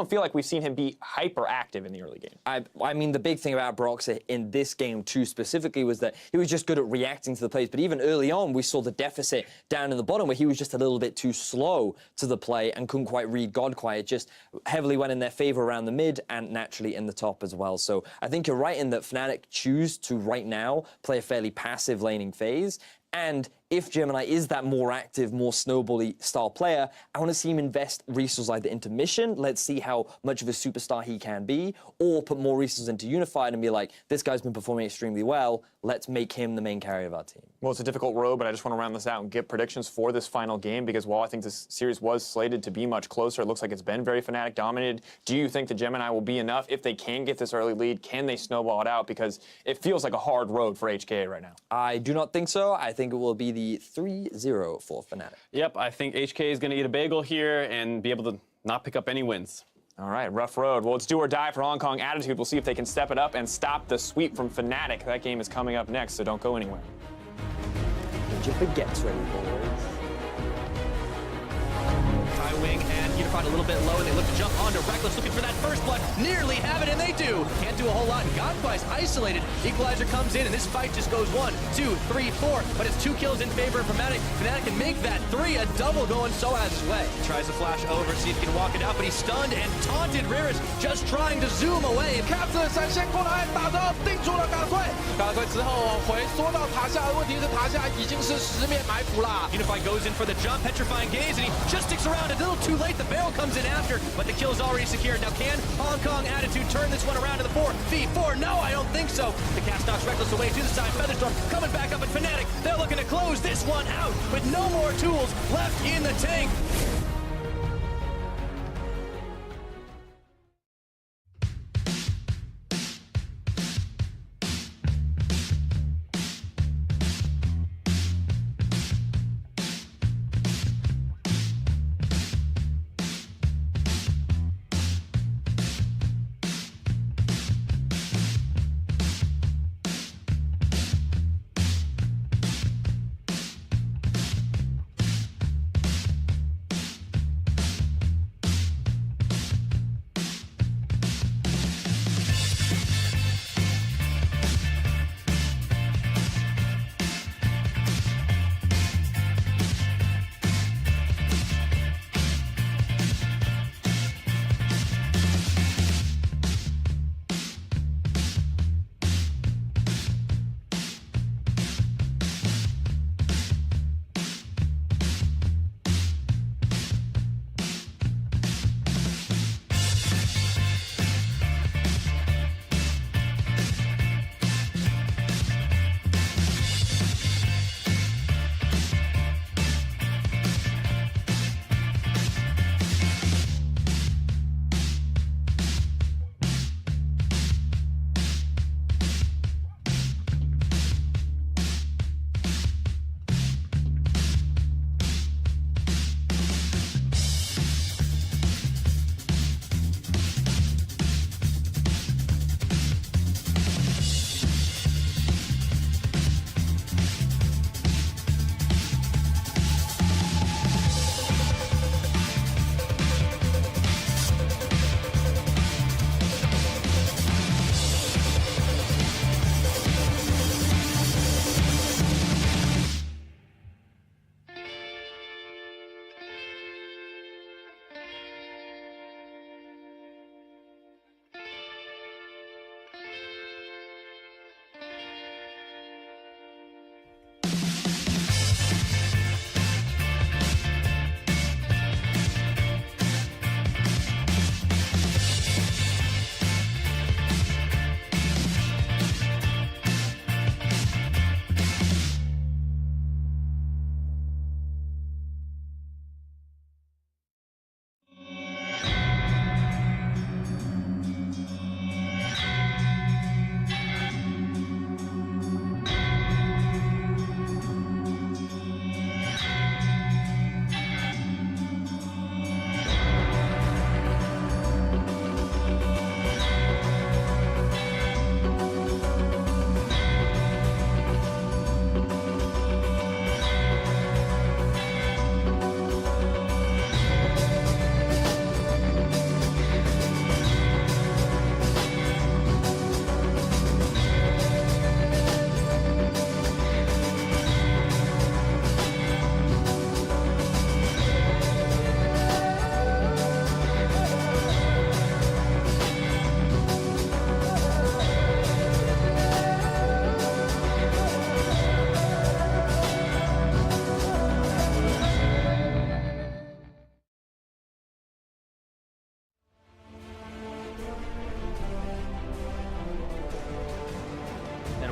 feel like we've seen him be hyper active in the early game. I mean, the big thing about Broxah in this game too specifically was that he was just good at reacting to the plays. But even early on, we saw the deficit down in the bottom where he was just a little bit too slow to the play and couldn't quite read Godquai. It just heavily went in their favor around the mid and naturally in the top as well. So I think you're right in that Fnatic choose to right now play a fairly passive laning phase. And if Gemini is that more active, more snowbally style player, I want to see him invest resources either into Mission, let's see how much of a superstar he can be, or put more resources into Unified and be like, this guy's been performing extremely well, let's make him the main carry of our team. Well, it's a difficult road, but I just want to round this out and get predictions for this final game, because while I think this series was slated to be much closer, it looks like it's been very Fnatic dominated. Do you think the Gemini will be enough? If they can get this early lead, can they snowball it out? Because it feels like a hard road for HKA right now. I do not think so. I think it will be the 3-0 for Fnatic. Yep, I think HKA is going to eat a bagel here and be able to not pick up any wins. All right, rough road. Well, it's do or die for Hong Kong Attitude. We'll see if they can step it up and stop the sweep from Fnatic. That game is coming up next, so don't go anywhere. Get your baguettes ready, boys. High wing and Unified shot a little bit low, and they look to jump onto Reckless, looking for that first blood. Nearly have it, and they do. Can't do a whole lot. Godfly's isolated. Equalizer comes in, and this fight just goes 1, 2, 3, 4. But it's 2 kills in favor of Fnatic. Fnatic can make that 3, a double going so has his way. Tries to flash over, see if he can walk it out, but he's stunned and taunted. Riris just trying to zoom away. Captain 闪现过来，打着定住了嘎贵，嘎贵之后回缩到塔下，问题是塔下已经是10面埋伏啦。Unify goes in for the jump, petrifying gaze, and he just sticks around a little too late. The barrel comes in after, but the kill's already secured. Now can Hong Kong Attitude turn this one around to the 4v4? No, I don't think so. The cast knocks Reckless away to the side. Featherstorm coming back up at Fnatic. They're looking to close this one out with no more tools left in the tank.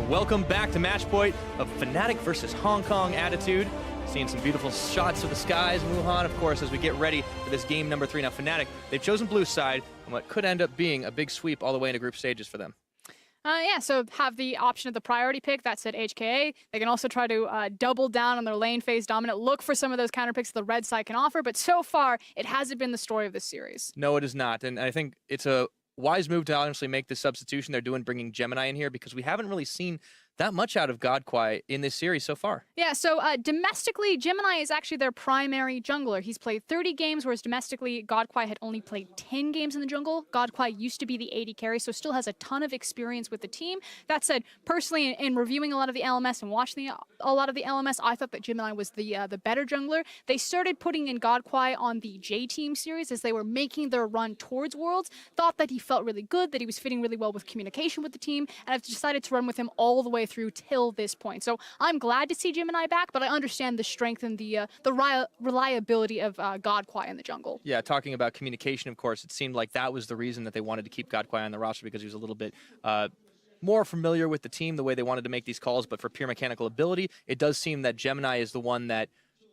Welcome back to match point of Fnatic versus Hong Kong Attitude. Seeing some beautiful shots of the skies, Wuhan, of course, as we get ready for this game number 3. Now, Fnatic, they've chosen blue side, and what could end up being a big sweep all the way into group stages for them. Yeah, so have the option of the priority pick, that said HKA. They can also try to double down on their lane phase dominant, look for some of those counter picks the red side can offer, but so far, it hasn't been the story of this series. No, it is not, and I think it's a wise move to honestly make the substitution they're doing, bringing Gemini in here, because we haven't really seen that much out of Godquai in this series so far. Yeah, so domestically, Gemini is actually their primary jungler. He's played 30 games, whereas domestically, Godquai had only played 10 games in the jungle. Godquai used to be the AD carry, so still has a ton of experience with the team. That said, personally, in reviewing a lot of the LMS and watching a lot of the LMS, I thought that Gemini was the better jungler. They started putting in Godquai on the J-Team series as they were making their run towards Worlds. Thought that he felt really good, that he was fitting really well with communication with the team, and I've decided to run with him all the way through till this point. So I'm glad to see Gemini back, but I understand the strength and the reliability of Godquai in the jungle. Yeah, talking about communication, of course, it seemed like that was the reason that they wanted to keep Godquai on the roster, because he was a little bit more familiar with the team, the way they wanted to make these calls. But for pure mechanical ability, it does seem that Gemini is the one that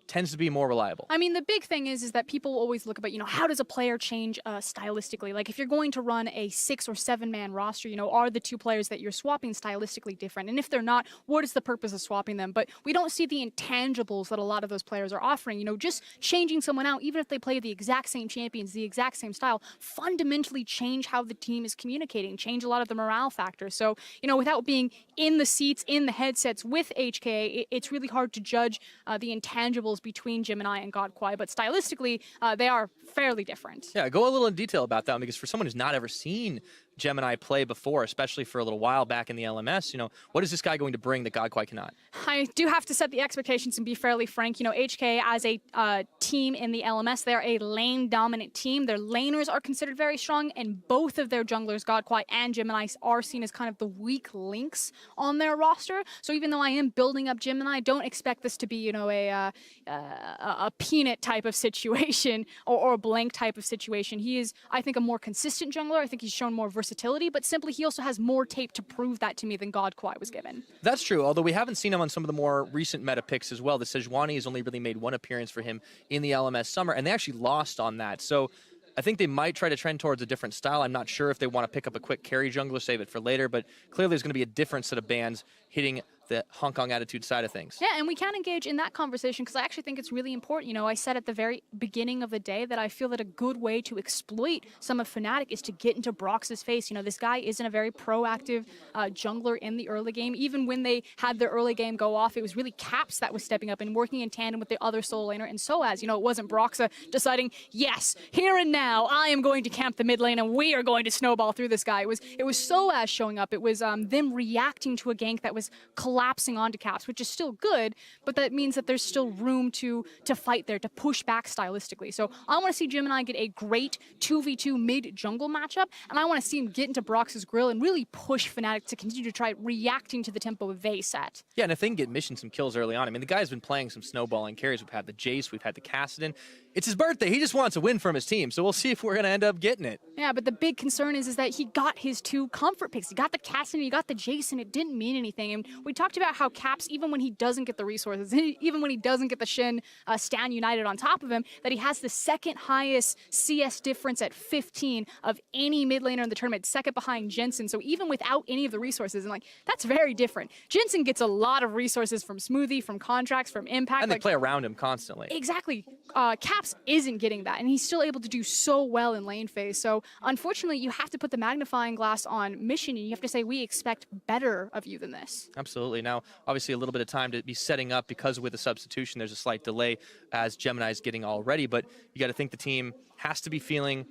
tends to be more reliable. I mean, the big thing is that people always look about, how does a player change stylistically? Like, if you're going to run a 6 or 7 man roster, are the two players that you're swapping stylistically different? And if they're not, what is the purpose of swapping them? But we don't see the intangibles that a lot of those players are offering. Just changing someone out, even if they play the exact same champions, the exact same style, fundamentally change how the team is communicating, change a lot of the morale factors. So, without being in the seats, in the headsets with HKA, it's really hard to judge the intangibles between Gemini and Godquai, but stylistically, they are fairly different. Yeah, go a little in detail about that one, because for someone who's not ever seen Gemini play before, especially for a little while back in the LMS, what is this guy going to bring that Godquai cannot? I do have to set the expectations and be fairly frank. HKA as a team in the LMS, they're a lane-dominant team. Their laners are considered very strong, and both of their junglers, Godquai and Gemini, are seen as kind of the weak links on their roster. So even though I am building up Gemini, don't expect this to be, a peanut type of situation or a blank type of situation. He is, I think, a more consistent jungler. I think he's shown more versatility, but simply he also has more tape to prove that to me than Godquai was given. That's true, although we haven't seen him on some of the more recent meta picks as well. The Sejuani has only really made one appearance for him in the LMS summer, and they actually lost on that. So I think they might try to trend towards a different style. I'm not sure if they want to pick up a quick carry jungler, save it for later, but clearly there's going to be a different set of bans hitting the Hong Kong attitude side of things. Yeah, and we can engage in that conversation because I actually think it's really important. I said at the very beginning of the day that I feel that a good way to exploit some of Fnatic is to get into Brox's face. This guy isn't a very proactive jungler in the early game. Even when they had their early game go off, it was really Caps that was stepping up and working in tandem with the other solo laner. And so it wasn't Broxa deciding, yes, here and now, I am going to camp the mid lane and we are going to snowball through this guy. It was Soaz showing up. It was them reacting to a gank that was collapsing onto Caps, which is still good, but that means that there's still room to fight there, to push back stylistically. So I want to see Gemini get a great 2v2 mid-jungle matchup, and I want to see him get into Brox's grill and really push Fnatic to continue to try reacting to the tempo they set. Yeah, and if they can get Mission some kills early on, I mean, the guy's been playing some snowballing carries. We've had the Jace, we've had the Kassadin. It's his birthday. He just wants a win from his team, so we'll see if we're going to end up getting it. Yeah, but the big concern is that he got his 2 comfort picks. He got the Kassadin, he got the Jace, and it didn't mean anything. And we talked about how Caps, even when he doesn't get the resources, even when he doesn't get the Shin Stan United on top of him, that he has the second highest CS difference at 15 of any mid laner in the tournament, second behind Jensen. So even without any of the resources, and that's very different. Jensen gets a lot of resources from Smoothie, from contracts, from Impact. And they play around him constantly. Exactly. Caps isn't getting that, and he's still able to do so well in lane phase. So unfortunately, you have to put the magnifying glass on Mission, and you have to say, we expect better of you than this. Absolutely. Now, obviously, a little bit of time to be setting up, because with the substitution, there's a slight delay as Gemini's getting all ready, but you got to think the team has to be feeling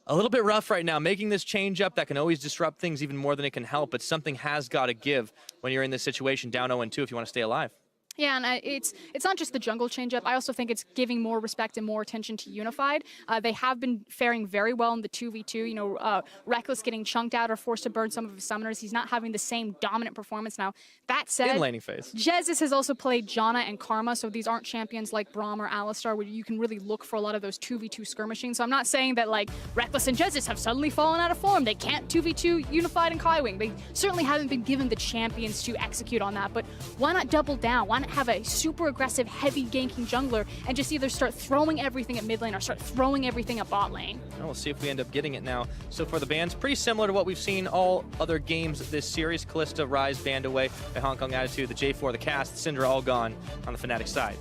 a little bit rough right now. Making this change up, that can always disrupt things even more than it can help, but something has got to give when you're in this situation, down 0-2, if you want to stay alive. Yeah, and it's not just the jungle changeup. I also think it's giving more respect and more attention to Unified. They have been faring very well in the 2v2. Reckless getting chunked out or forced to burn some of his summoners. He's not having the same dominant performance now. That said, in laning phase, Jesus has also played Janna and Karma, so these aren't champions like Braum or Alistar where you can really look for a lot of those 2v2 skirmishing. So I'm not saying that Reckless and Jesus have suddenly fallen out of form. They can't 2v2 Unified and Kaiwing. They certainly haven't been given the champions to execute on that, but why not double down? Why not have a super aggressive, heavy ganking jungler and just either start throwing everything at mid lane or start throwing everything at bot lane? Well, we'll see if we end up getting it now. So for the bans, pretty similar to what we've seen all other games this series. Kalista, Ryze banned away by Hong Kong Attitude, the J4, the Cast, Syndra all gone on the Fnatic side.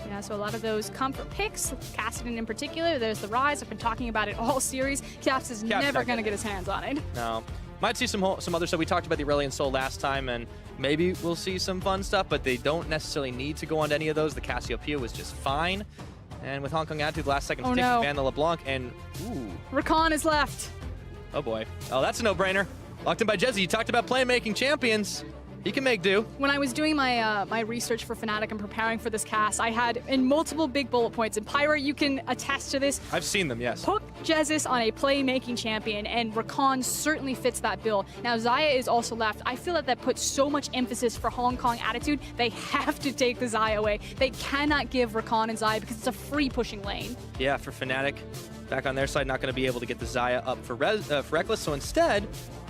Yeah, so a lot of those comfort picks, Kassadin in particular, there's the Ryze. I've been talking about it all series. Caps is never going to get his hands on it. No. Might see some other stuff. We talked about the Aurelion Soul last time, and maybe we'll see some fun stuff, but they don't necessarily need to go on to any of those. The Cassiopeia was just fine. And with Hong Kong Attitude, last second to ban the LeBlanc, and ooh. Rakan is left. Oh boy. Oh, that's a no-brainer. Locked in by Jezzy. You talked about playmaking champions. He can make do. When I was doing my my research for Fnatic and preparing for this cast, I had in multiple big bullet points, and Pyra, you can attest to this. I've seen them, yes. Put Jezzy on a playmaking champion, and Rakan certainly fits that bill. Now, Xayah is also left. I feel that that puts so much emphasis for Hong Kong Attitude. They have to take the Xayah away. They cannot give Rakan and Xayah because it's a free pushing lane. Yeah, for Fnatic, back on their side, not going to be able to get the Xayah up for Reckless, so instead,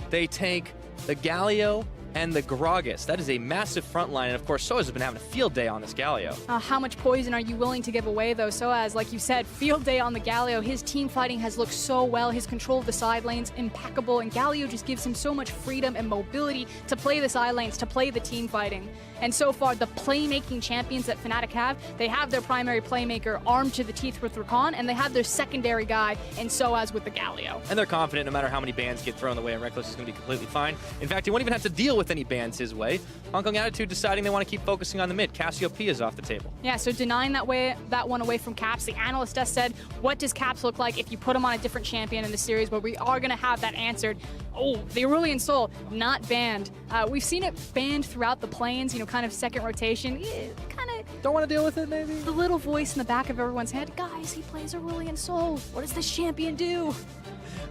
they take the Galio and the Gragas. That is a massive front line, and of course, Soaz has been having a field day on this Galio. How much poison are you willing to give away, though? Soaz, like you said, field day on the Galio. His team fighting has looked so well. His control of the side lanes, impeccable, and Galio just gives him so much freedom and mobility to play the side lanes, to play the team fighting. And so far, the playmaking champions that Fnatic have, they have their primary playmaker armed to the teeth with Rakan, and they have their secondary guy in Soaz with the Galio. And they're confident no matter how many bans get thrown the way, Reckless is going to be completely fine. In fact, he won't even have to deal with any bans his way. Hong Kong Attitude deciding they want to keep focusing on the mid. Cassiopeia is off the table. Yeah, so denying that one away from Caps. The analyst has said, what does Caps look like if you put him on a different champion in the series? But we are going to have that answered. Oh, the Aurelion Soul, not banned. We've seen it banned throughout the planes, you know, kind of second rotation. Kind of don't want to deal with it, maybe? The little voice in the back of everyone's head, guys, he plays Aurelion Soul. What does this champion do?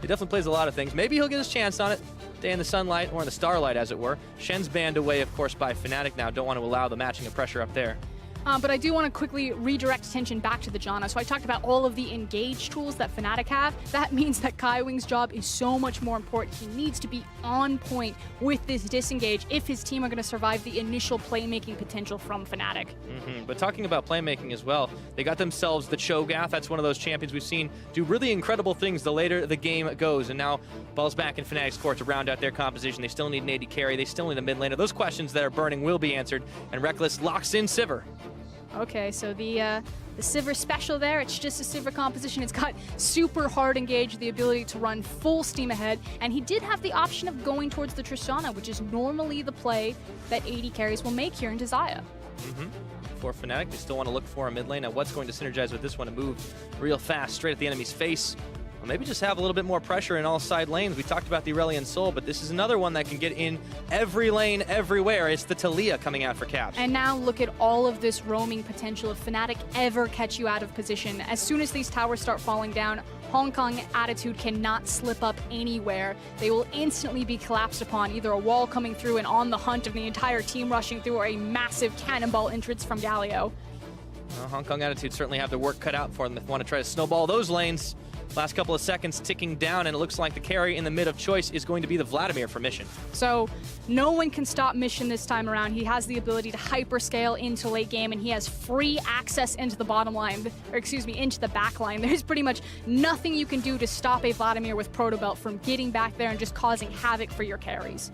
He definitely plays a lot of things. Maybe he'll get his chance on it. Day in the sunlight, or in the starlight, as it were. Shen's banned away, of course, by Fnatic now. Don't want to allow the matching of pressure up there. But I do want to quickly redirect attention back to the Janna. So I talked about all of the engage tools that Fnatic have. That means that Kaiwing's job is so much more important. He needs to be on point with this disengage if his team are going to survive the initial playmaking potential from Fnatic. But talking about playmaking as well, they got themselves the Cho'Gath. That's one of those champions we've seen do really incredible things the later the game goes. And now ball's back in Fnatic's court to round out their composition. They still need an AD carry. They still need a mid laner. Those questions that are burning will be answered. And Reckless locks in Sivir. Okay, so the Sivir special there, it's just a Sivir composition. It's got super hard engage, the ability to run full steam ahead, and he did have the option of going towards the Tristana, which is normally the play that AD carries will make here into Xayah. For Fnatic, they still want to look for a mid lane. Now, what's going to synergize with this one to move real fast straight at the enemy's face? Well, maybe just have a little bit more pressure in all side lanes. We talked about the Aurelion Soul, but this is another one that can get in every lane, everywhere. It's the Talia coming out for Caps. And now look at all of this roaming potential. If Fnatic ever catch you out of position, as soon as these towers start falling down, Hong Kong Attitude cannot slip up anywhere. They will instantly be collapsed upon, either a wall coming through and on the hunt of the entire team rushing through, or a massive cannonball entrance from Galio. Well, Hong Kong Attitude certainly have their work cut out for them if they want to try to snowball those lanes. Last couple of seconds ticking down, and it looks like the carry in the mid of choice is going to be the Vladimir for Mission. So no one can stop Mission this time around. He has the ability to hyperscale into late game, and he has free access into the bottom line, or excuse me, into the back line. There's pretty much nothing you can do to stop a Vladimir with Protobelt from getting back there and just causing havoc for your carries.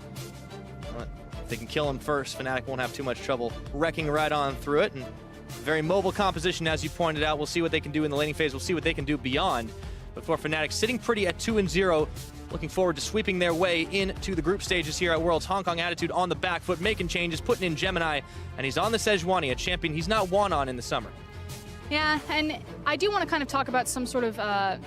If they can kill him first, Fnatic won't have too much trouble wrecking right on through it. And very mobile composition, as you pointed out. We'll see what they can do in the laning phase. We'll see what they can do beyond. But for Fnatic, sitting pretty at 2-0, looking forward to sweeping their way into the group stages here at Worlds. Hong Kong Attitude on the back foot, making changes, putting in Gemini, and he's on the Sejuani, a champion he's not won on in the summer. Yeah, and I do want to kind of talk about some sort of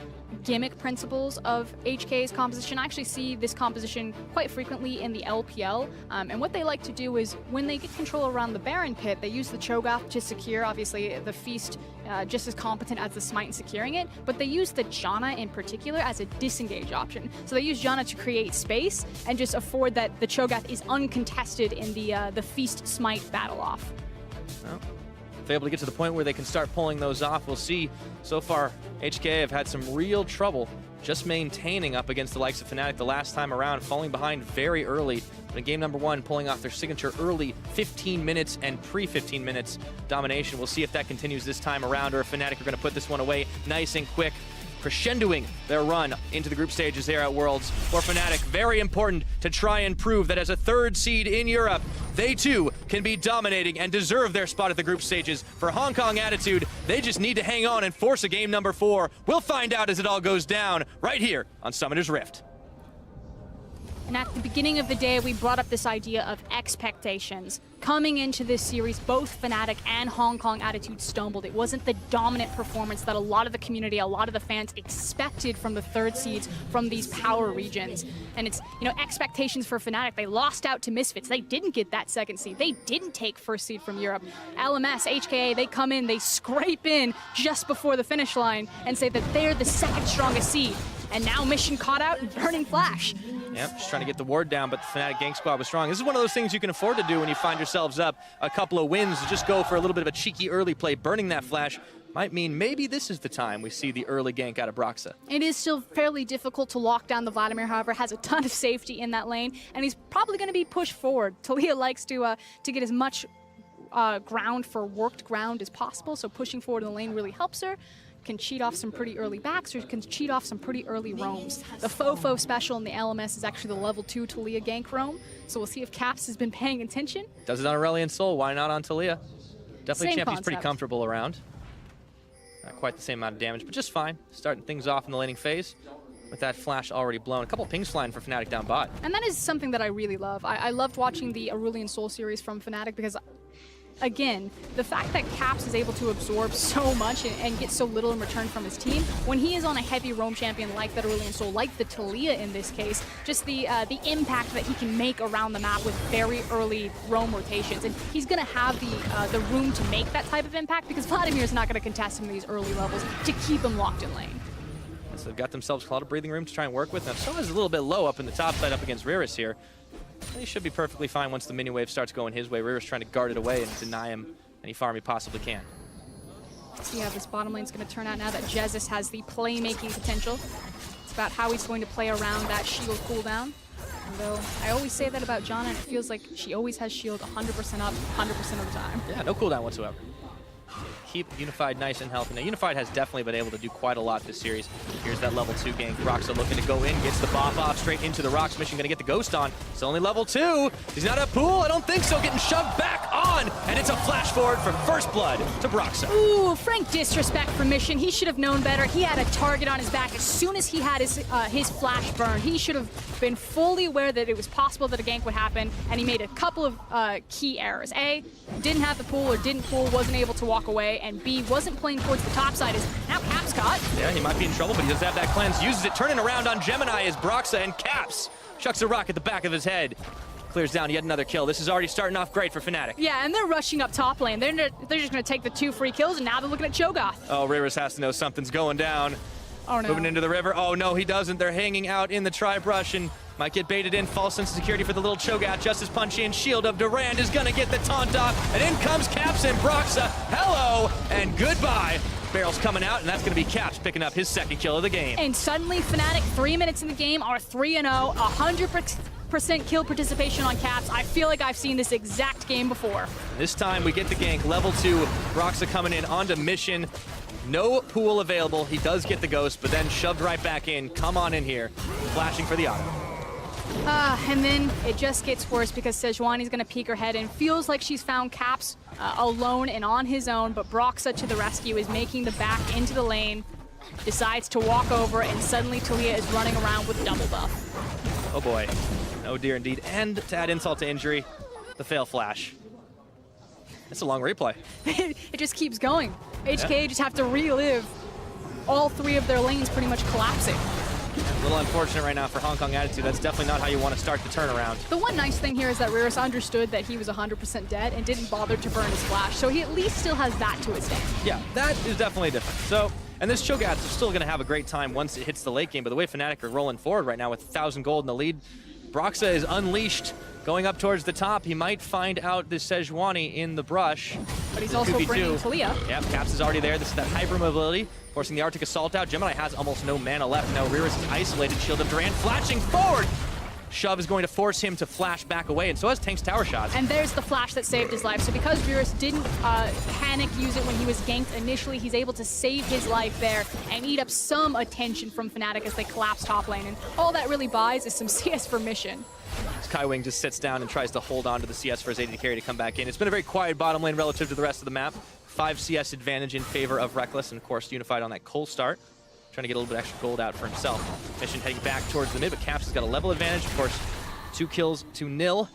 gimmick principles of HKA's composition. I actually see this composition quite frequently in the LPL, and what they like to do is when they get control around the Baron pit, they use the Cho'Gath to secure, obviously the Feast just as competent as the Smite in securing it, but they use the Janna in particular as a disengage option. So they use Janna to create space and just afford that the Cho'Gath is uncontested in the Feast Smite battle off. Well, if they're able to get to the point where they can start pulling those off, we'll see. So far, HKA have had some real trouble just maintaining up against the likes of Fnatic the last time around, falling behind very early. But in game number one, pulling off their signature early 15 minutes and pre-15 minutes domination. We'll see if that continues this time around, or if Fnatic are going to put this one away nice and quick, crescendoing their run into the group stages there at Worlds. For Fnatic, very important to try and prove that as a third seed in Europe, they too can be dominating and deserve their spot at the group stages. For Hong Kong Attitude, they just need to hang on and force a game number 4. We'll find out as it all goes down right here on Summoner's Rift. And at the beginning of the day, we brought up this idea of expectations. Coming into this series, both Fnatic and Hong Kong Attitude stumbled. It wasn't the dominant performance that a lot of the community, a lot of the fans expected from the third seeds from these power regions. And it's, expectations for Fnatic. They lost out to Misfits. They didn't get that second seed. They didn't take first seed from Europe. LMS, HKA, they come in, they scrape in just before the finish line and say that they're the second strongest seed. And now Mission caught out and Burning Flash. Yep, just trying to get the ward down, but the Fnatic gang squad was strong. This is one of those things you can afford to do when you find yourselves up a couple of wins. Just go for a little bit of a cheeky early play. Burning that Flash might mean maybe this is the time we see the early gank out of Broxah. It is still fairly difficult to lock down the Vladimir, however, has a ton of safety in that lane, and he's probably going to be pushed forward. Talia likes to get as much ground for worked ground as possible, so pushing forward in the lane really helps her. Can cheat off some pretty early backs or can cheat off some pretty early roams. The Fofo special in the LMS is actually the level 2 Talia gank roam, so we'll see if Caps has been paying attention. Does it on Aurelion Sol, why not on Talia? Definitely Same a champ he's pretty concept. comfortable around. Not quite the same amount of damage, but just fine. Starting things off in the laning phase with that Flash already blown. A couple of pings flying for Fnatic down bot. And that is something that I really love. I loved watching the Aurelion Sol series from Fnatic because, again, the fact that Caps is able to absorb so much and get so little in return from his team, when he is on a heavy roam champion like that Aurelion Sol, like the Talia in this case, just the impact that he can make around the map with very early roam rotations. And he's going to have the room to make that type of impact because Vladimir's not going to contest him in these early levels to keep him locked in lane. So they've got themselves a lot of breathing room to try and work with. Now, Soa's a little bit low up in the top side up against Riris here. He should be perfectly fine once the mini wave starts going his way. Riris trying to guard it away and deny him any farm he possibly can. Let's see how this bottom lane's going to turn out now that Jesus has the playmaking potential. It's about how he's going to play around that shield cooldown. Although I always say that about Janna, and it feels like she always has shield 100% up 100% of the time. Yeah, no cooldown whatsoever. Keep Unified nice and healthy. Now, Unified has definitely been able to do quite a lot this series. Here's that level 2 gank. Broxah looking to go in, gets the bop off straight into the rocks. Mission gonna get the ghost on. It's only level 2. He's not at pool. I don't think so. Getting shoved back on, and it's a flash forward from first blood to Broxah. Ooh, frank disrespect for Mission. He should have known better. He had a target on his back as soon as he had his flash burn. He should have been fully aware that it was possible that a gank would happen, and he made a couple of key errors. A, didn't have the pool or didn't pool, wasn't able to walk away, and B, wasn't playing towards the top side. Is now Caps caught. Yeah, he might be in trouble, but he does have that cleanse. Uses it, turning around on Gemini is Broxah, and Caps chucks a rock at the back of his head. Clears down yet another kill. This is already starting off great for Fnatic. Yeah, and they're rushing up top lane. They're just going to take the 2 free kills, and now they're looking at Cho'Gath. Oh, Riris has to know something's going down. Oh, no. Moving into the river. Oh, no, he doesn't. They're hanging out in the tri-brush and might get baited in. False sense of security for the little Cho'Gath. Just as punchy, and shield of Durand is going to get the taunt off. And in comes Caps and Broxah. Hello and goodbye. Barrel's coming out, and that's going to be Caps picking up his second kill of the game. And suddenly, Fnatic, 3 minutes in the game, are 3-0, 100% kill participation on Caps. I feel like I've seen this exact game before. This time we get the gank. Level 2, Broxah coming in onto Mission. No pool available. He does get the ghost, but then shoved right back in. Come on in here. Flashing for the auto. And then it just gets worse because Sejuani's going to peek her head and feels like she's found Caps alone and on his own, but Broxah to the rescue is making the back into the lane, decides to walk over, and suddenly Talia is running around with double buff. Oh boy. Oh dear indeed. And to add insult to injury, the fail flash. It's a long replay. It just keeps going. HKA just have to relive all 3 of their lanes pretty much collapsing. A little unfortunate right now for Hong Kong Attitude. That's definitely not how you want to start the turnaround. The one nice thing here is that Riris understood that he was 100% dead and didn't bother to burn his flash, so he at least still has that to his name. Yeah, that is definitely different. So, and this Cho'Gath is still going to have a great time once it hits the late game, but the way Fnatic are rolling forward right now with 1,000 gold in the lead, Broxah is unleashed, going up towards the top. He might find out this Sejuani in the brush. But he's also bringing Talia. Yep, Caps is already there. This is that hyper mobility, forcing the Arctic Assault out. Gemini has almost no mana left. No, Riris is isolated. Shield of Durand flashing forward. Shove is going to force him to flash back away, and so has Tank's tower shots. And there's the flash that saved his life. So because Riris didn't panic use it when he was ganked initially, he's able to save his life there and eat up some attention from Fnatic as they collapse top lane. And all that really buys is some CS for Mission. Skywing just sits down and tries to hold on to the CS for his AD carry to come back in. It's been a very quiet bottom lane relative to the rest of the map. 5 CS advantage in favor of Reckless, and of course Unified on that cold start. Trying to get a little bit extra gold out for himself. Mission heading back towards the mid, but Caps has got a level advantage. Of course, 2 kills to nil.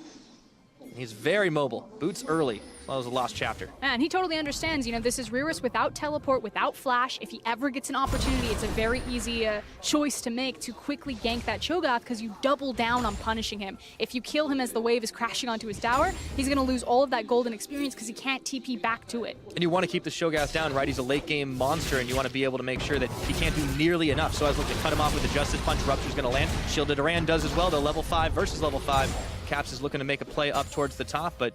He's very mobile. Boots early. Well, it was a lost chapter. And he totally understands, you know, this is Riris without teleport, without flash. If he ever gets an opportunity, it's a very easy choice to make to quickly gank that Cho'Gath because you double down on punishing him. If you kill him as the wave is crashing onto his tower, he's going to lose all of that golden experience because he can't TP back to it. And you want to keep the Cho'Gath down, right? He's a late game monster, and you want to be able to make sure that he can't do nearly enough. So I was looking to cut him off with the Justice Punch. Rupture's going to land. Shielded Duran does as well, though. Level 5 versus level 5. Caps is looking to make a play up towards the top, but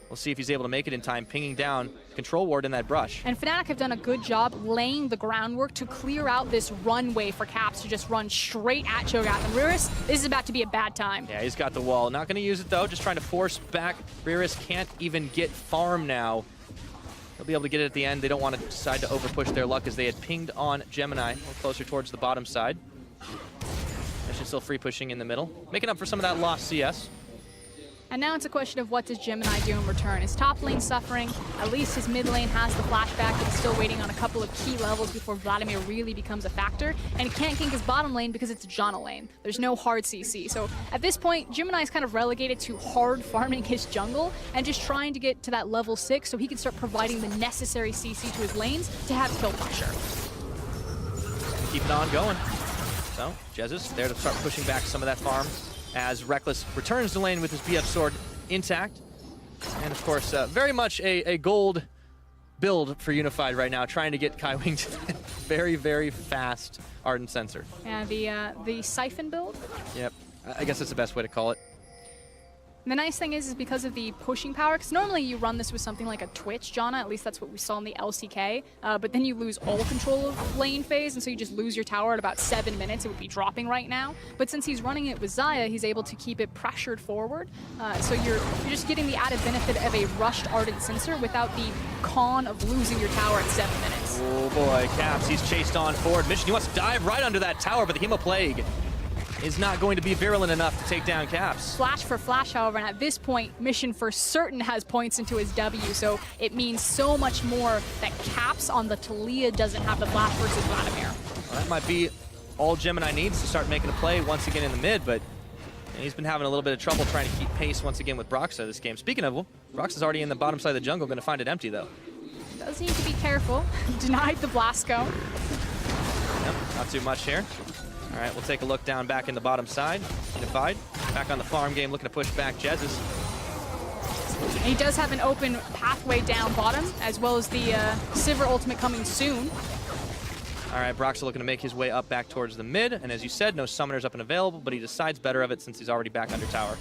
we'll see if he's able to make it in time, pinging down Control Ward in that brush. And Fnatic have done a good job laying the groundwork to clear out this runway for Caps to just run straight at Cho'Gath. And Riris, this is about to be a bad time. Yeah, he's got the wall. Not going to use it, though. Just trying to force back. Riris can't even get farm now. He'll be able to get it at the end. They don't want to decide to overpush their luck as they had pinged on Gemini, a little closer towards the bottom side. Mission still free pushing in the middle, making up for some of that lost CS. And now it's a question of what does Gemini do in return? Is top lane suffering? At least his mid lane has the flashback, but he's still waiting on a couple of key levels before Vladimir really becomes a factor. And he can't gank his bottom lane because it's a Janna lane. There's no hard CC. So at this point, Gemini is kind of relegated to hard farming his jungle and just trying to get to that level 6 so he can start providing the necessary CC to his lanes to have kill pressure. Keep it on going. So, Jesus there to start pushing back some of that farm as Rekkles returns to lane with his BF sword intact. And of course, very much a gold build for Unified right now, trying to get Kai Wing to very, very fast Ardent Sensor. Yeah, the Siphon build. Yep, I guess that's the best way to call it. And the nice thing is because of the pushing power, because normally you run this with something like a Twitch Janna, at least that's what we saw in the LCK, but then you lose all control of lane phase, and so you just lose your tower at about 7 minutes. It would be dropping right now. But since he's running it with Xayah, he's able to keep it pressured forward. So you're just getting the added benefit of a rushed Ardent Sensor without the con of losing your tower at 7 minutes. Oh boy, Caps, he's chased on forward. Mission, he wants to dive right under that tower, but the Hemoplague is not going to be virulent enough to take down Caps. Flash for flash, however, and at this point, Mission for certain has points into his W, so it means so much more that Caps on the Talia doesn't have the flash versus Vladimir. Well, that might be all Gemini needs to start making a play once again in the mid, but he's been having a little bit of trouble trying to keep pace once again with Broxah this game. Speaking of, well, Broxah's already in the bottom side of the jungle, going to find it empty, though. Does need to be careful. Denied the Blasco. Yep, not too much here. All right, we'll take a look down back in the bottom side. Unified, back on the farm game, looking to push back Jesus. And he does have an open pathway down bottom, as well as the Sivir ultimate coming soon. All right, Broxah looking to make his way up back towards the mid, and as you said, no summoners up and available, but he decides better of it since he's already back under tower.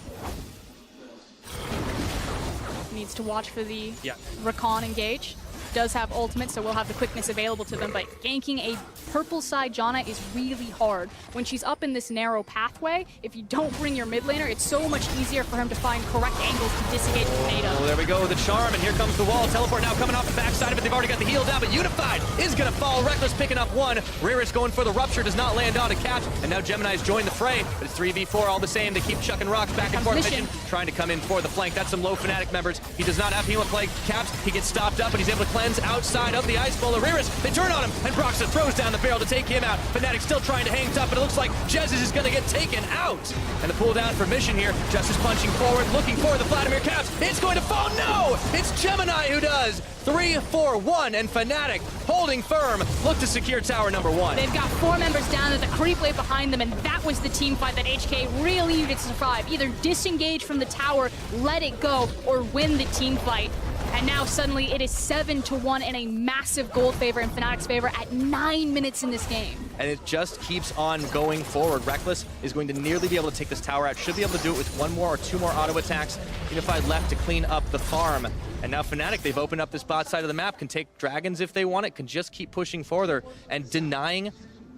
Needs to watch for the Yeah. Rakan engage. Does have ultimate, so we'll have the quickness available to them, but ganking a purple side Janna is really hard. When she's up in this narrow pathway, if you don't bring your mid laner, it's so much easier for him to find correct angles to disengage the tornado. Oh, there we go with the charm, and here comes the wall. Teleport now coming off the backside of it. They've already got the heal down, but Unified is going to fall. Rekkles picking up one. Riris going for the rupture, does not land on a catch, and now Gemini's joined the fray, but it's 3v4 all the same. They keep chucking rocks back and forth. Mission trying to come in for the flank. That's some low Fnatic members. He does not have Hemoplague. Caps, he gets stopped up, and he's able to cleanse outside of the Ice Bowl. Riris, they turn on him, and Broxah throws down the barrel to take him out. Fnatic still trying to hang tough, but it looks like Jesus is going to get taken out. And the pull down for Mission here. Justice punching forward, looking for the Vladimir Caps. It's going to fall. No! It's Gemini who does. 3-4-1, and Fnatic holding firm. Look to secure tower number 1. They've got 4 members down at the creep wave behind them, and that was the team fight that HKA really needed to survive. Either disengage from the tower, let it go, or win the team fight. And now suddenly it is 7-1 in a massive gold favor in Fnatic's favor at 9 minutes in this game. And it just keeps on going forward. Rekkles is going to nearly be able to take this tower out. Should be able to do it with 1 more or 2 more auto attacks. Unified left to clean up the farm. And now Fnatic, they've opened up this bot side of the map, can take dragons if they want it, can just keep pushing further and denying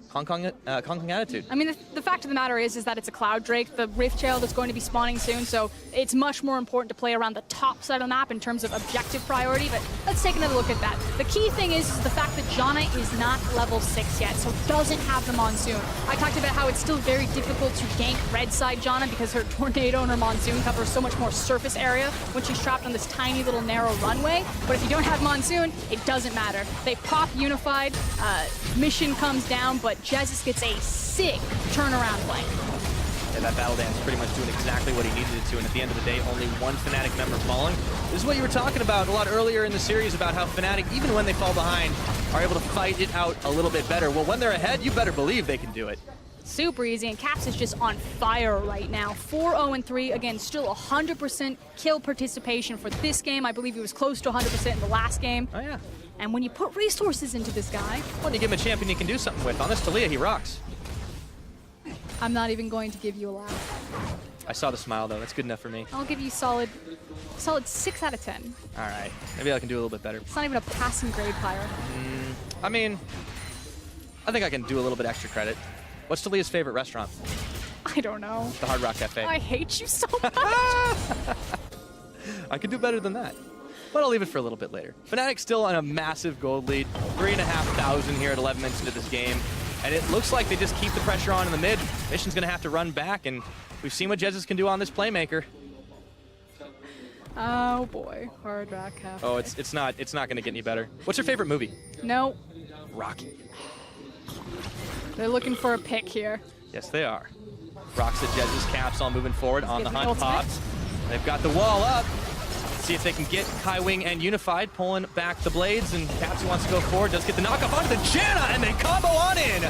Hong Kong attitude. I mean, the fact of the matter is that it's a Cloud Drake, the Rift Trail that's going to be spawning soon, so it's much more important to play around the top side of the map in terms of objective priority, but let's take another look at that. The key thing is the fact that Janna is not level 6 yet, so doesn't have the Monsoon. I talked about how it's still very difficult to gank red side Janna because her Tornado and her Monsoon covers so much more surface area when she's trapped on this tiny little narrow runway, but if you don't have Monsoon, it doesn't matter. They pop Unified, Mission comes down, but Jesus gets a sick turnaround play. Yeah, that battle dance pretty much doing exactly what he needed it to, and at the end of the day, only one Fnatic member falling. This is what you were talking about a lot earlier in the series about how Fnatic, even when they fall behind, are able to fight it out a little bit better. Well, when they're ahead, you better believe they can do it. Super easy, and Caps is just on fire right now. 4-0-3, again, still 100% kill participation for this game. I believe he was close to 100% in the last game. Oh, yeah. And when you put resources into this guy... When you give him a champion you can do something with. On this Talia, he rocks. I'm not even going to give you a laugh. I saw the smile, though. That's good enough for me. I'll give you solid 6 out of 10. All right. Maybe I can do a little bit better. It's not even a passing grade, Pyre. I mean, I think I can do a little bit extra credit. What's Talia's favorite restaurant? I don't know. The Hard Rock Cafe. I hate you so much. I can do better than that. But I'll leave it for a little bit later. Fnatic still on a massive gold lead. 3,500 here at 11 minutes into this game. And it looks like they just keep the pressure on in the mid. Mission's going to have to run back, and we've seen what Jesus can do on this playmaker. Oh boy, Hard Rock Cafe. Oh, it's not going to get any better. What's your favorite movie? No, Rocky. they're looking for a pick here. Yes, they are. Roxa, Jesus, Caps all moving forward on the get the hunt. ultimate. Popped. They've got the wall up. See if they can get Kaiwing and Unified pulling back the blades, and Caps wants to go forward, does get the knockoff onto the Janna, and they combo on in.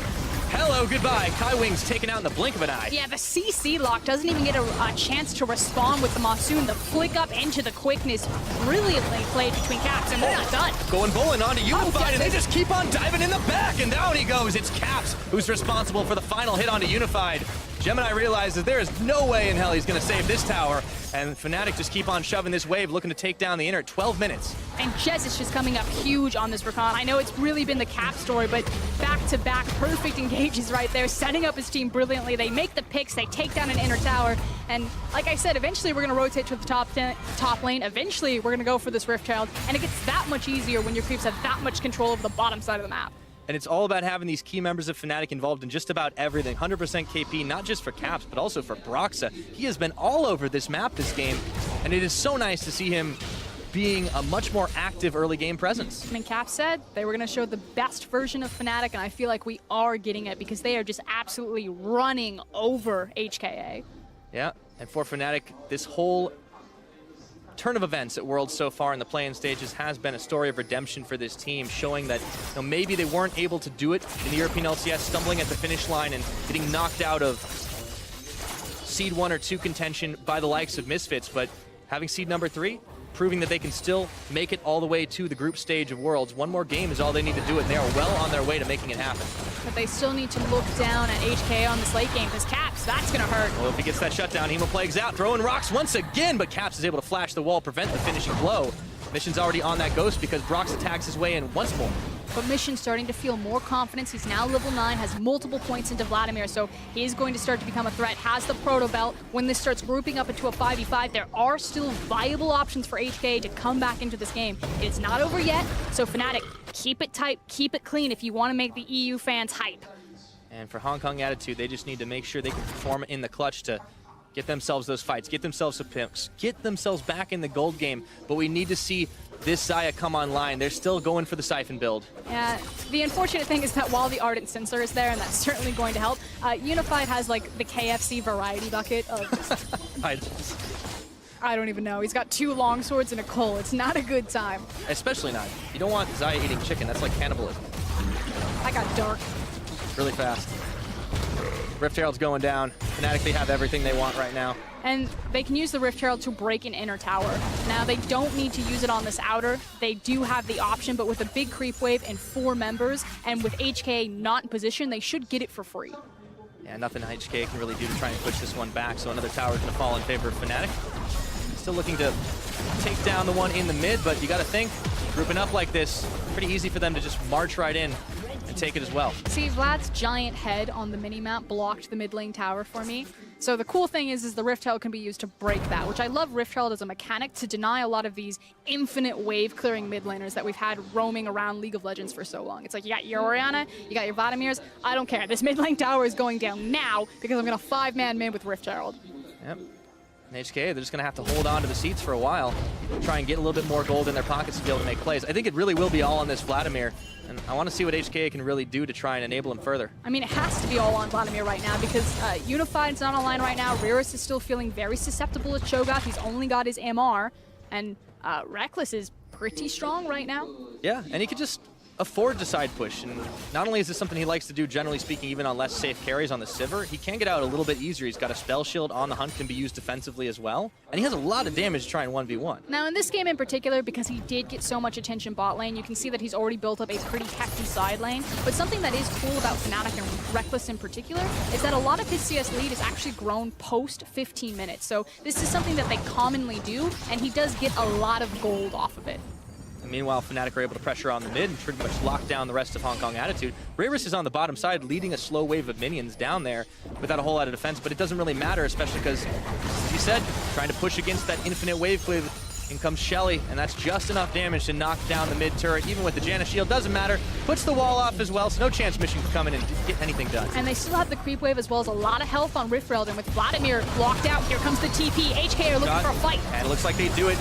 Hello, goodbye. Kaiwing's taken out in the blink of an eye. Yeah, the CC lock doesn't even get a chance to respond with the Monsoon. The flick up into the quickness, brilliantly played between Caps, and they're not done. Going bowling onto Unified, and they Jesus. just keep on diving in the back, and down he goes. It's Caps who's responsible for the final hit onto Unified. Gemini realizes there is no way in hell he's going to save this tower, and Fnatic just keep on shoving this wave, looking to take down the inner. 12 minutes. And Jez is just coming up huge on this recon. I know it's really been the Cap story, but back-to-back perfect engages right there, setting up his team brilliantly. They make the picks, they take down an inner tower, and like I said, eventually we're going to rotate to the top lane. Eventually we're going to go for this Rift Child, and it gets that much easier when your creeps have that much control over the bottom side of the map. And it's all about having these key members of Fnatic involved in just about everything. 100% KP, not just for Caps, but also for Broxa. He has been all over this map this game, and it is so nice to see him being a much more active early game presence. I mean, Cap said they were going to show the best version of Fnatic, and I feel like we are getting it because they are just absolutely running over HKA. Yeah, and for Fnatic, this whole turn of events at Worlds so far in the play-in stages has been a story of redemption for this team, showing that maybe they weren't able to do it in the European LCS, stumbling at the finish line and getting knocked out of seed 1 or 2 contention by the likes of Misfits, but having seed number 3, proving that they can still make it all the way to the group stage of Worlds. One more game is all they need to do, and they are well on their way to making it happen. But they still need to look down at HKA on this late game, because Caps, that's going to hurt. Well, if he gets that shutdown, Hemoplague's out, throwing rocks once again, but Caps is able to flash the wall, prevent the finishing blow. Mission's already on that Ghost because Brox attacks his way in once more. But Mission's starting to feel more confidence. He's now level 9, has multiple points into Vladimir, so he is going to start to become a threat. Has the Proto Belt. When this starts grouping up into a 5v5, there are still viable options for HKA to come back into this game. It's not over yet, so Fnatic, keep it tight, keep it clean if you want to make the EU fans hype. And for Hong Kong Attitude, they just need to make sure they can perform in the clutch to get themselves those fights, get themselves some pimps, get themselves back in the gold game. But we need to see this Xayah come online. They're still going for the Siphon build. Yeah, the unfortunate thing is that while the Ardent Sensor is there, and that's certainly going to help, Unified has like the KFC variety bucket of I don't even know. He's got 2 long swords and a Cole. It's not a good time. Especially not. You don't want Xayah eating chicken. That's like cannibalism. I got dark. Really fast. Rift Herald's going down. Fnatic, they have everything they want right now. And they can use the Rift Herald to break an inner tower. Now, they don't need to use it on this outer. They do have the option, but with a big creep wave and 4 members, and with HKA not in position, they should get it for free. Yeah, nothing HKA can really do to try and push this one back, so another tower is going to fall in favor of Fnatic. Still looking to take down the one in the mid, but you got to think, grouping up like this, pretty easy for them to just march right in and take it as well. See, Vlad's giant head on the minimap blocked the mid lane tower for me. So the cool thing is the Rift Herald can be used to break that, which I love Rift Herald as a mechanic to deny a lot of these infinite wave clearing mid laners that we've had roaming around League of Legends for so long. It's like, you got your Orianna, you got your Vladimirs, I don't care. This mid lane tower is going down now because I'm going to 5-man mid with Rift Herald. Yep. And HKA, they're just going to have to hold on to the seats for a while, try and get a little bit more gold in their pockets to be able to make plays. I think it really will be all on this Vladimir, and I want to see what HKA can really do to try and enable him further. I mean, it has to be all on Vladimir right now because Unified's not online right now. Reris is still feeling very susceptible to Cho'Gath. He's only got his MR, and Reckless is pretty strong right now. Yeah, and he could just afford to side push, and not only is this something he likes to do, generally speaking, even on less safe carries on the Sivir, he can get out a little bit easier. He's got a spell shield on the Hunt, can be used defensively as well, and he has a lot of damage to try and 1v1. Now in this game in particular, because he did get so much attention bot lane, you can see that he's already built up a pretty hefty side lane, but something that is cool about Fnatic and Reckless in particular is that a lot of his CS lead is actually grown post 15 minutes, so this is something that they commonly do, and he does get a lot of gold off of it. And meanwhile, Fnatic are able to pressure on the mid and pretty much lock down the rest of Hong Kong Attitude. Reris is on the bottom side, leading a slow wave of minions down there without a whole lot of defense, but it doesn't really matter, especially because, as you said, trying to push against that infinite wave cleave. In comes Shelly, and that's just enough damage to knock down the mid turret, even with the Janna shield. Doesn't matter. Puts the wall off as well, so no chance Mission can come in and get anything done. And they still have the creep wave as well as a lot of health on Riftfeld, and with Vladimir locked out, here comes the TP. HKA are looking for a fight. And it looks like they do it.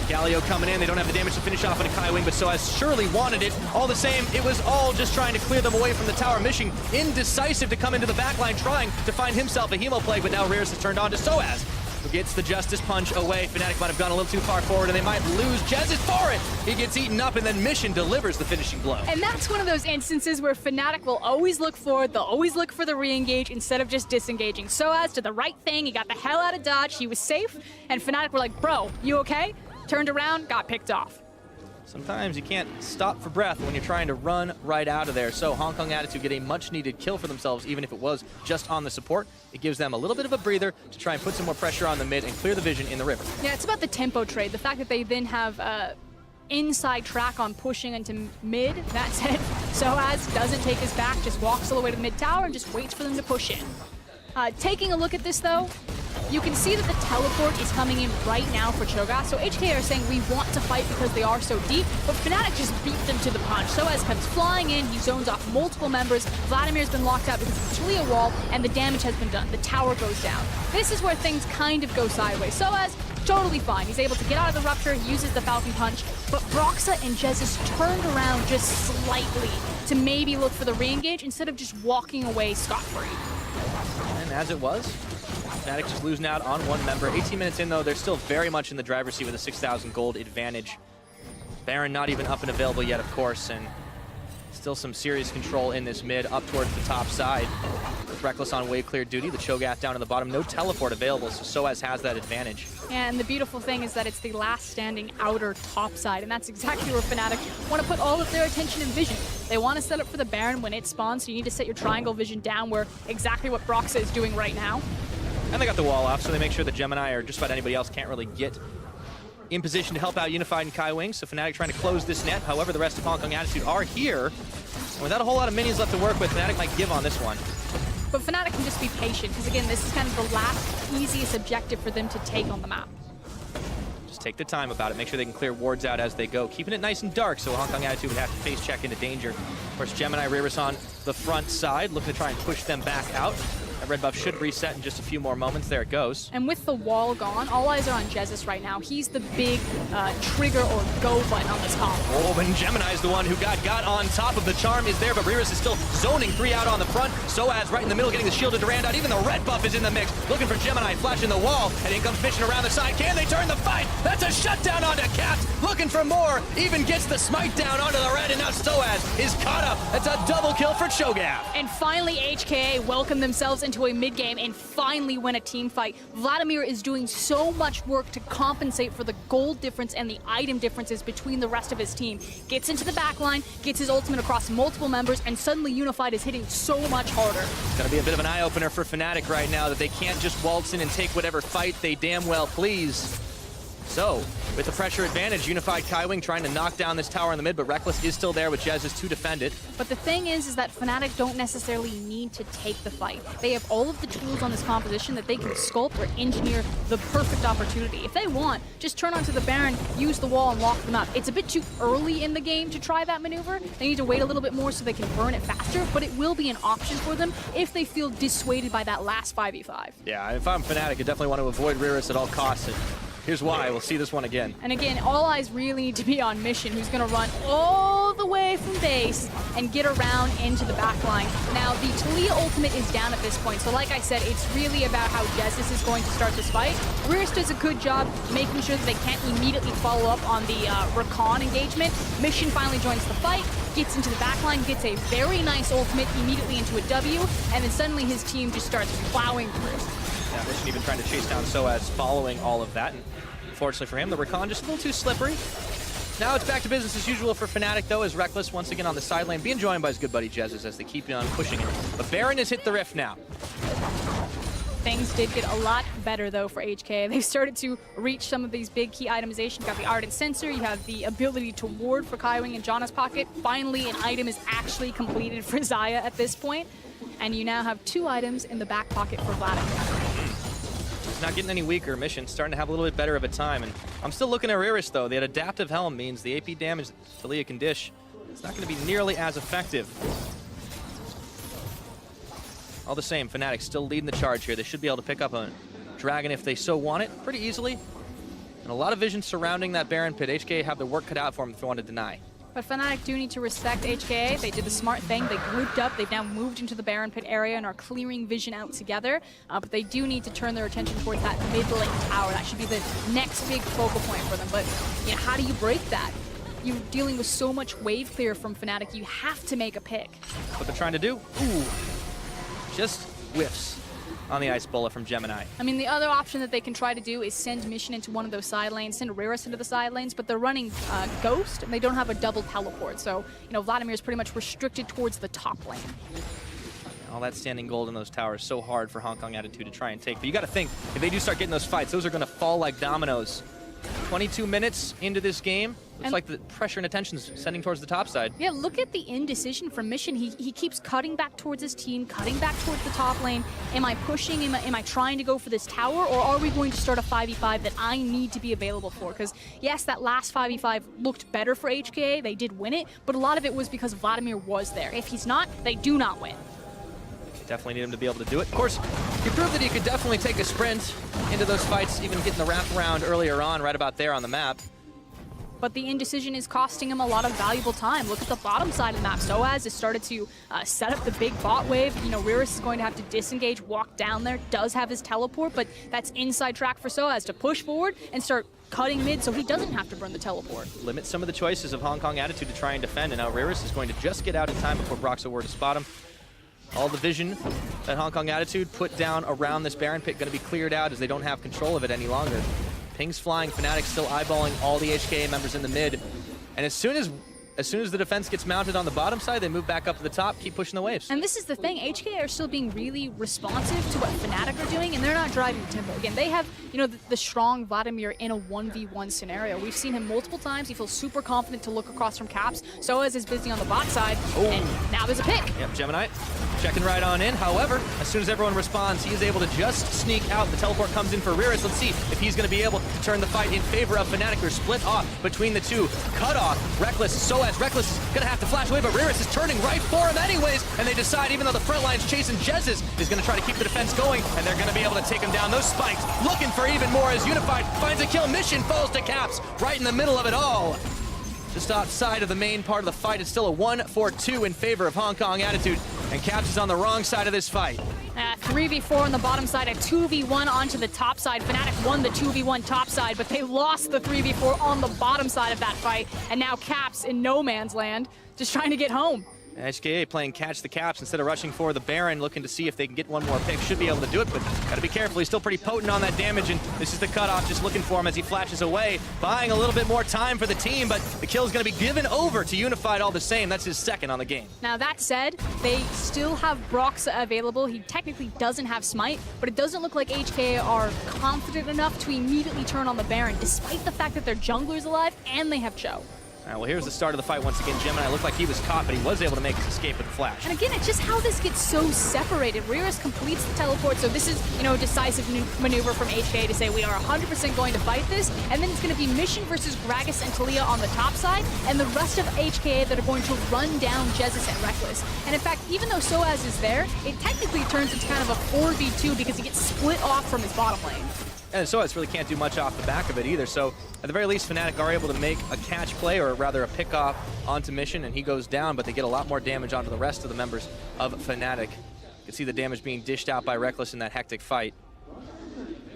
Galio coming in, they don't have the damage to finish off on a KaiWing, but Soaz surely wanted it. All the same, it was all just trying to clear them away from the tower. Mission indecisive to come into the backline, trying to find himself a Hemo Plague, but now Reris has turned on to Soaz, who gets the Justice Punch away. Fnatic might have gone a little too far forward, and they might lose. Jez is for it! He gets eaten up, and then Mission delivers the finishing blow. And that's one of those instances where Fnatic will always look forward, they'll always look for the re-engage instead of just disengaging. Soaz did the right thing, he got the hell out of dodge, he was safe, and Fnatic were like, bro, you okay? Turned around, got picked off. Sometimes you can't stop for breath when you're trying to run right out of there. So Hong Kong Attitude get a much-needed kill for themselves, even if it was just on the support. It gives them a little bit of a breather to try and put some more pressure on the mid and clear the vision in the river. Yeah, it's about the tempo trade. The fact that they then have inside track on pushing into mid. That said, Soaz doesn't take his back, just walks all the way to the mid tower and just waits for them to push in. Taking a look at this though, you can see that the teleport is coming in right now for Cho'Gath. So HKA are saying we want to fight because they are so deep, but Fnatic just beat them to the punch. Soaz comes flying in, he zones off multiple members. Vladimir's been locked out because of the Talia wall, and the damage has been done. The tower goes down. This is where things kind of go sideways. Soaz, totally fine. He's able to get out of the Rupture, he uses the Falcon Punch, but Broxa and Jezis turned around just slightly to maybe look for the re-engage instead of just walking away scot-free. And as it was, Fnatic just losing out on one member. 18 minutes in, though, they're still very much in the driver's seat with a 6,000 gold advantage. Baron not even up and available yet, of course, and still some serious control in this mid up towards the top side. With Reckless on wave clear duty, the Cho'Gath down in the bottom. No teleport available, so Soaz has that advantage. And the beautiful thing is that it's the last standing outer top side, and that's exactly where Fnatic want to put all of their attention and vision. They want to set up for the Baron when it spawns, so you need to set your triangle vision down where exactly what Broxa is doing right now. And they got the wall off, so they make sure that Gemini or just about anybody else can't really get in position to help out Unified and KaiWing. So Fnatic trying to close this net. However, the rest of Hong Kong Attitude are here. And without a whole lot of minions left to work with, Fnatic might give on this one. But Fnatic can just be patient, because again, this is kind of the last easiest objective for them to take on the map. Just take the time about it. Make sure they can clear wards out as they go. Keeping it nice and dark, so Hong Kong Attitude would have to face check into danger. Of course, Gemini Reris on the front side, looking to try and push them back out. That red buff should reset in just a few more moments. There it goes. And with the wall gone, all eyes are on Jezis right now. He's the big trigger or go button on this comp. Oh, and Gemini's the one who got on top of the charm is there, but Reris is still zoning 3 out on the front. Soaz right in the middle, getting the shield to Durand out. Even the red buff is in the mix. Looking for Gemini, flashing the wall, and in comes Mission around the side. Can they turn the fight? That's a shutdown onto Caps. Looking for more. Even gets the smite down onto the red, and now Soaz is caught up. That's a double kill for Cho'Gath. And finally, HKA welcome themselves into a mid-game and finally win a team fight. Vladimir is doing so much work to compensate for the gold difference and the item differences between the rest of his team. Gets into the backline, gets his ultimate across multiple members, and suddenly Unified is hitting so much harder. It's going to be a bit of an eye-opener for Fnatic right now that they can't just waltz in and take whatever fight they damn well please. So, with the pressure advantage, Unified Kaiwing trying to knock down this tower in the mid, but Reckless is still there with Jezz to defend it. But the thing is that Fnatic don't necessarily need to take the fight. They have all of the tools on this composition that they can sculpt or engineer the perfect opportunity. If they want, just turn onto the Baron, use the wall, and lock them up. It's a bit too early in the game to try that maneuver. They need to wait a little bit more so they can burn it faster, but it will be an option for them if they feel dissuaded by that last 5v5. Yeah, if I'm Fnatic, I definitely want to avoid Riris at all costs. And here's why. We'll see this one again. And again, all eyes really need to be on Mission, who's going to run all the way from base and get around into the back line. Now, the Talia ultimate is down at this point, so like I said, it's really about how Jezz is going to start this fight. Riris does a good job making sure that they can't immediately follow up on the Recon engagement. Mission finally joins the fight, gets into the back line, gets a very nice ultimate immediately into a W, and then suddenly his team just starts plowing through. Yeah, Mission even trying to chase down Soaz following all of that. And unfortunately for him, the Recon just a little too slippery. Now it's back to business as usual for Fnatic, though, as Reckless once again on the side lane, being joined by his good buddy Jezz as they keep on pushing it. But Baron has hit the rift now. Things did get a lot better, though, for HKA. They've started to reach some of these big key itemization. You got the Ardent Sensor, you have the ability to ward for Kaiwing and Janna's pocket. Finally, an item is actually completed for Xayah at this point. And you now have 2 items in the back pocket for Vladimir. Not getting any weaker. Mission starting to have a little bit better of a time. And I'm still looking at Riris, though. That adaptive helm means the AP damage Talia can dish. It's not going to be nearly as effective. All the same, Fnatic still leading the charge here. They should be able to pick up a Dragon if they so want it pretty easily. And a lot of vision surrounding that Baron pit. HKA have their work cut out for them if they want to deny. But Fnatic do need to respect HKA. They did the smart thing. They grouped up. They've now moved into the Baron pit area and are clearing vision out together. But they do need to turn their attention towards that mid lane tower. That should be the next big focal point for them. But you know, how do you break that? You're dealing with so much wave clear from Fnatic. You have to make a pick. What they're trying to do? Ooh, just whiffs on the Ice Bullet from Gemini. I mean, the other option that they can try to do is send Mission into one of those side lanes, send Riris into the side lanes, but they're running Ghost, and they don't have a double teleport. So, you know, Vladimir is pretty much restricted towards the top lane. All that standing gold in those towers, so hard for Hong Kong Attitude to try and take. But you got to think, if they do start getting those fights, those are going to fall like dominoes. 22 minutes into this game, looks like the pressure and attention's sending towards the top side. Yeah, look at the indecision from Mission. He keeps cutting back towards his team, cutting back towards the top lane. Am I pushing? Am I trying to go for this tower? Or are we going to start a 5v5 that I need to be available for? Because, yes, that last 5v5 looked better for HKA. They did win it, but a lot of it was because Vladimir was there. If he's not, they do not win. Definitely need him to be able to do it. Of course, he proved that he could definitely take a sprint into those fights, even getting the wraparound earlier on, right about there on the map. But the indecision is costing him a lot of valuable time. Look at the bottom side of the map. Soaz has started to set up the big bot wave. You know, Riris is going to have to disengage, walk down there, does have his teleport, but that's inside track for Soaz to push forward and start cutting mid so he doesn't have to burn the teleport. Limit some of the choices of Hong Kong Attitude to try and defend, and now Riris is going to just get out in time before Broxo were to spot him. All the vision that Hong Kong Attitude put down around this Baron pit going to be cleared out as they don't have control of it any longer. Pings flying, Fnatic still eyeballing all the HKA members in the mid. And as soon as the defense gets mounted on the bottom side, they move back up to the top, keep pushing the waves. And this is the thing, HKA are still being really responsive to what Fnatic are doing, and they're not driving tempo. Again, they have, you know, the strong Vladimir in a 1v1 scenario. We've seen him multiple times. He feels super confident to look across from Caps. Soaz is busy on the bot side, and now there's a pick. Yep, Gemini checking right on in. However, as soon as everyone responds, he is able to just sneak out. The teleport comes in for Riris. Let's see if he's going to be able to turn the fight in favor of Fnatic. They're split off between the two. Cut off, Reckless, Soaz. Reckless is going to have to flash away, but Riris is turning right for him anyways, and they decide, even though the front line's chasing Jezz is going to try to keep the defense going, and they're going to be able to take him down. Those spikes looking for even more as Unified finds a kill. Mission falls to Caps right in the middle of it all. Just outside of the main part of the fight, it's still a 1-4-2 in favor of Hong Kong Attitude, and Caps is on the wrong side of this fight. 3v4 on the bottom side, a 2v1 onto the top side. Fnatic won the 2v1 top side, but they lost the 3v4 on the bottom side of that fight, and now Caps in no man's land, just trying to get home. HKA playing catch the caps instead of rushing for the Baron, looking to see if they can get one more pick. Should be able to do it, but gotta be careful. He's still pretty potent on that damage, and this is the cutoff, just looking for him as he flashes away, buying a little bit more time for the team, but the kill is gonna be given over to Unified all the same. That's his second on the game. Now that said, they still have Broxa available. He technically doesn't have Smite, but it doesn't look like HKA are confident enough to immediately turn on the Baron, despite the fact that their jungler's alive and they have Cho. All right, well, here's the start of the fight once again. Gemini looked like he was caught, but he was able to make his escape with the flash. And again, it's just how this gets so separated. Riris completes the teleport, so this is, you know, a decisive maneuver from HKA to say we are 100% going to fight this, and then it's going to be Mission versus Gragas and Taliyah on the top side, and the rest of HKA that are going to run down Jesus and Reckless. And in fact, even though Soaz is there, it technically turns into kind of a 4v2 because he gets split off from his bottom lane. And Soaz really can't do much off the back of it either, so at the very least, Fnatic are able to make a catch play, or rather a pick-off onto Mission, and he goes down, but they get a lot more damage onto the rest of the members of Fnatic. You can see the damage being dished out by Reckless in that hectic fight.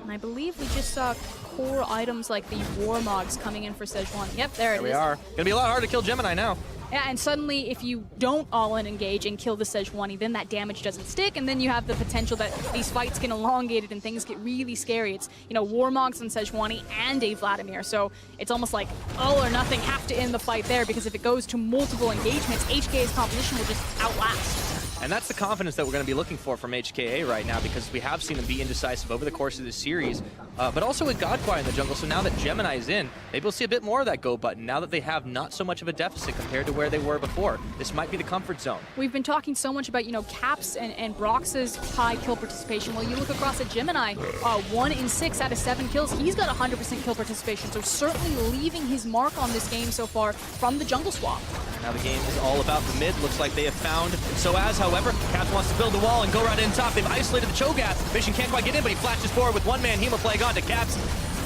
And I believe we just saw core items like the Warmogs coming in for Sejuani. Yep, there it is. There we are. Gonna be a lot harder to kill Gemini now. Yeah, and suddenly if you don't all-in engage and kill the Sejuani, then that damage doesn't stick, and then you have the potential that these fights get elongated and things get really scary. It's, you know, Warmogs and Sejuani and a Vladimir, so it's almost like all or nothing have to end the fight there, because if it goes to multiple engagements, HKA's composition will just outlast. And that's the confidence that we're going to be looking for from HKA right now, because we have seen them be indecisive over the course of this series, but also with Godquiet in the jungle. So now that Gemini is in, maybe we'll see a bit more of that go button now that they have not so much of a deficit compared to where they were before. This might be the comfort zone. We've been talking so much about, you know, Caps and Brox's high kill participation. Well, you look across at Gemini, 1 in 6 out of 7 kills. He's got 100% kill participation, so certainly leaving his mark on this game so far from the jungle swap. Now the game is all about the mid. Looks like they have found Soaz, however. Caps wants to build the wall and go right in top. They've isolated the Cho'Gath. Mission can't quite get in, but he flashes forward with one-man Hemoplague onto Caps.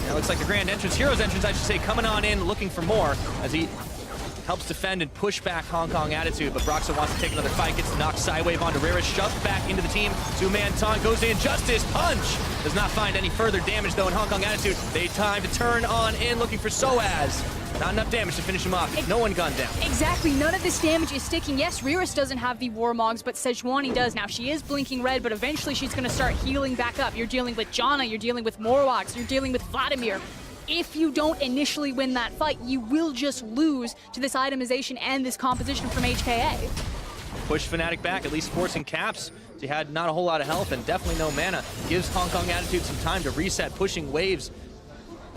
Now it looks like the grand entrance, Hero's entrance, I should say, coming on in, looking for more as he helps defend and push back Hong Kong Attitude, but Broxa wants to take another fight, gets knocked sidewave onto Riris, shoved back into the team. Two-man taunt goes in, Justice punch! Does not find any further damage though in Hong Kong Attitude. They time to turn on in, looking for Soaz. Not enough damage to finish him off. No one gunned down. Exactly. None of this damage is sticking. Yes, Riris doesn't have the Warmogs, but Sejuani does. Now, she is blinking red, but eventually she's going to start healing back up. You're dealing with Janna, you're dealing with Morlox, you're dealing with Vladimir. If you don't initially win that fight, you will just lose to this itemization and this composition from HKA. Push Fnatic back, at least forcing Caps. He had not a whole lot of health and definitely no mana. Gives Hong Kong Attitude some time to reset, pushing waves.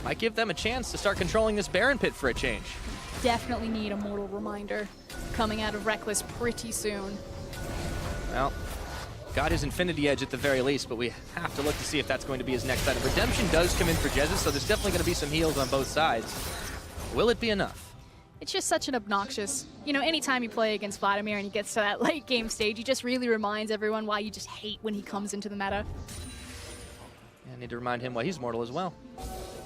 Might give them a chance to start controlling this Baron pit for a change. Definitely need a mortal reminder coming out of Reckless pretty soon. Well, got his Infinity Edge at the very least, but we have to look to see if that's going to be his next item. Redemption does come in for Jesus, so there's definitely going to be some heals on both sides. Will it be enough? It's just such an obnoxious, you know, anytime you play against Vladimir and he gets to that late game stage, he just really reminds everyone why you just hate when he comes into the meta. Yeah, I need to remind him why he's mortal as well.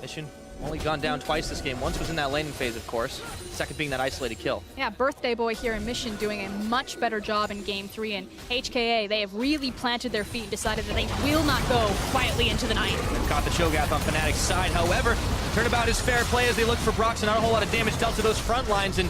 Mission only gone down twice this game. Once was in that laning phase, of course. Second being that isolated kill. Yeah, Birthday Boy here in Mission doing a much better job in Game 3. And HKA, they have really planted their feet and decided that they will not go quietly into the night. They've caught the Cho'Gath on Fnatic's side. However, turnabout is fair play as they look for Brox, and not a whole lot of damage dealt to those front lines. And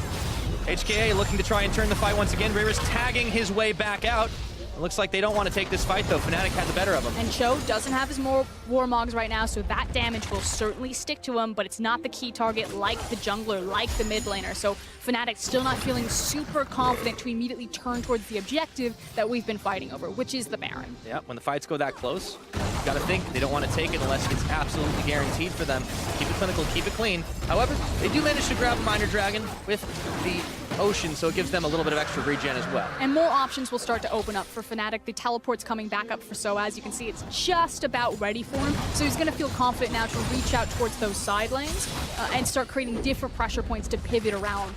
HKA looking to try and turn the fight once again. Riris tagging his way back out. It looks like they don't want to take this fight, though. Fnatic had the better of him. And Cho doesn't have his Warmogs right now, so that damage will certainly stick to him, but it's not the key target like the jungler, like the mid laner. So Fnatic still not feeling super confident to immediately turn towards the objective that we've been fighting over, which is the Baron. Yeah, when the fights go that close, you gotta think they don't want to take it unless it's absolutely guaranteed for them. Keep it clinical, keep it clean. However, they do manage to grab a Minor Dragon with the Ocean, so it gives them a little bit of extra regen as well. And more options will start to open up for Fnatic. The teleport's coming back up for Soaz. You can see it's just about ready for him, so he's going to feel confident now to reach out towards those side lanes and start creating different pressure points to pivot around.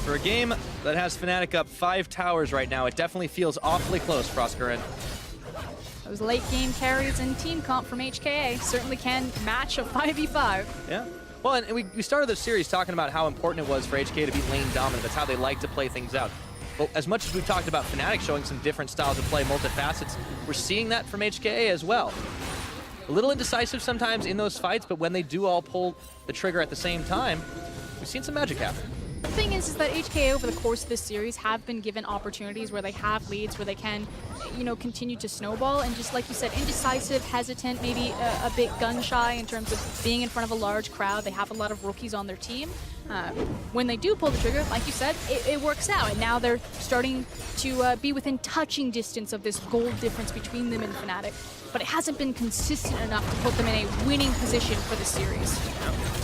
For a game that has Fnatic up 5 towers right now, it definitely feels awfully close, Proskeren. Those late game carries and team comp from HKA certainly can match a 5v5. Yeah. Well, and we started this series talking about how important it was for HKA to be lane dominant. That's how they like to play things out. Well, as much as we've talked about Fnatic showing some different styles of play, multifacets, we're seeing that from HKA as well. A little indecisive sometimes in those fights, but when they do all pull the trigger at the same time, we've seen some magic happen. The thing is that HKA over the course of this series have been given opportunities where they have leads, where they can, you know, continue to snowball, and just like you said, indecisive, hesitant, maybe a bit gun-shy in terms of being in front of a large crowd. They have a lot of rookies on their team. When they do pull the trigger, like you said, it works out, and now they're starting to be within touching distance of this gold difference between them and Fnatic, but it hasn't been consistent enough to put them in a winning position for the series.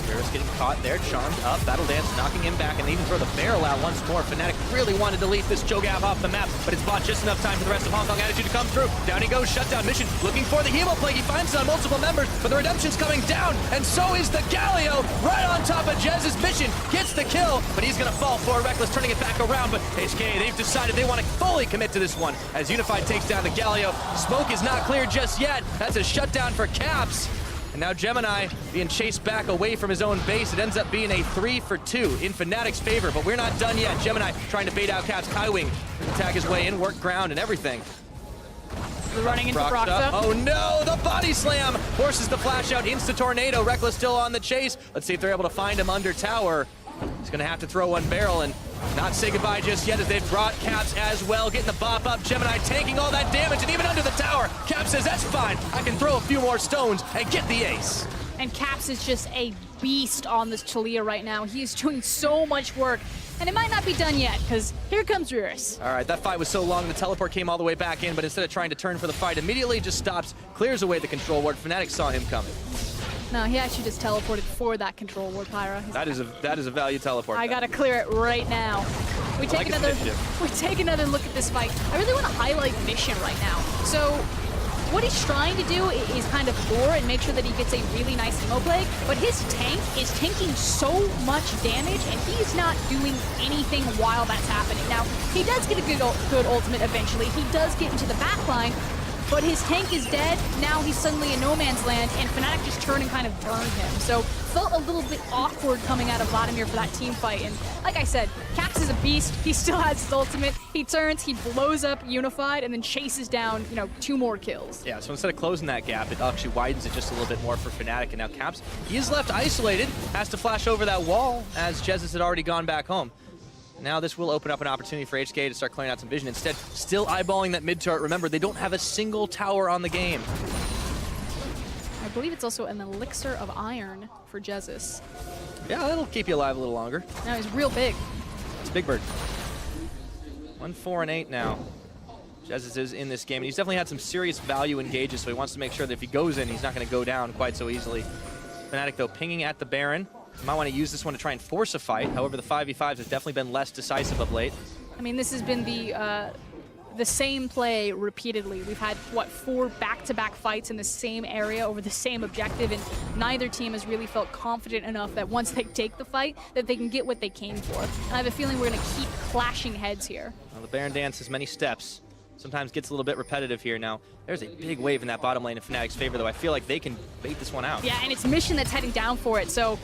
Varus getting caught there, charmed up, Battle Dance knocking him back, and they even throw the barrel out once more. Fnatic really wanted to leave this Cho'Gath off the map, but it's bought just enough time for the rest of Hong Kong Attitude to come through. Down he goes, shutdown mission, looking for the Hemo Plague. He finds it on multiple members, but the Redemption's coming down, and so is the Galio, right on top of Jez's mission. Gets the kill, but he's gonna fall for Reckless, turning it back around, but HKA, they've decided they want to fully commit to this one, as Unified takes down the Galio. Smoke is not clear just yet. That's a shutdown for Caps. And now Gemini being chased back away from his own base. It ends up being a 3-for-2 in Fnatic's favor, but we're not done yet. Gemini trying to bait out Caps. Kaiwing attack his way in, work ground and everything. They're running into Broxa. Oh no, the body slam forces the flash out, insta-tornado. Reckless still on the chase. Let's see if they're able to find him under tower. He's gonna have to throw one barrel and not say goodbye just yet, as they've brought Caps as well. Getting the bop up, Gemini taking all that damage, and even under the tower, Caps says, that's fine, I can throw a few more stones and get the ace. And Caps is just a beast on this Taliyah right now. He is doing so much work, and it might not be done yet, because here comes Ruris. All right, that fight was so long, the teleport came all the way back in, but instead of trying to turn for the fight, immediately just stops, clears away the control ward. Fnatic saw him coming. No, he actually just teleported for that control ward, Pyra. That is a value teleport. I gotta clear it right now. We take another look at this fight. I really want to highlight Mission right now. So what he's trying to do is kind of lure and make sure that he gets a really nice Hemo Plague, but his tank is tanking so much damage, and he's not doing anything while that's happening. Now, he does get a good ultimate eventually. He does get into the backline, but his tank is dead. Now he's suddenly in no man's land, and Fnatic just turned and kind of burned him. So felt a little bit awkward coming out of Vladimir for that team fight. And like I said, Caps is a beast. He still has his ultimate. He turns, he blows up Unified, and then chases down, you know, 2 more kills. Yeah, so instead of closing that gap, it actually widens it just a little bit more for Fnatic. And now Caps, he is left isolated, has to flash over that wall, as Jez's had already gone back home. Now this will open up an opportunity for HKA to start clearing out some vision. Instead, still eyeballing that mid turret. Remember, they don't have a single tower on the game. I believe it's also an elixir of iron for Jezis. Yeah, that'll keep you alive a little longer. Now he's real big. It's Big Bird. 1-4-8 now. Jezis is in this game, and he's definitely had some serious value engages, so he wants to make sure that if he goes in, he's not going to go down quite so easily. Fnatic, though, pinging at the Baron. Might want to use this one to try and force a fight. However, the 5v5s has definitely been less decisive of late. I mean, this has been the same play repeatedly. We've had, what, 4 back-to-back fights in the same area over the same objective, and neither team has really felt confident enough that once they take the fight, that they can get what they came for. And I have a feeling we're going to keep clashing heads here. Well, the Baron dance has many steps. Sometimes gets a little bit repetitive here. Now, there's a big wave in that bottom lane in Fnatic's favor, though. I feel like they can bait this one out. Yeah, and it's Mission that's heading down for it, so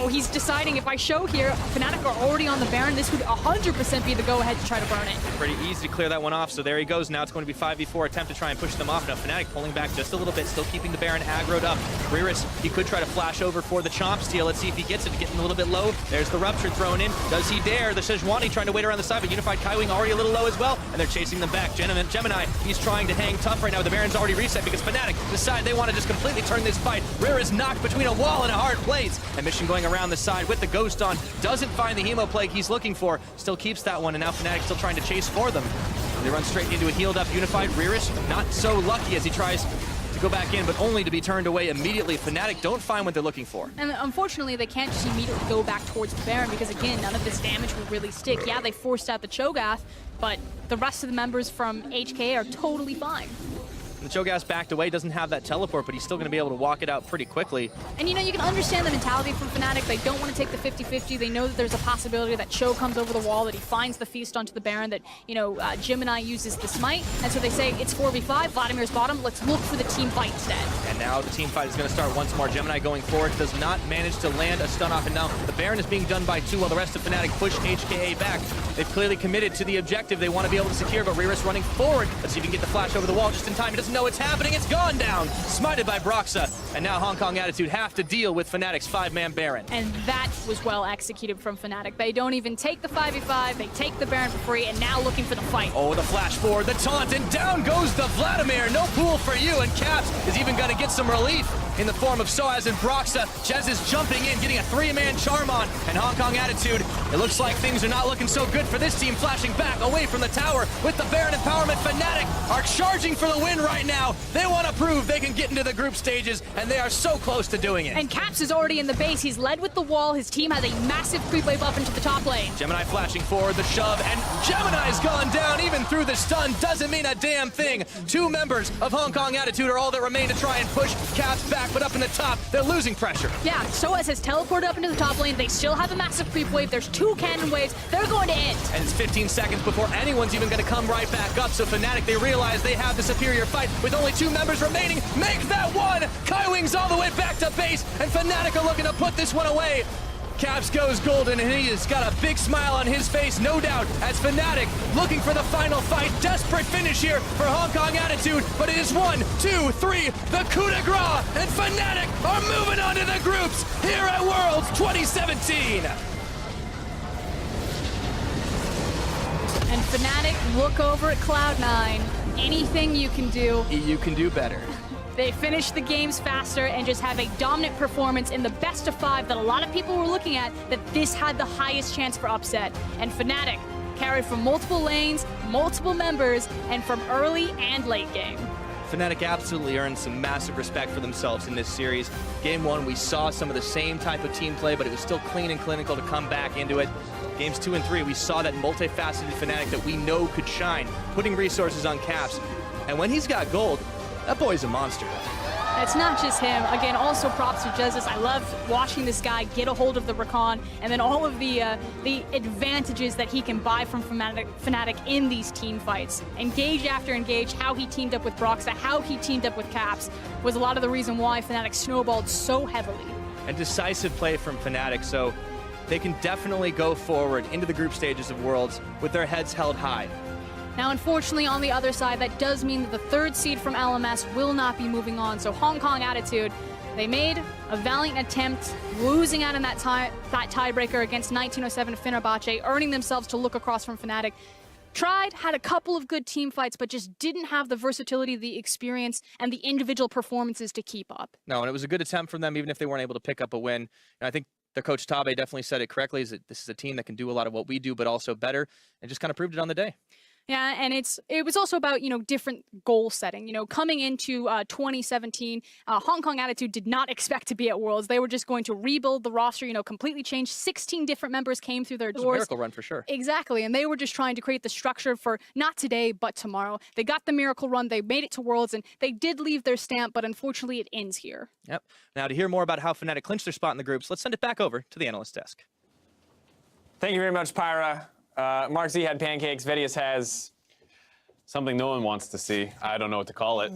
he's deciding if I show here, Fnatic are already on the Baron, this would 100% be the go-ahead to try to burn it. Pretty easy to clear that one off, so there he goes. Now it's going to be 5v4 attempt to try and push them off. Now Fnatic pulling back just a little bit, still keeping the Baron aggroed up. Riris, he could try to flash over for the Chomp steal. Let's see if he gets it, getting a little bit low. There's the Rupture thrown in. Does he dare? The Sejuani trying to wait around the side, but Unified Kaiwing already a little low as well, and they're chasing them back. Gemini, he's trying to hang tough right now. The Baron's already reset because Fnatic decide they want to just completely turn this fight. Riris knocked between a wall and a hard place, and Mission going around the side with the Ghost on, doesn't find the Hemo Plague he's looking for, still keeps that one, and now Fnatic still trying to chase for them. They run straight into a healed up Unified. Riris not so lucky as he tries to go back in, but only to be turned away immediately. Fnatic don't find what they're looking for. And unfortunately, they can't just immediately go back towards the Baron because, again, none of this damage will really stick. Yeah, they forced out the Cho'Gath, but the rest of the members from HKA are totally fine. The Cho'Gath backed away, doesn't have that teleport, but he's still going to be able to walk it out pretty quickly. And you know, you can understand the mentality from Fnatic. They don't want to take the 50-50. They know that there's a possibility that Cho comes over the wall, that he finds the feast onto the Baron, that, you know, Gemini uses the smite. And so they say, it's 4v5, Vladimir's bottom, let's look for the team fight instead. And now the team fight is going to start once more. Gemini going forward, does not manage to land a stun off, and now the Baron is being done by 2 while the rest of Fnatic push HKA back. They've clearly committed to the objective they want to be able to secure, but Riris running forward. Let's see if he can get the flash over the wall just in time. He doesn't doesn't know what's happening. It's gone down. Smited by Broxa. And now Hong Kong Attitude have to deal with Fnatic's 5-man Baron. And that was well executed from Fnatic. They don't even take the 5v5, they take the Baron for free, and now looking for the fight. Oh, the flash forward, the taunt, and down goes the Vladimir. No pool for you, and Caps is even going to get some relief in the form of Soaz and Broxa. Jez is jumping in, getting a 3-man charm on, and Hong Kong Attitude. It looks like things are not looking so good for this team, flashing back away from the tower with the Baron empowerment. Fnatic are charging for the win right now. They want to prove they can get into the group stages, and they are so close to doing it. And Caps is already in the base. He's led with the wall. His team has a massive creep wave up into the top lane. Gemini flashing forward, the shove, and Gemini's gone down even through the stun. Doesn't mean a damn thing. 2 members of Hong Kong Attitude are all that remain to try and push Caps back, but up in the top, they're losing pressure. Yeah, Soaz has teleported up into the top lane. They still have a massive creep wave. There's 2 cannon waves. They're going to end. And it's 15 seconds before anyone's even going to come right back up. So Fnatic, they realize they have the superior fight with only 2 members remaining. Make that one! Kaiwing's all the way back to base, and Fnatic are looking to put this one away. Caps goes golden, and he has got a big smile on his face, no doubt, as Fnatic looking for the final fight. Desperate finish here for Hong Kong Attitude, but it is 1, 2, 3, the coup de grace, and Fnatic are moving on to the groups here at Worlds 2017. And Fnatic look over at Cloud9. Anything you can do. You can do better. They finish the games faster and just have a dominant performance in the best of 5 that a lot of people were looking at, that this had the highest chance for upset. And Fnatic carried from multiple lanes, multiple members, and from early and late game. Fnatic absolutely earned some massive respect for themselves in this series. Game 1, we saw some of the same type of team play, but it was still clean and clinical to come back into it. Games 2 and 3, we saw that multifaceted Fnatic that we know could shine, putting resources on Caps. And when he's got gold, that boy's a monster. It's not just him. Again, also props to Jesus. I love watching this guy get a hold of the Rakan, and then all of the advantages that he can buy from Fnatic in these team fights. Engage after engage, how he teamed up with Broxa, how he teamed up with Caps, was a lot of the reason why Fnatic snowballed so heavily. And decisive play from Fnatic, so they can definitely go forward into the group stages of Worlds with their heads held high. Now, unfortunately, on the other side, that does mean that the 3rd seed from LMS will not be moving on. So Hong Kong Attitude, they made a valiant attempt, losing out in that tiebreaker against 1907 Fenerbahce, earning themselves to look across from Fnatic. Tried, had a couple of good team fights, but just didn't have the versatility, the experience, and the individual performances to keep up. No, and it was a good attempt from them, even if they weren't able to pick up a win. And I think their coach Tabe definitely said it correctly, is that this is a team that can do a lot of what we do, but also better, and just kind of proved it on the day. Yeah, and it was also about, different goal setting. Coming into 2017, Hong Kong Attitude did not expect to be at Worlds. They were just going to rebuild the roster, completely change. 16 different members came through their doors. It was a miracle run for sure. Exactly, and they were just trying to create the structure for not today, but tomorrow. They got the miracle run, they made it to Worlds, and they did leave their stamp, but unfortunately it ends here. Yep. Now to hear more about how Fnatic clinched their spot in the groups, let's send it back over to the analyst desk. Thank you very much, Pyra. Mark Z had pancakes. Vedius has something no one wants to see. I don't know what to call it.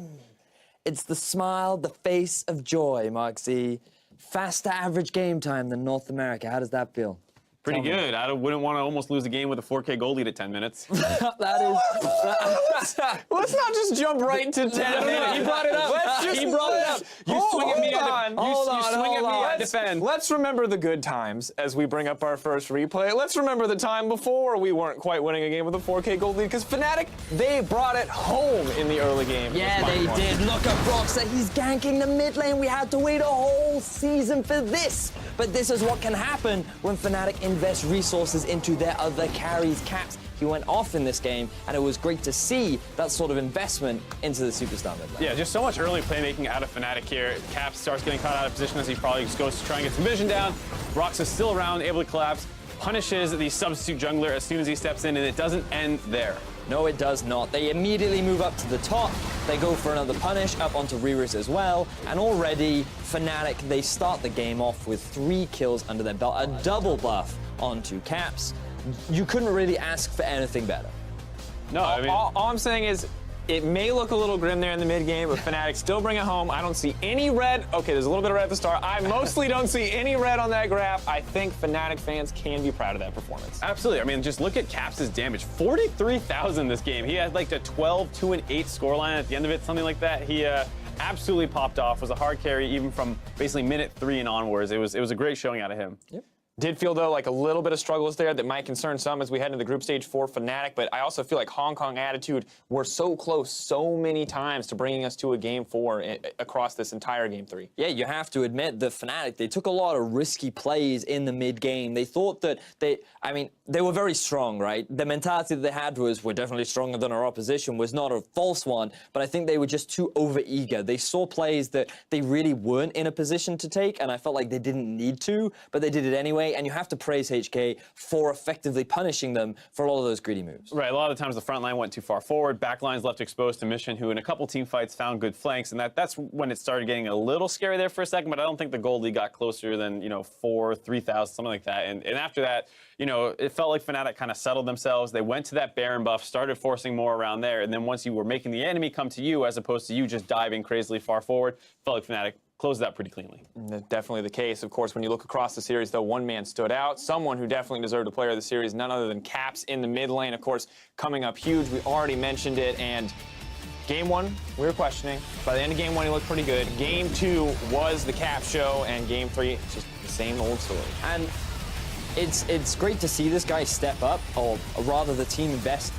It's the smile, the face of joy, Mark Z. Faster average game time than North America. How does that feel? Pretty good. I wouldn't want to almost lose a game with a 4K gold lead at 10 minutes. That is... Let's not just jump right to 10 minutes. He brought it up. He brought it up. You swing at me, I defend. Let's remember the good times as we bring up our first replay. Let's remember the time before we weren't quite winning a game with a 4K gold lead, because Fnatic, they brought it home in the early game. Yeah, they did. Look at Broxa. He's ganking the mid lane. We had to wait a whole season for this. But this is what can happen when Fnatic invest resources into their other carries. Caps, he went off in this game, and it was great to see that sort of investment into the superstar mid lane. Yeah, just so much early playmaking out of Fnatic here. Caps starts getting caught out of position as he probably goes to try and get some vision down. Brox is still around, able to collapse, punishes the substitute jungler as soon as he steps in, and it doesn't end there. No, it does not. They immediately move up to the top. They go for another punish up onto Reris as well. And already, Fnatic, they start the game off with 3 kills under their belt. A double buff onto Caps. You couldn't really ask for anything better. No, I mean... All I'm saying is, It may look a little grim there in the mid game, but Fnatic still bring it home. I don't see any red. Okay, there's a little bit of red at the start. I mostly don't see any red on that graph. I think Fnatic fans can be proud of that performance. Absolutely. I mean, just look at Caps' damage. 43,000 this game. He had like a 12, 2, and 8 scoreline at the end of it, something like that. He absolutely popped off. Was a hard carry even from basically minute 3 and onwards. It was a great showing out of him. Yep. Did feel, though, like a little bit of struggles there that might concern some as we head into the group stage for Fnatic, but I also feel like Hong Kong Attitude were so close so many times to bringing us to a Game 4 across this entire Game 3. Yeah, you have to admit that Fnatic, they took a lot of risky plays in the mid-game. They thought that they were very strong, right? The mentality that they had was, we're definitely stronger than our opposition, was not a false one, but I think they were just too over-eager. They saw plays that they really weren't in a position to take, and I felt like they didn't need to, but they did it anyway. And you have to praise HKA for effectively punishing them for all of those greedy moves. Right, a lot of the times the front line went too far forward, back lines left exposed to Mission, who in a couple team fights found good flanks, and that's when it started getting a little scary there for a second, but I don't think the gold lead got closer than, 4, 3,000, something like that. And after that, it felt like Fnatic kind of settled themselves. They went to that Baron buff, started forcing more around there, and then once you were making the enemy come to you as opposed to you just diving crazily far forward, felt like Fnatic closed that pretty cleanly. Definitely the case. Of course, when you look across the series, though, one man stood out. Someone who definitely deserved a player of the series, none other than Caps in the mid lane. Of course, coming up huge. We already mentioned it. And Game 1, we were questioning. By the end of Game 1, he looked pretty good. Game 2 was the Caps show. And Game 3, it's just the same old story. And it's great to see this guy step up, or rather the team invest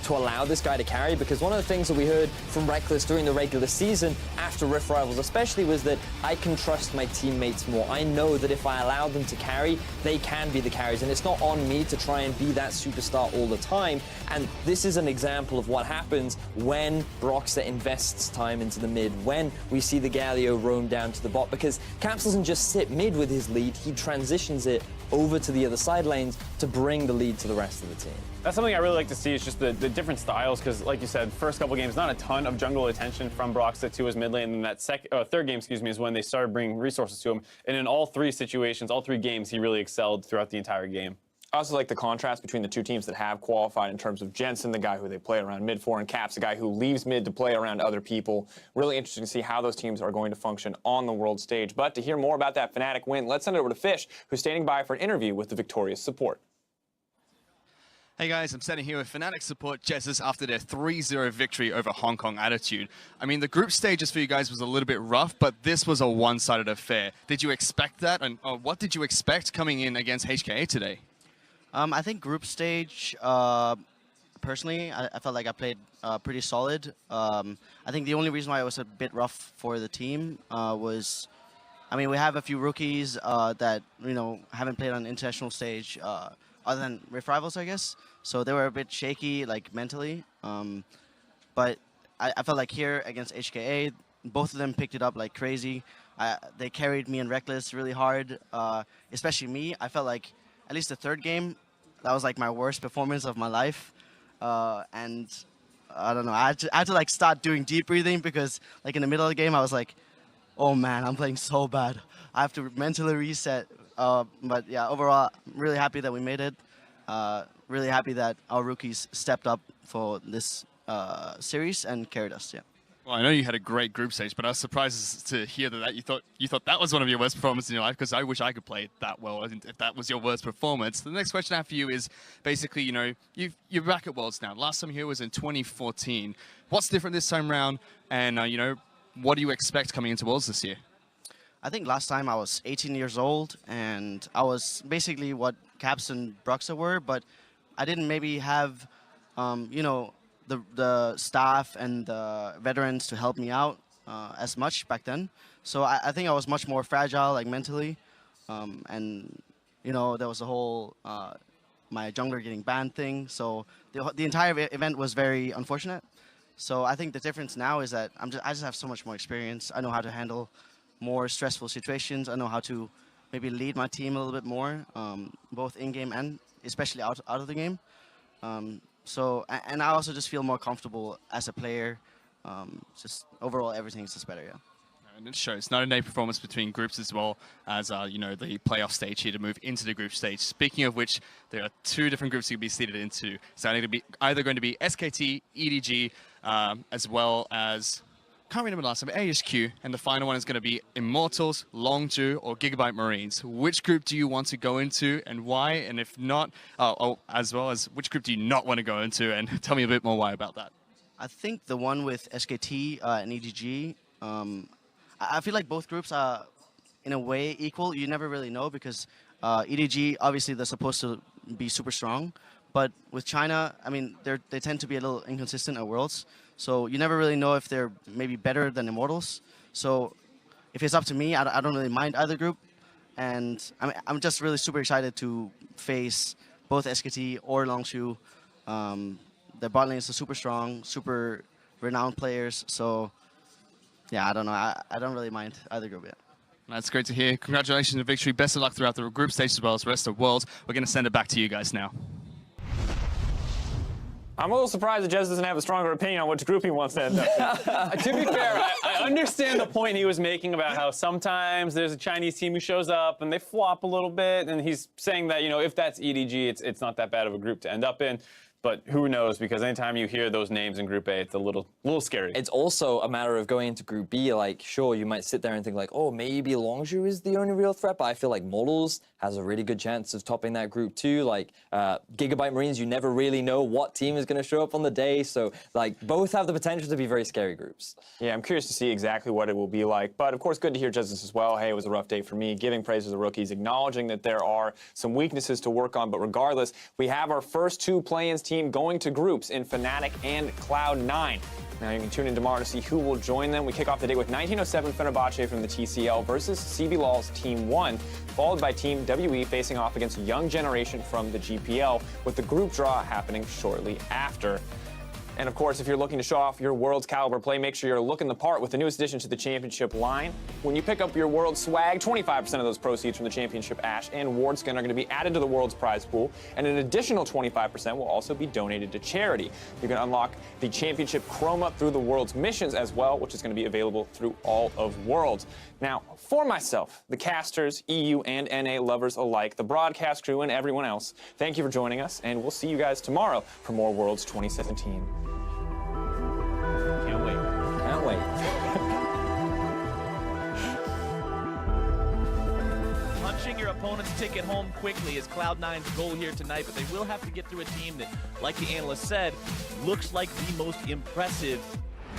to allow this guy to carry, because one of the things that we heard from Reckless during the regular season after Rift Rivals especially was that I can trust my teammates more. I know that if I allow them to carry, they can be the carries, and it's not on me to try and be that superstar all the time. And this is an example of what happens when Broxah invests time into the mid, when we see the Galio roam down to the bot, because Caps doesn't just sit mid with his lead, he transitions it over to the other side lanes to bring the lead to the rest of the team. That's something I really like to see, is just the different styles, because like you said, first couple games, not a ton of jungle attention from Broxah to his mid lane, and then that third game, is when they started bringing resources to him. And in all 3 situations, all 3 games, he really excelled throughout the entire game. I also like the contrast between the 2 teams that have qualified in terms of Jensen, the guy who they play around mid for, and Caps, the guy who leaves mid to play around other people. Really interesting to see how those teams are going to function on the world stage. But to hear more about that Fnatic win, let's send it over to Fish, who's standing by for an interview with the victorious support. Hey guys, I'm standing here with Fnatic support Jesus after their 3-0 victory over Hong Kong Attitude. I mean, the group stages for you guys was a little bit rough, but this was a one-sided affair. Did you expect that? And what did you expect coming in against HKA today? I think group stage, personally, I felt like I played pretty solid. I think the only reason why it was a bit rough for the team was, I mean, we have a few rookies that, haven't played on an international stage other than Rift Rivals, I guess. So they were a bit shaky, like, mentally. But I felt like here against HKA, both of them picked it up like crazy. They carried me and Reckless really hard, especially me. I felt like, at least the third game, that was like my worst performance of my life. And I don't know, I had to like start doing deep breathing, because like in the middle of the game, I was like, oh man, I'm playing so bad. I have to mentally reset. But yeah, overall, I'm really happy that we made it. Really happy that our rookies stepped up for this series and carried us, yeah. Well, I know you had a great group stage, but I was surprised to hear that you thought that was one of your worst performances in your life, because I wish I could play that well if that was your worst performance. The next question I have for you is basically, you're back at Worlds now. Last time here was in 2014. What's different this time around? And, what do you expect coming into Worlds this year? I think last time I was 18 years old, and I was basically what Caps and Broxah were, but I didn't maybe have, the staff and the veterans to help me out as much back then. So I think I was much more fragile, like mentally. And, there was a whole my jungler getting banned thing. So the entire event was very unfortunate. So I think the difference now is that I just have so much more experience. I know how to handle more stressful situations. I know how to maybe lead my team a little bit more, both in-game and especially out of the game. And I also just feel more comfortable as a player. Just overall, everything's just better, yeah. And it shows night and day performance between groups as well as you know, the playoff stage here to move into the group stage. Speaking of which, there are two different groups you can be seeded into. So either going to be SKT, EDG, as well as, can't remember the last time, ASQ, and the final one is going to be Immortals, Longzhu, or Gigabyte Marines. Which group do you want to go into and why? And if not, as well as which group do you not want to go into? And tell me a bit more why about that. I think the one with SKT and EDG, I feel like both groups are, in a way, equal. You never really know because EDG, obviously, they're supposed to be super strong. But with China, I mean, they tend to be a little inconsistent at Worlds. So you never really know if they're maybe better than Immortals. So if it's up to me, I don't really mind either group. And I'm just really super excited to face both SKT or Longzhu. Their bot lanes are super strong, super renowned players. So yeah, I don't know. I don't really mind either group yet. That's great to hear. Congratulations on the victory. Best of luck throughout the group stage as well as the rest of Worlds. We're going to send it back to you guys now. I'm a little surprised that Jez doesn't have a stronger opinion on which group he wants to end up in. To be fair, I understand the point he was making about how sometimes there's a Chinese team who shows up and they flop a little bit, and he's saying that, you know, if that's EDG, it's not that bad of a group to end up in. But who knows? Because anytime you hear those names in Group A, it's a little scary. It's also a matter of going into Group B. Like, sure, you might sit there and think like, oh, maybe Longzhu is the only real threat, but I feel like Models has a really good chance of topping that group too. Like Gigabyte Marines, you never really know what team is going to show up on the day. So like both have the potential to be very scary groups. Yeah, I'm curious to see exactly what it will be like. But of course, good to hear Justice as well. Hey, it was a rough day for me. Giving praise to the rookies, acknowledging that there are some weaknesses to work on. But regardless, we have our first two play-ins team going to groups in Fnatic and Cloud9. Now you can tune in tomorrow to see who will join them. We kick off the day with 1907 Fenerbahce from the TCL versus CBLOL's Team 1, followed by Team WE facing off against Young Generation from the GPL, with the group draw happening shortly after. And of course, if you're looking to show off your World's caliber play, make sure you're looking the part with the newest addition to the championship line. When you pick up your World swag, 25% of those proceeds from the championship Ash and Ward skin are going to be added to the World's prize pool, and an additional 25% will also be donated to charity. You can unlock the championship chroma through the World's missions as well, which is going to be available through all of Worlds. Now, for myself, the casters, EU and NA lovers alike, the broadcast crew, and everyone else, thank you for joining us, and we'll see you guys tomorrow for more Worlds 2017. Can't wait. Can't wait. Punching your opponent's ticket home quickly is Cloud9's goal here tonight, but they will have to get through a team that, like the analyst said, looks like the most impressive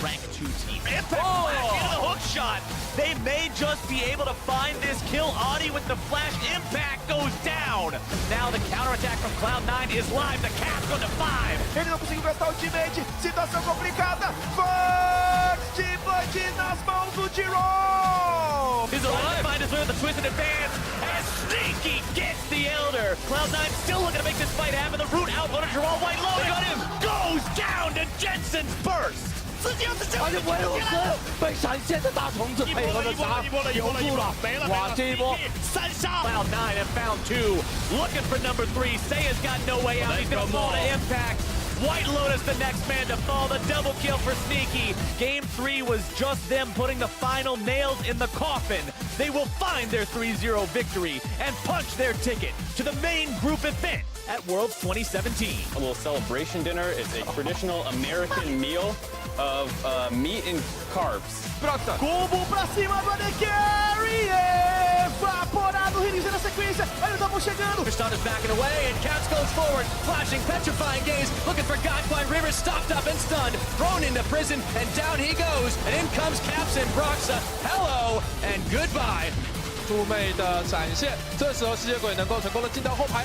rank 2 team. Impact flash into the hook shot. They may just be able to find this kill. Audi with the flash. Impact goes down. Now the counterattack from Cloud9 is live. The Caps go to 5. Ele não conseguiu gastar o ultimate. Situação complicada. First blood nas mãos do Tyrone. He's alive. Find his way with a twisted advance. And Sneaky gets the Elder. Cloud9 still looking to make this fight happen. The root out on a Jerome White low. They got him. Goes down to Jensen's burst. 而且维鲁斯被闪现的大虫子配合的杀留住了，哇！这一波3杀 Cloud9 have found 2. Looking for number 3. Seiya's got no way out. He's gonna fall to Impact. White Lotus the next man to fall. The double kill for Sneaky. Game 3 was just them putting the final nails in the coffin. They will find their 3-0 victory and punch their ticket to the main group event at Worlds 2017. A little celebration dinner. It's a traditional American meal of meat and carbs. Combo pra cima do Adekari, evaporado, release na sequência, olha o double chegando. Tristana's backing away and Caps goes forward, flashing, petrifying gaze, looking for Godfine. Rivers stopped up and stunned, thrown into prison, and down he goes, and in comes Caps and Broxa. Hello and goodbye. 妩媚的展现，这时候吸血鬼能够成功的进到后排，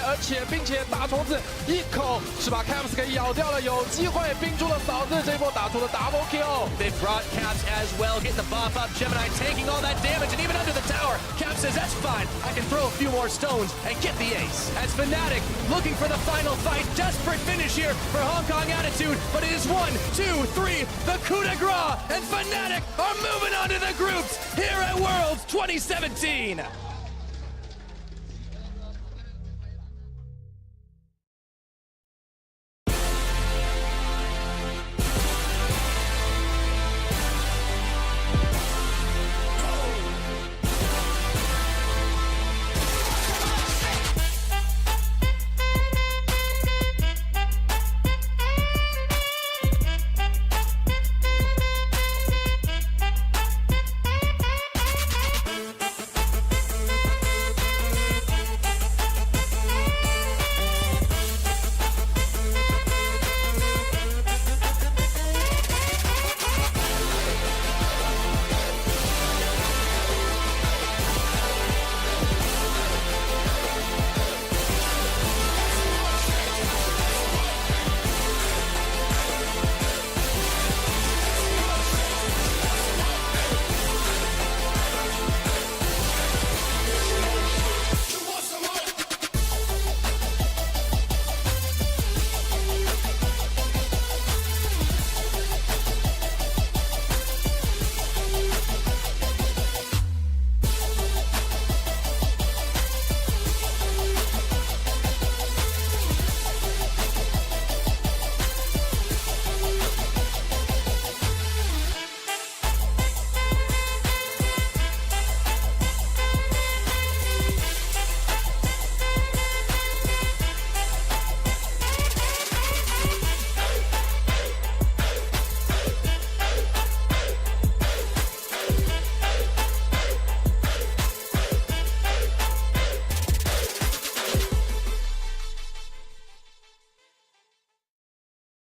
并且大虫子一口是把 Caps 给咬掉了，有机会冰住了嫂子，这一波打出了 double kill。 They brought Caps as well, getting the buff up. Gemini taking all that damage, and even under the tower, Caps says that's fine. I can throw a few more stones and get the ace. As Fnatic looking for the final fight, desperate finish here for Hong Kong Attitude, but it is 1, 2, 3, the coup de grace, and Fnatic are moving on to the groups here at Worlds 2017.